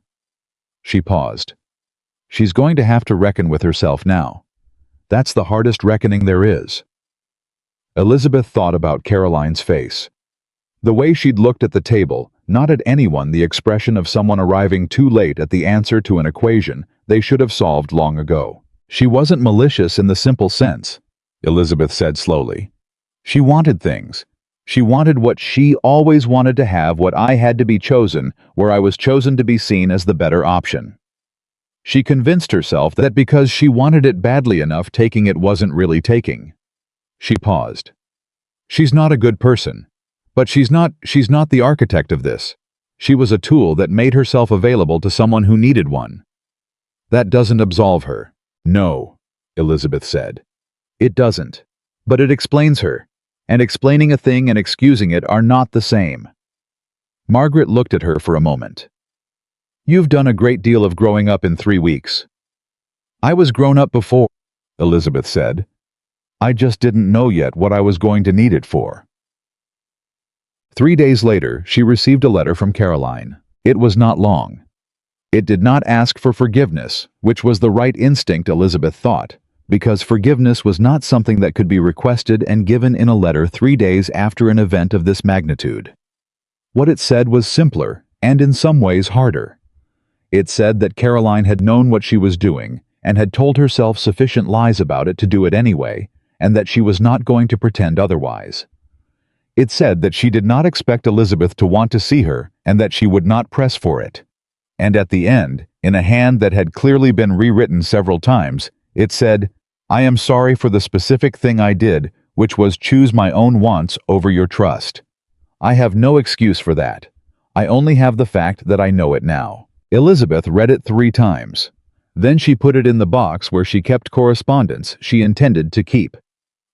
She paused. "She's going to have to reckon with herself now. That's the hardest reckoning there is." Elizabeth thought about Caroline's face. The way she'd looked at the table, not at anyone, the expression of someone arriving too late at the answer to an equation they should have solved long ago. "She wasn't malicious in the simple sense," Elizabeth said slowly. "She wanted things. She wanted what she always wanted to have, what I had to be chosen, where I was chosen to be seen as the better option. She convinced herself that because she wanted it badly enough, taking it wasn't really taking." She paused. "She's not a good person. But she's not the architect of this. She was a tool that made herself available to someone who needed one." "That doesn't absolve her." "No," Elizabeth said. "It doesn't. But it explains her. And explaining a thing and excusing it are not the same." Margaret looked at her for a moment. "You've done a great deal of growing up in 3 weeks." "I was grown up before," Elizabeth said. "I just didn't know yet what I was going to need it for." 3 days later, she received a letter from Caroline. It was not long. It did not ask for forgiveness, which was the right instinct, Elizabeth thought, because forgiveness was not something that could be requested and given in a letter 3 days after an event of this magnitude. What it said was simpler, and in some ways harder. It said that Caroline had known what she was doing, and had told herself sufficient lies about it to do it anyway, and that she was not going to pretend otherwise. It said that she did not expect Elizabeth to want to see her, and that she would not press for it. And at the end, in a hand that had clearly been rewritten several times, it said, "I am sorry for the specific thing I did, which was choose my own wants over your trust. I have no excuse for that. I only have the fact that I know it now." Elizabeth read it 3 times. Then she put it in the box where she kept correspondence she intended to keep.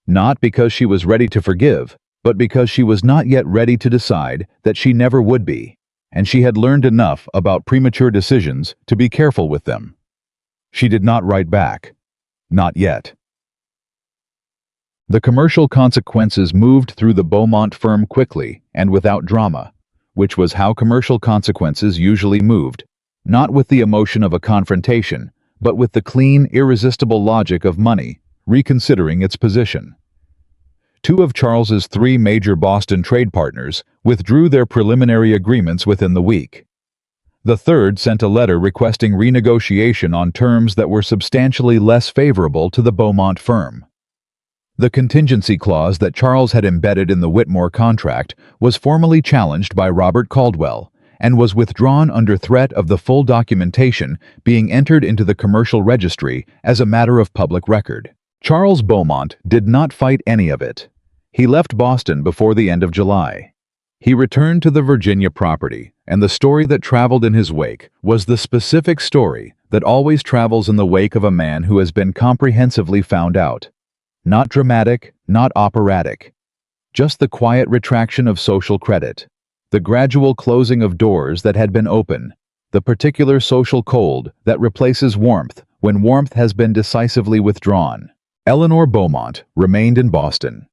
Not because she was ready to forgive, but because she was not yet ready to decide that she never would be, and she had learned enough about premature decisions to be careful with them. She did not write back. Not yet. The commercial consequences moved through the Beaumont firm quickly and without drama, which was how commercial consequences usually moved, not with the emotion of a confrontation, but with the clean, irresistible logic of money reconsidering its position. 2 of Charles's 3 major Boston trade partners withdrew their preliminary agreements within the week. The third sent a letter requesting renegotiation on terms that were substantially less favorable to the Beaumont firm. The contingency clause that Charles had embedded in the Whitmore contract was formally challenged by Robert Caldwell and was withdrawn under threat of the full documentation being entered into the commercial registry as a matter of public record. Charles Beaumont did not fight any of it. He left Boston before the end of July. He returned to the Virginia property, and the story that traveled in his wake was the specific story that always travels in the wake of a man who has been comprehensively found out. Not dramatic, not operatic. Just the quiet retraction of social credit, the gradual closing of doors that had been open, the particular social cold that replaces warmth when warmth has been decisively withdrawn. Eleanor Beaumont remained in Boston.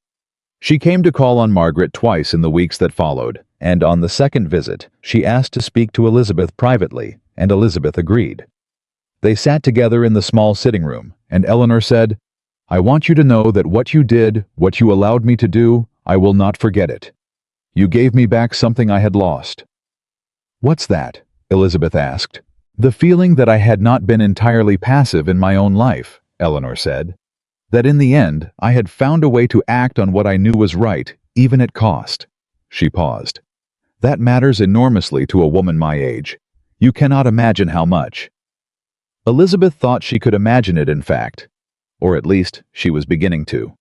She came to call on Margaret twice in the weeks that followed, and on the second visit, she asked to speak to Elizabeth privately, and Elizabeth agreed. They sat together in the small sitting room, and Eleanor said, "I want you to know that what you did, what you allowed me to do, I will not forget it. You gave me back something I had lost." "What's that?" Elizabeth asked. "The feeling that I had not been entirely passive in my own life," Eleanor said. "That in the end, I had found a way to act on what I knew was right, even at cost." She paused. "That matters enormously to a woman my age. You cannot imagine how much." Elizabeth thought she could imagine it, in fact. Or at least, she was beginning to.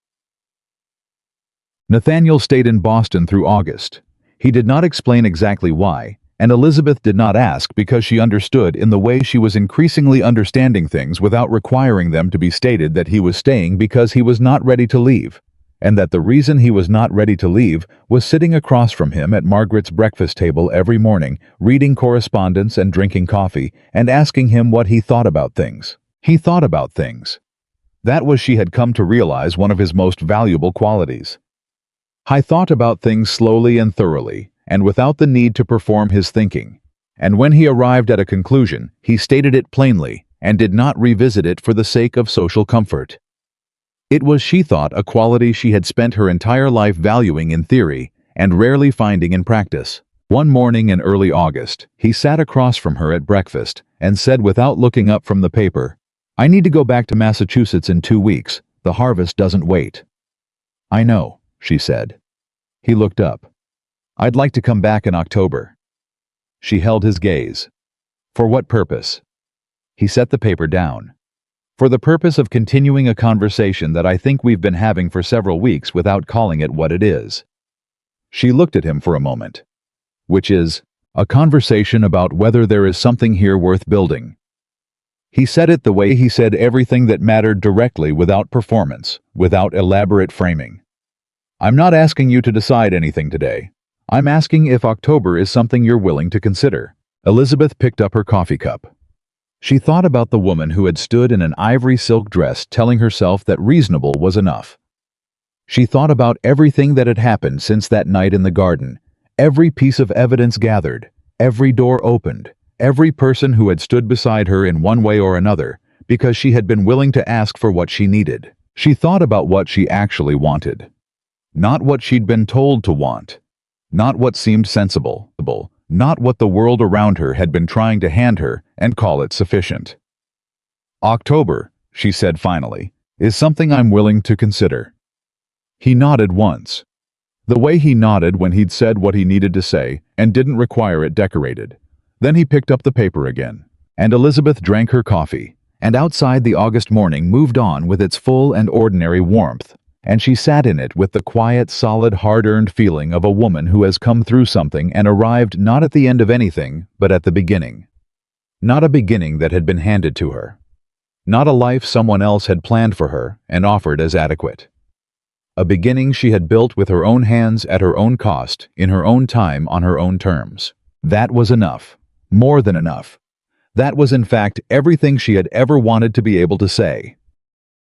Nathaniel stayed in Boston through August. He did not explain exactly why, And Elizabeth did not ask because she understood in the way she was increasingly understanding things without requiring them to be stated that he was staying because he was not ready to leave, and that the reason he was not ready to leave was sitting across from him at Margaret's breakfast table every morning, reading correspondence and drinking coffee, and asking him what he thought about things. He thought about things. That was, she had come to realize, one of his most valuable qualities. He thought about things slowly and thoroughly, and without the need to perform his thinking. And when he arrived at a conclusion, he stated it plainly, and did not revisit it for the sake of social comfort. It was, she thought, a quality she had spent her entire life valuing in theory, and rarely finding in practice. One morning in early August, he sat across from her at breakfast, and said without looking up from the paper, "I need to go back to Massachusetts in 2 weeks. The harvest doesn't wait." "I know," she said. He looked up. "I'd like to come back in October." She held his gaze. "For what purpose?" He set the paper down. "For the purpose of continuing a conversation that I think we've been having for several weeks without calling it what it is." She looked at him for a moment. "Which is, a conversation about whether there is something here worth building." He said it the way he said everything that mattered, directly, without performance, without elaborate framing. "I'm not asking you to decide anything today. I'm asking if October is something you're willing to consider." Elizabeth picked up her coffee cup. She thought about the woman who had stood in an ivory silk dress telling herself that reasonable was enough. She thought about everything that had happened since that night in the garden, every piece of evidence gathered, every door opened, every person who had stood beside her in one way or another, because she had been willing to ask for what she needed. She thought about what she actually wanted. Not what she'd been told to want. Not what seemed sensible. Not what the world around her had been trying to hand her and call it sufficient. "October," she said finally, "is something I'm willing to consider." He nodded once. The way he nodded when he'd said what he needed to say and didn't require it decorated. Then he picked up the paper again, and Elizabeth drank her coffee, and outside the August morning moved on with its full and ordinary warmth, and she sat in it with the quiet, solid, hard-earned feeling of a woman who has come through something and arrived not at the end of anything, but at the beginning. Not a beginning that had been handed to her. Not a life someone else had planned for her and offered as adequate. A beginning she had built with her own hands, at her own cost, in her own time, on her own terms. That was enough. More than enough. That was, in fact, everything she had ever wanted to be able to say.